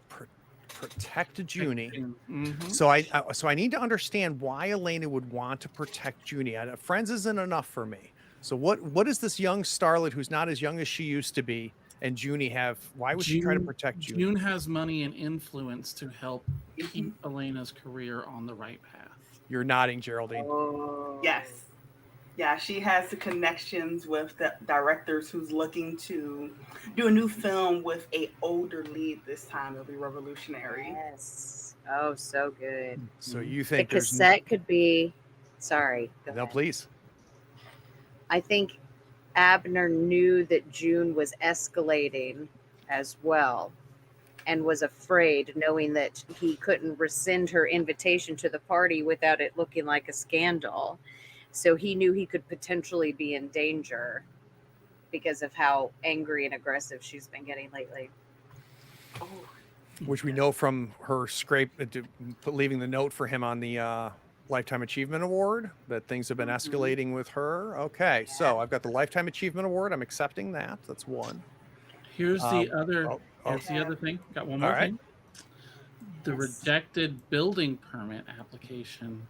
protect Junie? Mm-hmm. So I need to understand why Elena would want to protect Junie. Friends isn't enough for me. So what is this young starlet who's not as young as she used to be, and Junie have? Why would she try to protect Junie? June has money and influence to help keep Elena's career on the right path. You're nodding, Geraldine. Oh. Yes. Yeah, she has the connections with the directors who's looking to do a new film with a older lead this time. It'll be revolutionary. Yes. Oh, so good. So you The think there's cassette could be. Sorry. Go no, ahead. please. I think Abner knew that June was escalating as well and was afraid, knowing that he couldn't rescind her invitation to the party without it looking like a scandal. So he knew he could potentially be in danger because of how angry and aggressive she's been getting lately. Oh, Which we know from her scrape, leaving the note for him on the Lifetime Achievement Award, that things have been escalating with her. Okay, so I've got the Lifetime Achievement Award. I'm accepting that. That's one. Here's the other. oh, Here's the other thing. Got one more All right. thing. The Yes. rejected building permit application.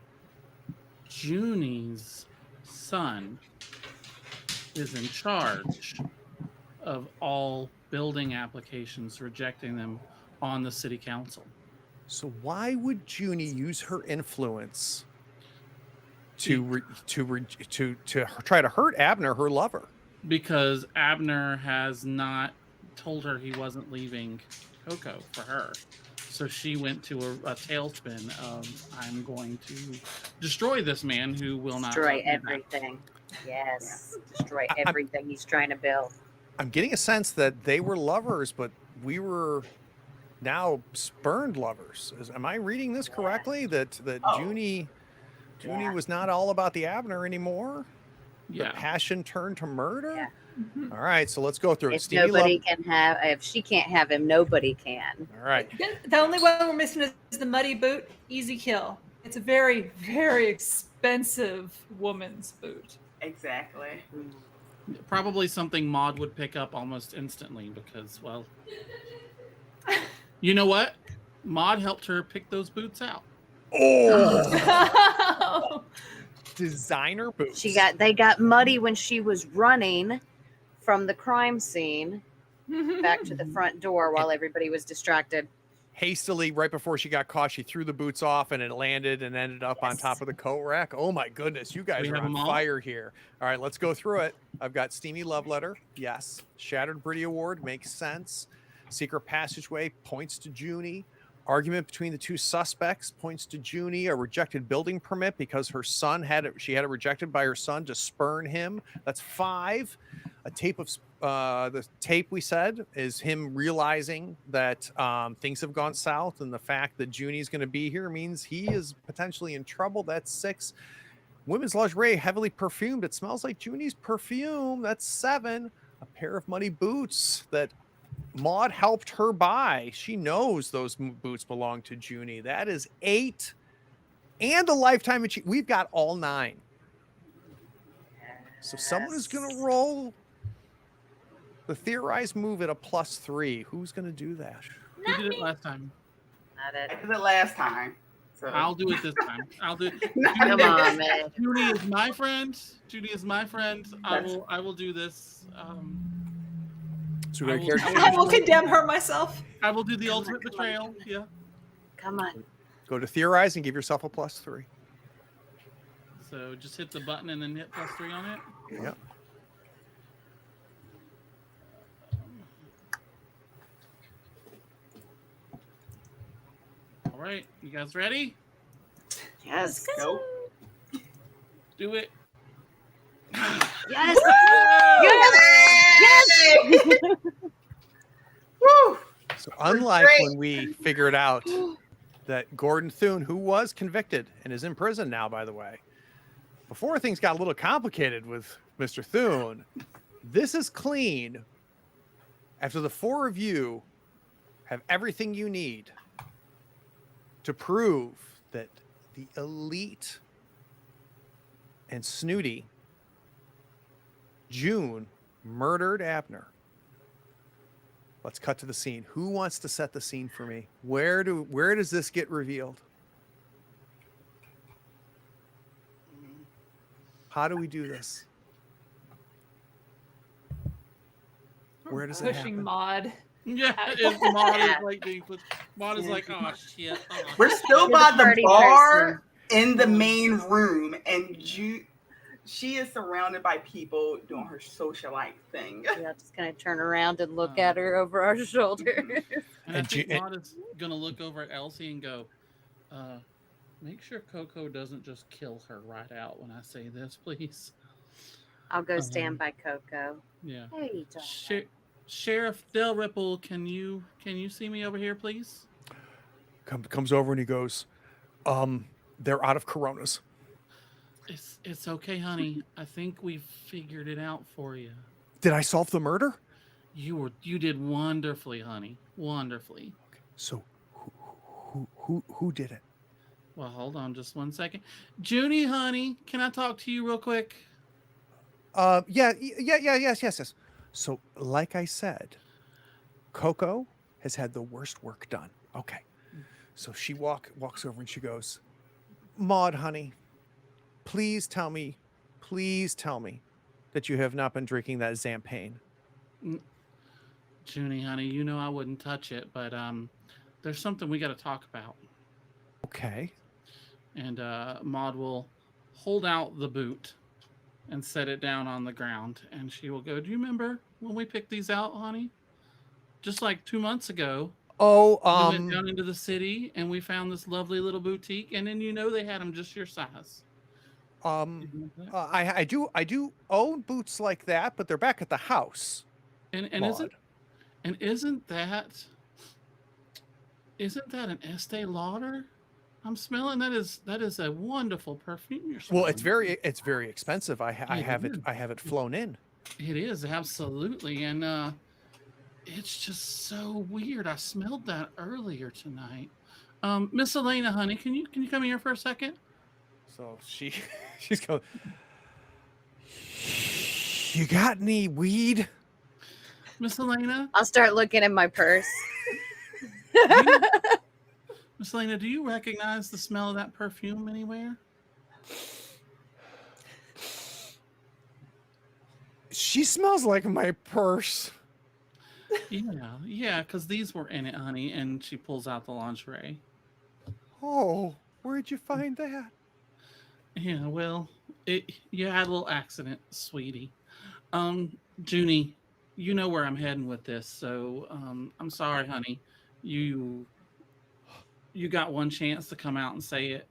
Junie's son is in charge of all building applications, rejecting them on the city council. So why would Junie use her influence to try to hurt Abner, her lover? Because Abner has not told her he wasn't leaving Coco for her. So she went to a tailspin of, I'm going to destroy this man who will not Destroy love me back." everything. Yes. Destroy everything he's trying to build. I'm getting a sense that they were lovers, but we were now spurned lovers. Am I reading this correctly? That Oh. Junie Yeah. was not all about the Abner anymore. Yeah. The passion turned to murder. Yeah. Mhm. All right, so let's go through it. If Stevie nobody can have, if she can't have him, nobody can. All right. The only one we're missing is the muddy boot. Easy kill. It's a very, very expensive woman's boot. exactly. Probably something Maud would pick up almost instantly because, well, you know what? Maud helped her pick those boots out. Oh, designer boots. They got muddy when she was running from the crime scene back to the front door while everybody was distracted. Hastily, right before she got caught, she threw the boots off and it landed and ended up on Yes. top of the coat rack. Oh my goodness, you guys We are have on them all? fire here. All right, let's go through it. I've got Steamy Love Letter. Yes. Shattered Britty Award makes sense. Secret Passageway points to Junie. Argument between the two suspects points to Junie. A rejected building permit because her son had it. She had it rejected by her son to spurn him. That's 5. A tape of the tape we said is him realizing that things have gone south, and the fact that Junie's going to be here means he is potentially in trouble. That's 6. Women's lingerie heavily perfumed. It smells like Junie's perfume. That's 7. A pair of muddy boots that Maud helped her buy. She knows those boots belong to Junie. That is 8. And a lifetime achievement. We've got all 9. So someone is going to roll the Theorize move at a +3. Who's going to do that? Who did it last time? Not I it. did it last time. So. I'll do it this time. I'll do it. Come on, man. Judy is my friend. Judy is my friend. I will do this. So we're I going will- to I will condemn her myself. I will do the ultimate betrayal. Yeah. Come on. go to Theorize and give yourself a +3. So just hit the button and then hit +3 on it. Yep. All right, you guys ready? Yes. Nope. Do it. Yes. Yes. Yes. Woo! So unlike great. when we figured out that Gordon Thune, who was convicted and is in prison now, by the way, before things got a little complicated with Mr. Thune, this is clean. After the 4 of you have everything you need to prove that the elite and snooty June murdered Abner. Let's cut to the scene. Who wants to set the scene for me? Where does this get revealed? How do we do this? Where does it Pushing happen? Maud. Yeah, it's Maud is like being put. Maud is like, oh shit. Oh. We're still You're by the the party bar person. in the main room, and she is surrounded by people doing her socialite thing. Yeah, just kind of turn around and look at her over our shoulder. And I And think Ju- Maud is going to look over at Elsie and go, make sure Coco doesn't just kill her right out when I say this, please. I'll go stand by Coco. Yeah. Hey, darling. Sheriff Dalrymple, can you see me over here, please? Comes over and he goes, they're out of Coronas. It's okay, honey. I think we figured it out for you. Did I solve the murder? You did wonderfully, honey. Wonderfully. So who did it? Well, hold on just one second. Junie, honey, can I talk to you real quick? Yes. So, like I said, Coco has had the worst work done. Okay. So she walks over and she goes, Maud, honey, please tell me that you have not been drinking that Zampane. Junie, honey, you know I wouldn't touch it, but there's something we got to talk about. Okay. And Maud will hold out the boot and set it down on the ground, and she will go, do you remember when we picked these out, honey? Just like 2 months ago. Oh, we went down into the city and we found this lovely little boutique, and then they had them just your size. I do own boots like that, but they're back at the house. And isn't that an Estee Lauder? I'm smelling that is a wonderful perfume you're smelling. Well, it's very expensive. I have it flown in. It is, absolutely. And it's just so weird. I smelled that earlier tonight. Miss Elena, honey, can you come here for a second? So she's going, you got any weed? Miss Elena? I'll start looking in my purse. Miss Elena, do you recognize the smell of that perfume anywhere? She smells like my purse. Yeah, because these were in it, honey. And she pulls out the lingerie. Oh, where'd you find that? Yeah, well, you had a little accident, sweetie. Junie, you know where I'm heading with this, so I'm sorry, honey. You got one chance to come out and say it.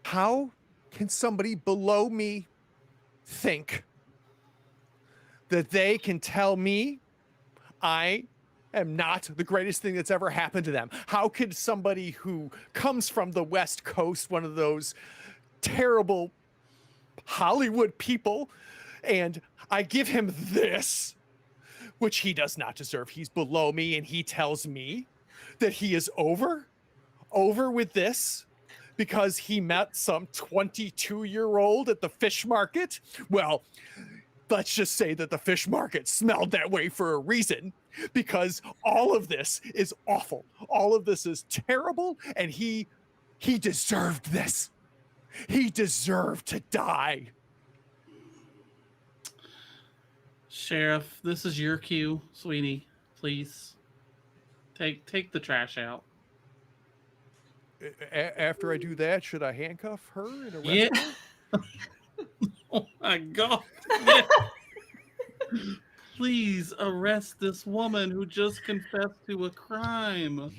How can somebody below me think that they can tell me I am not the greatest thing that's ever happened to them? How could somebody who comes from the West Coast, one of those terrible Hollywood people, and I give him this, which he does not deserve. He's below me, and he tells me that he is over with this because he met some 22-year-old at the fish market. Well, let's just say that the fish market smelled that way for a reason, because all of this is awful. All of this is terrible, and he deserved this. He deserved to die. Sheriff, this is your cue, sweetie. Please take the trash out. After I do that, should I handcuff her and arrest her? Oh my God. Yeah. Please arrest this woman who just confessed to a crime.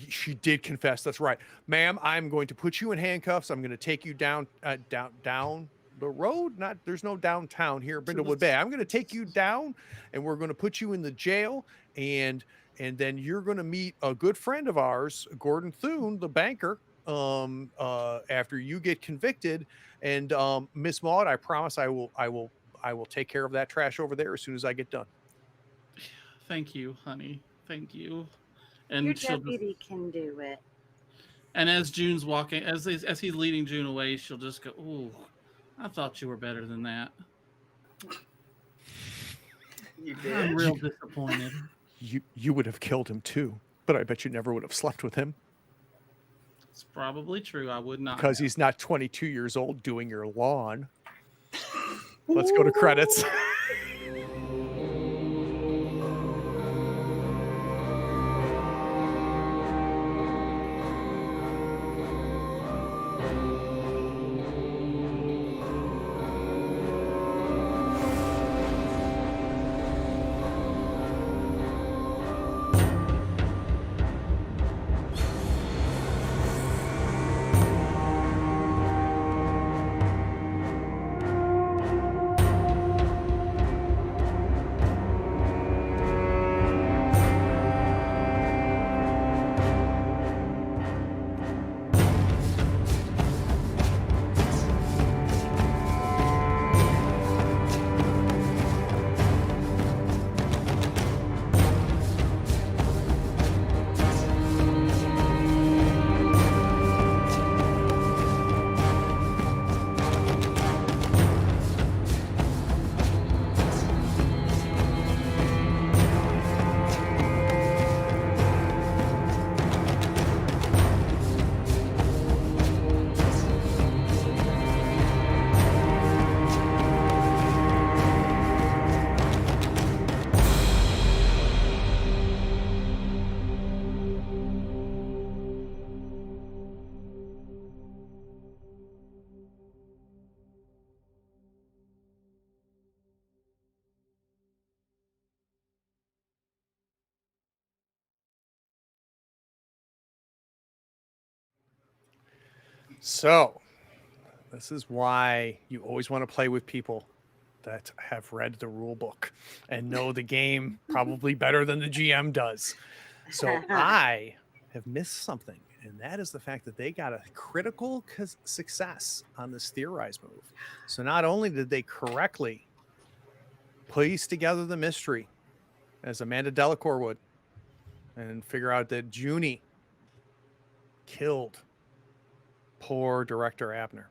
She did confess. That's right. Ma'am, I'm going to put you in handcuffs. I'm going to take you down the road. There's no downtown here, Brindlewood Bay. I'm going to take you down, and we're going to put you in the jail, and then you're going to meet a good friend of ours, Gordon Thune, the banker, after you get convicted. And Miss Maud, I promise I will take care of that trash over there as soon as I get done. Thank you, honey. Thank you. And Your deputy can do it. And as June's walking, as he's leading June away, she'll just go, "Ooh, I thought you were better than that." You did? I'm real disappointed. You would have killed him too, but I bet you never would have slept with him. It's probably true. I would not. Because he's not 22 years old doing your lawn. Let's go to credits. So, this is why you always want to play with people that have read the rule book and know the game probably better than the GM does. So, I have missed something, and that is the fact that they got a critical success on this Theorize move. So, not only did they correctly piece together the mystery as Amanda Delacour would and figure out that Junie killed poor director Abner.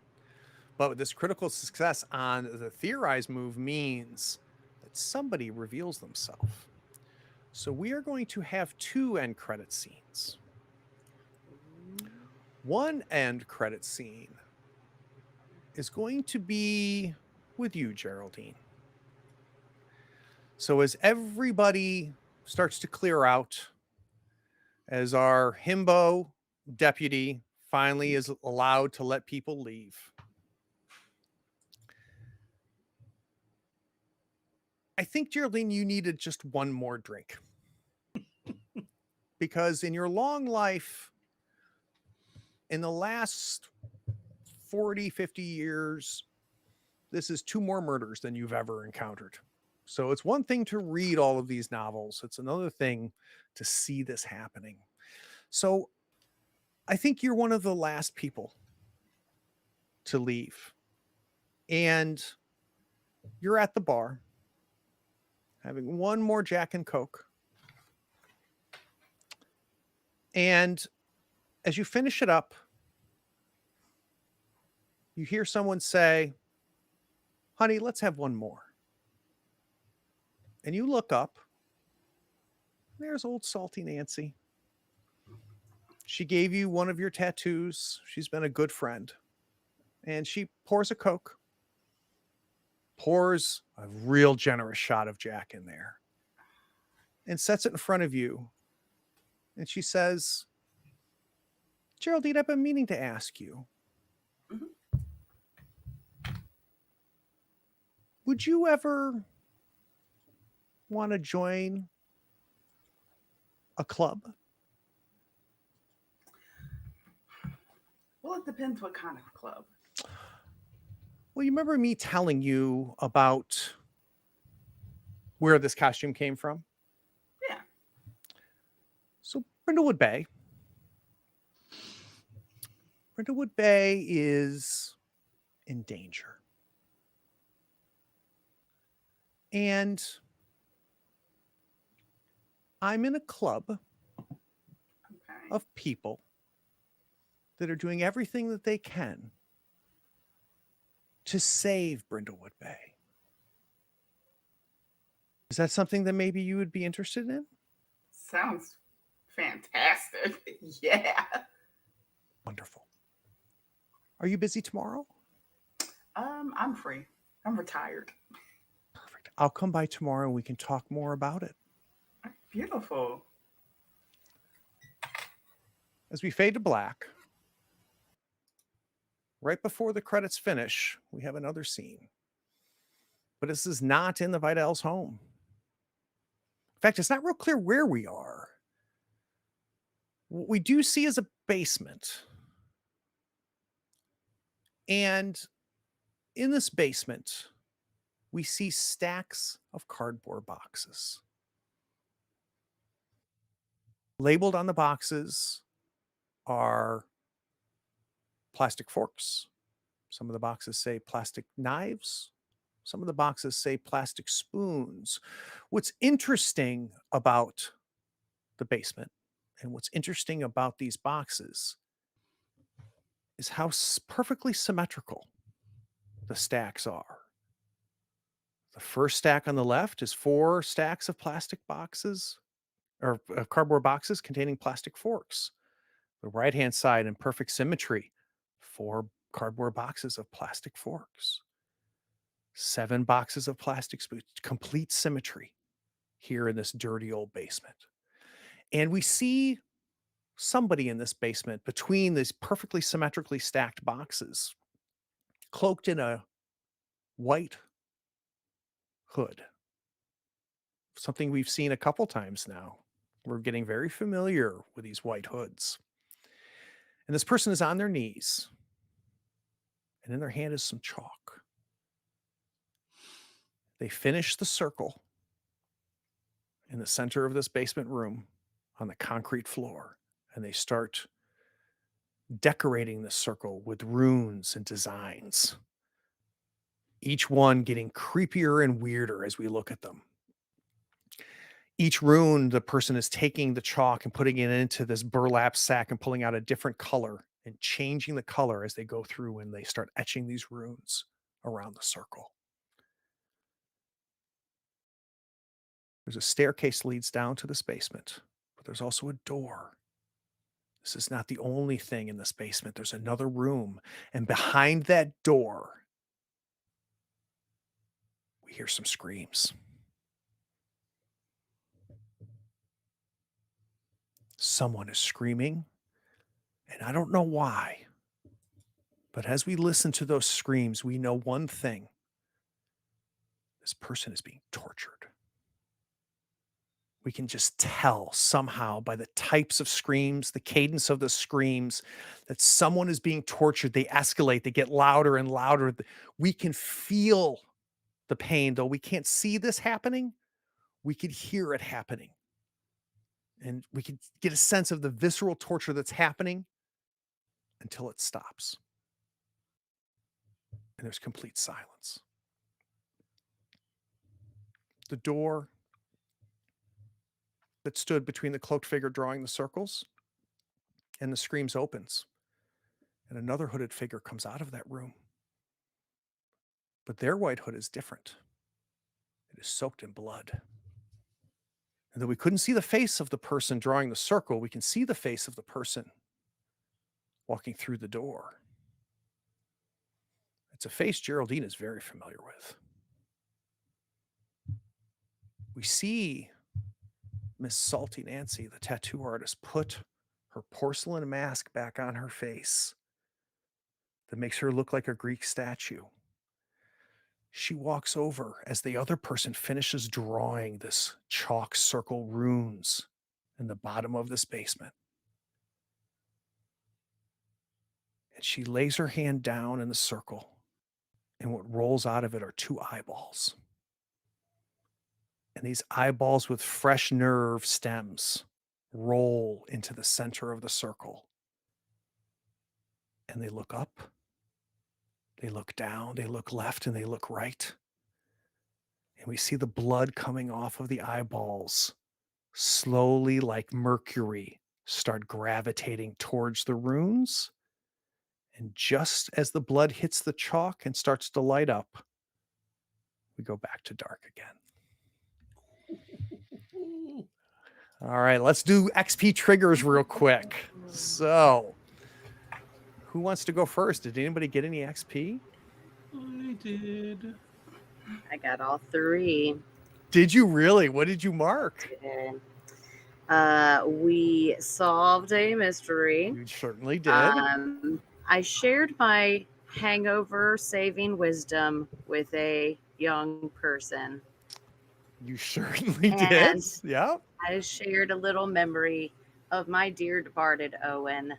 But this critical success on the Theorize move means that somebody reveals themselves. So we are going to have 2 end credit scenes. One end credit scene is going to be with you, Geraldine. So as everybody starts to clear out, as our himbo deputy finally is allowed to let people leave, I think, Geraldine, you needed just one more drink. Because in your long life, in the last 40, 50 years, this is 2 more murders than you've ever encountered. So it's one thing to read all of these novels. It's another thing to see this happening. So I think you're one of the last people to leave. And you're at the bar having one more Jack and Coke. And as you finish it up, you hear someone say, "Honey, let's have one more." And you look up. There's old salty Nancy. She gave you one of your tattoos. She's been a good friend. And she pours a Coke, pours a real generous shot of Jack in there, and sets it in front of you. And she says, "Geraldine, I've been meaning to ask you. Would you ever want to join a club?" Well, it depends what kind of club. Well, you remember me telling you about where this costume came from? Yeah. So Brindlewood Bay. Brindlewood Bay is in danger. And I'm in a club Okay. of people that are doing everything that they can to save Brindlewood Bay. Is that something that maybe you would be interested in? Sounds fantastic. Yeah. Wonderful. Are you busy tomorrow? I'm free. I'm retired. Perfect. I'll come by tomorrow and we can talk more about it. Beautiful. As we fade to black, right before the credits finish, we have another scene. But this is not in the Vidal's home. In fact, it's not real clear where we are. What we do see is a basement. And in this basement, we see stacks of cardboard boxes. Labeled on the boxes are plastic forks. Some of the boxes say plastic knives. Some of the boxes say plastic spoons. What's interesting about the basement and what's interesting about these boxes is how perfectly symmetrical the stacks are. The first stack on the left is 4 stacks of plastic boxes or cardboard boxes containing plastic forks. The right-hand side in perfect symmetry, 4 cardboard boxes of plastic forks. 7 boxes of plastic spoons, complete symmetry here in this dirty old basement. And we see somebody in this basement between these perfectly symmetrically stacked boxes, cloaked in a white hood. Something we've seen a couple times now. We're getting very familiar with these white hoods. And this person is on their knees and in their hand is some chalk. They finish the circle in the center of this basement room on the concrete floor, and they start decorating the circle with runes and designs, each one getting creepier and weirder as we look at them. Each rune, the person is taking the chalk and putting it into this burlap sack and pulling out a different color and changing the color as they go through and they start etching these runes around the circle. There's a staircase leads down to this basement, but there's also a door. This is not the only thing in this basement. There's another room, and behind that door, we hear some screams. Someone is screaming, and I don't know why, but as we listen to those screams, we know one thing. This person is being tortured. We can just tell somehow by the types of screams, the cadence of the screams, that someone is being tortured. They escalate, they get louder and louder. We can feel the pain, though we can't see this happening. We could hear it happening. And we can get a sense of the visceral torture that's happening until it stops. And there's complete silence. The door that stood between the cloaked figure drawing the circles and the screams opens, and another hooded figure comes out of that room. But their white hood is different. It is soaked in blood. And though we couldn't see the face of the person drawing the circle, we can see the face of the person walking through the door. It's a face Geraldine is very familiar with. We see Miss Salty Nancy, the tattoo artist, put her porcelain mask back on her face that makes her look like a Greek statue. She walks over as the other person finishes drawing this chalk circle runes in the bottom of this basement. And she lays her hand down in the circle, and what rolls out of it are two eyeballs. And these eyeballs with fresh nerve stems roll into the center of the circle. And they look up, they look down, they look left, and they look right. And we see the blood coming off of the eyeballs slowly, like mercury, start gravitating towards the runes. And just as the blood hits the chalk and starts to light up, we go back to dark again. All right, let's do XP triggers real quick. So, who wants to go first? Did anybody get any XP? I did. I got all 3. Did you really? What did you mark? We solved a mystery. You certainly did. I shared my hangover saving wisdom with a young person. You certainly did. And Yeah. I shared a little memory of my dear departed Owen.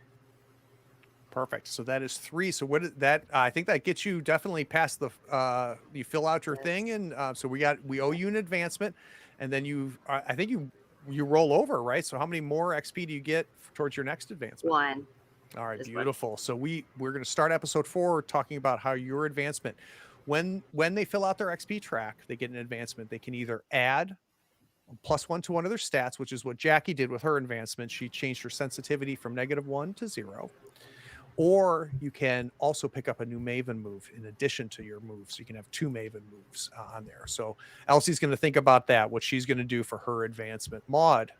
Perfect. So that is 3. So what is that? I think that gets you definitely past the. You fill out your thing, and so we owe you an advancement, and then I think you roll over, right? So how many more XP do you get towards your next advancement? 1. All right, Just beautiful. So we're going to start episode 4 talking about how your advancement. When they fill out their XP track, they get an advancement. They can either add +1 to one of their stats, which is what Jackie did with her advancement. She changed her sensitivity from -1 to 0. Or you can also pick up a new Maven move in addition to your moves. So you can have 2 Maven moves on there. So Elsie's going to think about that, what she's going to do for her advancement. Maud,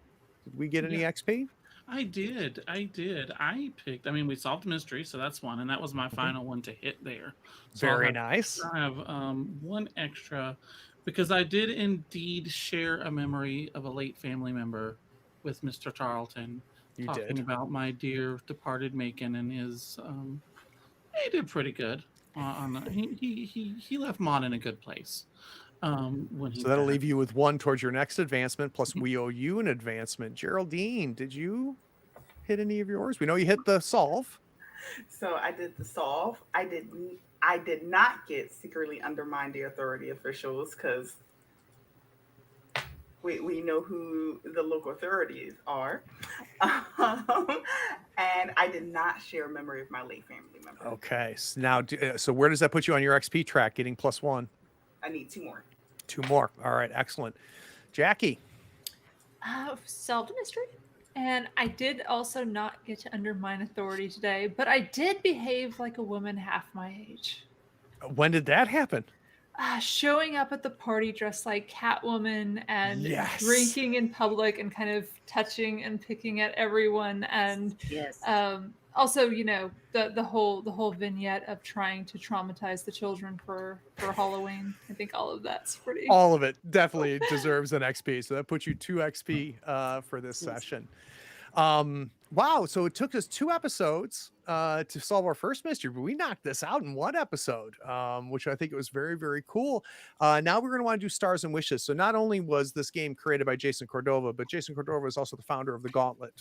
did we get any XP? I did. We solved the mystery, so that's 1, and that was my final one to hit there. So Very nice. I have 1 extra because I did indeed share a memory of a late family member with Mr. Tarleton. You talking did. about my dear departed Macon and his. He did pretty good. He left Mon in a good place. When he So that'll died. leave you with 1 towards your next advancement, plus we owe you an advancement. Geraldine, did you hit any of yours? We know you hit the solve. So I did the solve. I did I did not get secretly undermine the authority officials because we know who the local authorities are. And I did not share a memory of my late family member. Okay. So now, so where does that put you on your XP track? Getting +1. I need 2 more. 2 more. All right. Excellent. Jackie. Solved a mystery. And I did also not get to undermine authority today, but I did behave like a woman half my age. When did that happen? Showing up at the party dressed like Catwoman and Yes. drinking in public and kind of touching and picking at everyone, and Yes. also, you know, the whole vignette of trying to traumatize the children for Halloween. I think all of that's pretty. All of it definitely deserves an XP. So that puts you 2 XP for this Yes. session. Wow. So it took us 2 episodes to solve our first mystery, but we knocked this out in 1 episode, which I think it was very, very cool. Now we're going to want to do Stars and Wishes. So not only was this game created by Jason Cordova, but Jason Cordova is also the founder of the Gauntlet,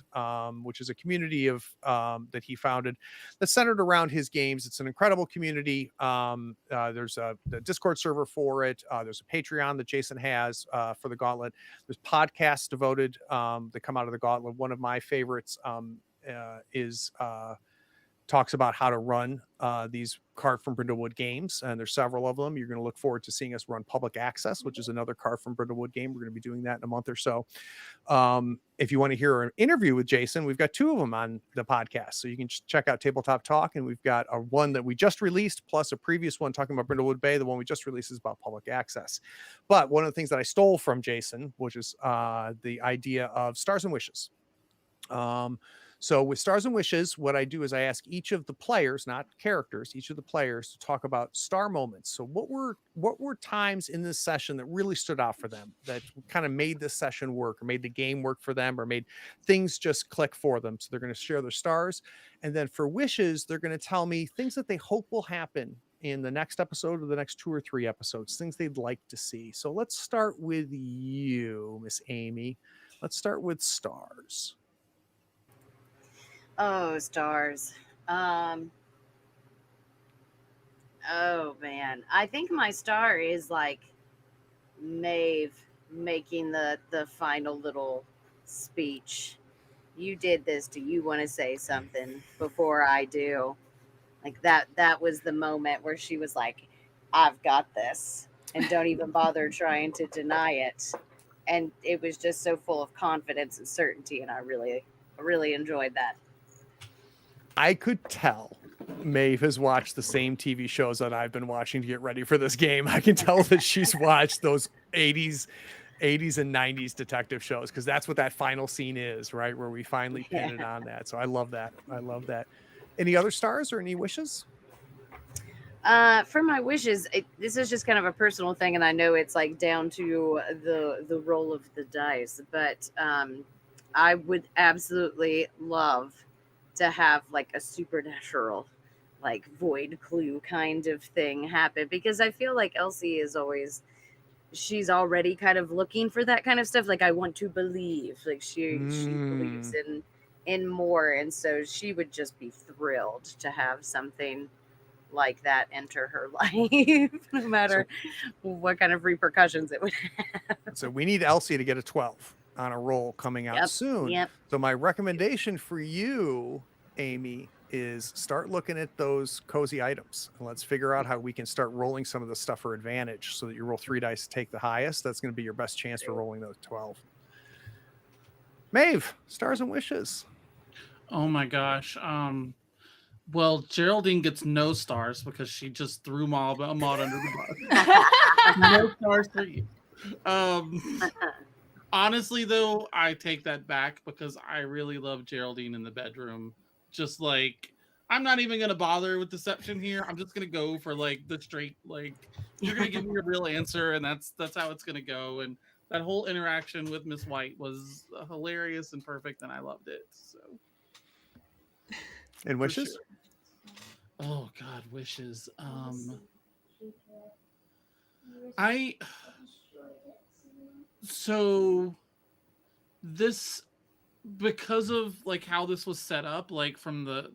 which is a community of that he founded that's centered around his games. It's an incredible community. There's a Discord server for it. There's a Patreon that Jason has for the Gauntlet. There's podcasts devoted that come out of the Gauntlet. One of my favorites is talks about how to run these card from Brindlewood games, and there's several of them. You're going to look forward to seeing us run Public Access, which is another card from Brindlewood game. We're going to be doing that in a month or so. If you want to hear an interview with Jason, we've got 2 of them on the podcast, so you can check out Tabletop Talk, and we've got a one that we just released plus a previous one talking about Brindlewood Bay. The one we just released is about Public Access. But one of the things that I stole from Jason, which is the idea of Stars and Wishes. So with Stars and Wishes, what I do is I ask each of the players, not characters, each of the players to talk about star moments. So what were times in this session that really stood out for them, that kind of made this session work or made the game work for them or made things just click for them. So they're going to share their stars. And then for wishes, they're going to tell me things that they hope will happen in the next episode or the next 2 or 3 episodes, things they'd like to see. So let's start with you, Miss Amy. Let's start with stars. Oh, stars. Oh man, I think my star is like Maeve making the final little speech. You did this. Do you want to say something before I do? Like that was the moment where she was like, I've got this, and don't even bother trying to deny it. And it was just so full of confidence and certainty, and I really enjoyed that. I could tell Maeve has watched the same TV shows that I've been watching to get ready for this game. I can tell that she's watched those 80s and 90s detective shows, because that's what that final scene is, right? Where we finally pin it on that. So I love that. I love that. Any other stars or any wishes? For my wishes, this is just kind of a personal thing, and I know it's like down to the roll of the dice, but I would absolutely love to have like a supernatural, like void clue kind of thing happen, because I feel like Elsie is always, she's already kind of looking for that kind of stuff. Like, I want to believe, like she believes in more, and so she would just be thrilled to have something like that enter her life, no matter what kind of repercussions it would have. So we need Elsie to get a 12 on a roll coming out soon. Yep. So my recommendation for you, Amy, is start looking at those cozy items, and let's figure out how we can start rolling some of the stuff for advantage, so that you roll 3 dice to take the highest. That's going to be your best chance for rolling those 12. Maeve, stars and wishes. Oh my gosh. Well, Geraldine gets no stars because she just threw Maud under the bus. No stars for you. Honestly, though, I take that back because I really love Geraldine in the bedroom. Just like, I'm not even going to bother with deception here. I'm just going to go for like the straight, like, you're going to give me a real answer, and that's how it's going to go. And that whole interaction with Miss White was hilarious and perfect, and I loved it. So. And wishes? Sure. Oh God, wishes. So this, because of like how this was set up, like from the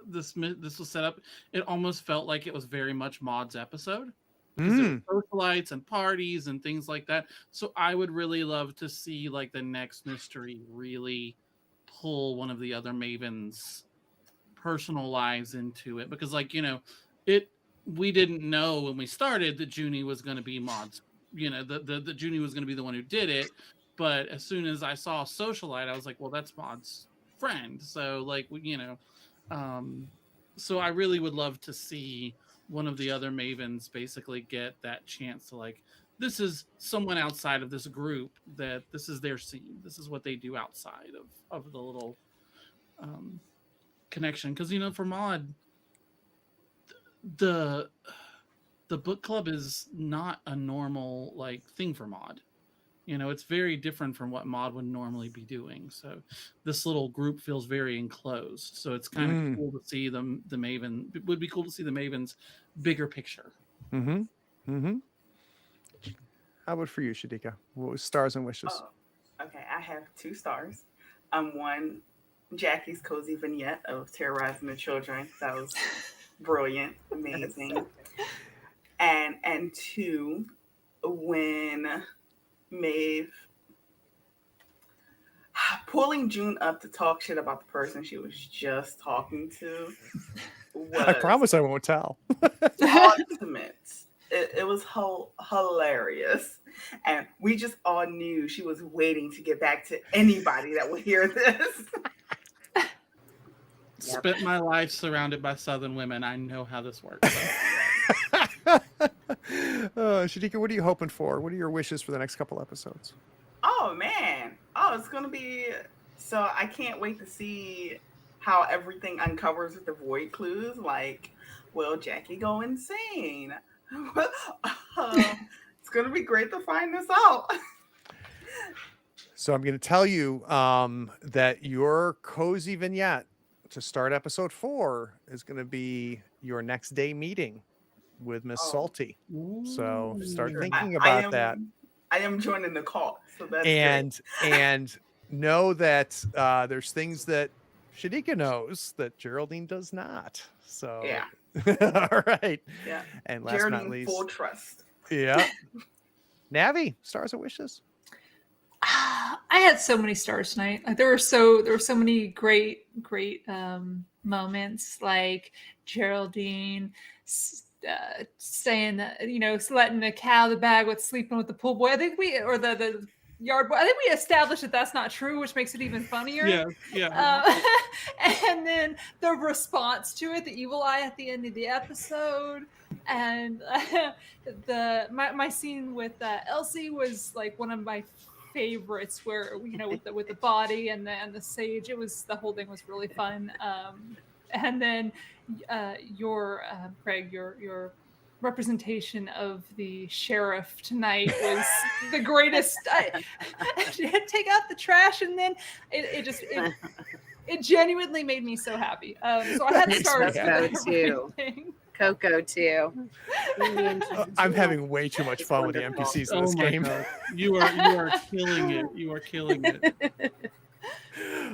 this was set up, it almost felt like it was very much Maud's episode, because there were socialites and parties and things like that. So I would really love to see like the next mystery really pull one of the other Mavens' personal lives into it, because like, you know, we didn't know when we started that Junie was going to be Maud's, you know, the Junie was going to be the one who did it. But as soon as I saw socialite, I was like, well, that's Maud's friend. So like, you know, so I really would love to see one of the other Mavens basically get that chance to like, this is someone outside of this group, that this is their scene. This is what they do outside of the little connection. Because, you know, for Maud, the book club is not a normal like thing for Maud. You know, it's very different from what Maud would normally be doing. So this little group feels very enclosed. So it's kind of cool to see them, the Maven. It would be cool to see the Maven's bigger picture. How about for you, Shadika? What was stars and wishes? Oh, okay, I have 2 stars. One, Jackie's cozy vignette of terrorizing the children. That was brilliant, amazing. And 2, when Maeve pulling June up to talk shit about the person she was just talking to was I promise I won't tell. ultimate. It was hilarious. And we just all knew she was waiting to get back to anybody that would hear this. Spent my life surrounded by Southern women. I know how this works. Shadika, what are you hoping for? What are your wishes for the next couple episodes? Oh man. Oh, it's gonna be so I can't wait to see how everything uncovers with the void clues. Like, will Jackie go insane? It's gonna be great to find this out. So I'm going to tell you that your cozy vignette to start episode 4 is going to be your next day meeting with Miss Salty. So start thinking about that. I am joining the cult, so that's and know that there's things that Shadika knows that Geraldine does not. So yeah. All right. Yeah. And last but not least, full trust. Yeah. Navi, stars or wishes? I had so many stars tonight. Like there were so many great moments, like Geraldine saying that, you know, letting the cow the bag with sleeping with the pool boy. I think the yard boy. I think we established that that's not true, which makes it even funnier. Yeah. And then the response to it, the evil eye at the end of the episode, and my scene with Elsie was like one of my favorites, where, you know, with the body and the sage. It was, the whole thing was really fun. And then your Craig, your representation of the sheriff tonight was the greatest. Take out the trash, and then it genuinely made me so happy. So I had stars for everything. Coco too. I'm having way too much fun with the NPCs in this game. God. You are killing it. You are killing it.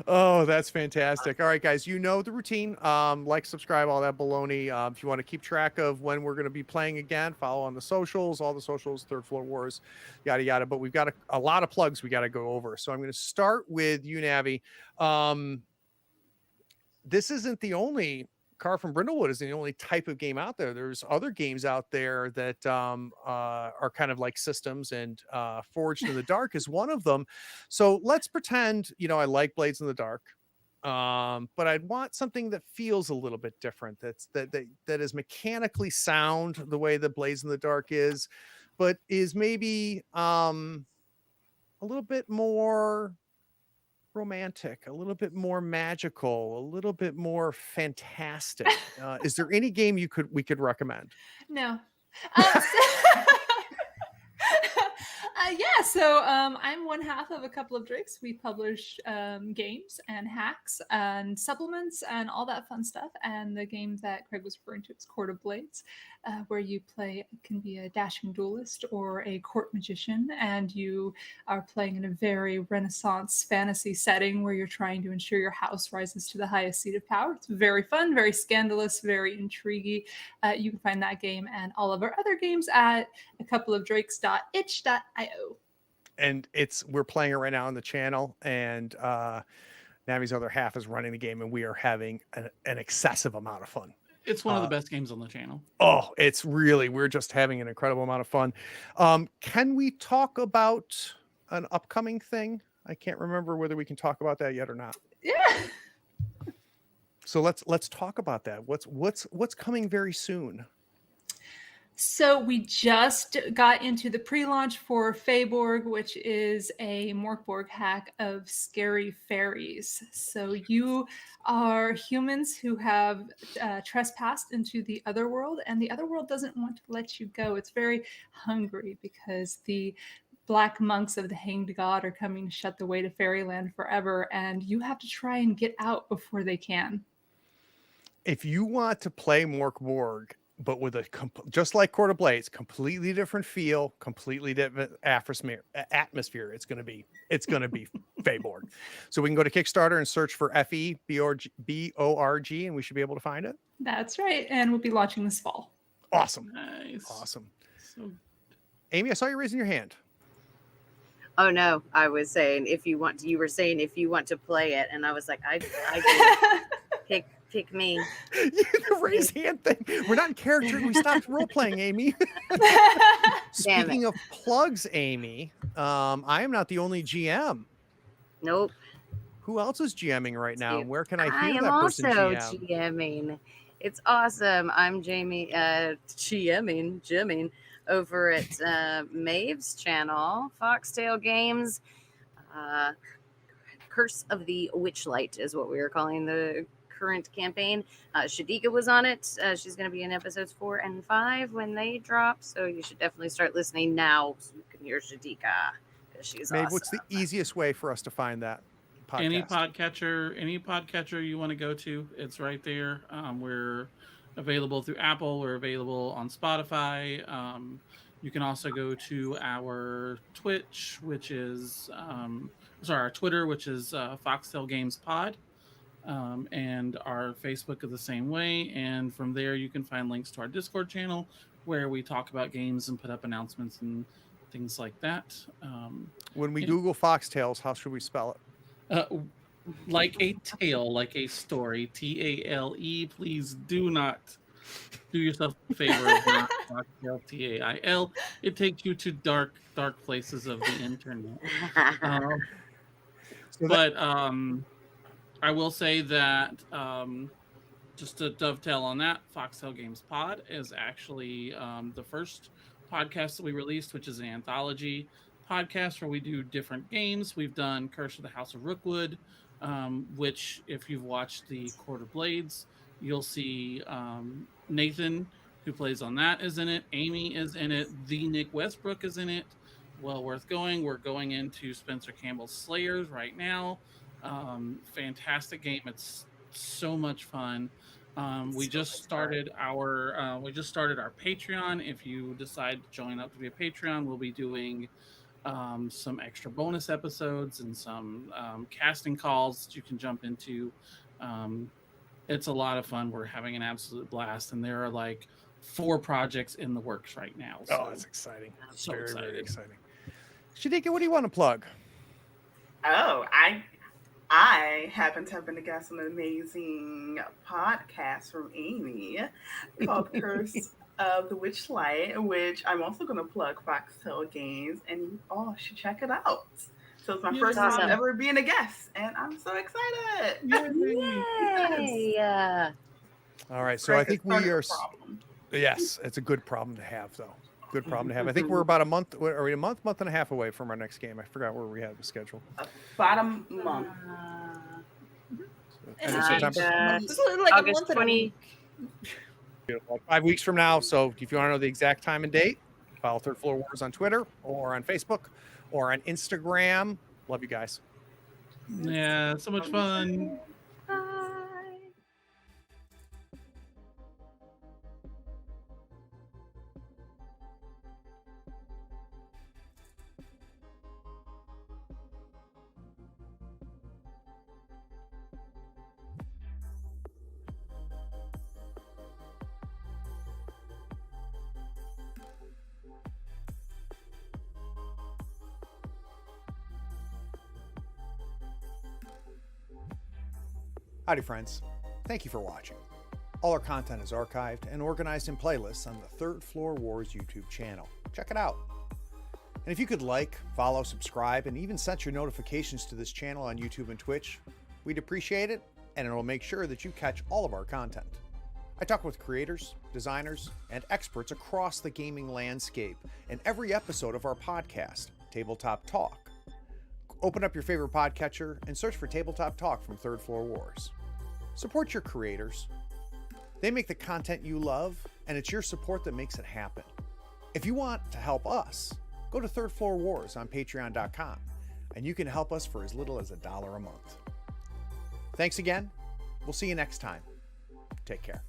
Oh, that's fantastic. All right, guys, you know the routine. Like, subscribe, all that baloney. If you want to keep track of when we're going to be playing again, follow on the socials, all the socials, Third Floor Wars, yada, yada. But we've got a lot of plugs we got to go over. So I'm going to start with you, Navi. This isn't the only... Car from Brindlewood is the only type of game out there. There's other games out there that are kind of like systems, and Forged in the Dark is one of them. So let's pretend, you know, I like Blades in the Dark, but I'd want something that feels a little bit different. That is mechanically sound the way that Blades in the Dark is, but is maybe a little bit more romantic, a little bit more magical, a little bit more fantastic. Is there any game we could recommend? No. Yes, so I'm one half of a couple of drakes. We publish games and hacks and supplements and all that fun stuff. And the game that Craig was referring to is Court of Blades, where you can be a dashing duelist or a court magician, and you are playing in a very Renaissance fantasy setting where you're trying to ensure your house rises to the highest seat of power. It's very fun, very scandalous, very intriguing. You can find that game and all of our other games at a couple of drakes.itch.io. And we're playing it right now on the channel, and Navi's other half is running the game, and we are having an excessive amount of fun. It's one of the best games on the channel. Oh, we're just having an incredible amount of fun. Can we talk about an upcoming thing? I can't remember whether we can talk about that yet or not. Yeah. So let's talk about that. What's coming very soon? So we just got into the pre-launch for Feyborg, which is a Morkborg hack of scary fairies. So you are humans who have trespassed into the other world, and the other world doesn't want to let you go. It's very hungry because the black monks of the hanged god are coming to shut the way to fairyland forever, and you have to try and get out before they can. If you want to play Morkborg, but with just like Court of Blades, completely different feel, completely different atmosphere. It's going to be Feyborg. So we can go to Kickstarter and search for FEBORG, and we should be able to find it. That's right, and we'll be launching this fall. Awesome, Nice. awesome. So, Amy, I saw you raising your hand. Oh no, I was saying you were saying if you want to play it, and I was like, I do. Pick me. The raise hand thing. We're not in character. We stopped role playing, Amy. Speaking of plugs, Amy, I am not the only GM. Nope. Who else is GMing right now? And where can I hear I am that person also GM? GMing. It's awesome. I'm Jamie GMing over at Mave's channel, Foxtail Games. Curse of the Witchlight is what we are calling the current campaign. Shadika was on it. She's going to be in episodes 4 and 5 when they drop, so you should definitely start listening now so you can hear Shadika, because she's Maeve, awesome. what's the easiest way for us to find that podcast? any podcatcher you want to go to, it's right there. We're available through Apple. We're available on Spotify. You can also go to our Twitch, which is our Twitter, which is Foxtail Games Pod. And our Facebook is the same way. And from there, you can find links to our Discord channel where we talk about games and put up announcements and things like that. When we Google Foxtails, how should we spell it? Like a tale, like a story. TALE. Please do not do yourself a favor of not Foxtail TAIL. It takes you to dark places of the internet. I will say that just to dovetail on that, Foxtail Games Pod is actually the first podcast that we released, which is an anthology podcast where we do different games. We've done Curse of the House of Rookwood, which if you've watched the Court of Blades, you'll see Nathan, who plays on that, is in it. Amy is in it. The Nick Westbrook is in it. Well worth going. We're going into Spencer Campbell's Slayers right now. Fantastic game. It's so much fun. We just started our Patreon. If you decide to join up to be a Patreon, we'll be doing some extra bonus episodes and some casting calls that you can jump into. It's a lot of fun. We're having an absolute blast, and there are like 4 projects in the works right now. So Oh, that's exciting. so Very, excited. very exciting. Shadika, what do you want to plug? Oh, I happen to have been a guest on an amazing podcast from Amy called Curse of the Witchlight, which I'm also going to plug Foxtail Games, and you all should check it out. So it's my first time ever being a guest, and I'm so excited. Yay! All right, so I think we are. Yes, it's a good problem to have, though. Good problem to have. I think we're about a month and a half away from our next game. I forgot where we have the schedule. About a month. End of September. Like August 20. 5 weeks from now. So if you want to know the exact time and date, follow Third Floor Wars on Twitter or on Facebook, or on Instagram. Love you guys. Yeah, so much fun. Bye. Howdy, friends. Thank you for watching. All our content is archived and organized in playlists on the Third Floor Wars YouTube channel. Check it out. And if you could like, follow, subscribe, and even set your notifications to this channel on YouTube and Twitch, we'd appreciate it, and it'll make sure that you catch all of our content. I talk with creators, designers, and experts across the gaming landscape in every episode of our podcast, Tabletop Talk. Open up your favorite podcatcher and search for Tabletop Talk from Third Floor Wars. Support your creators. They make the content you love, and it's your support that makes it happen. If you want to help us, go to Third Floor Wars on patreon.com, and you can help us for as little as $1 a month. Thanks again. We'll see you next time. Take care.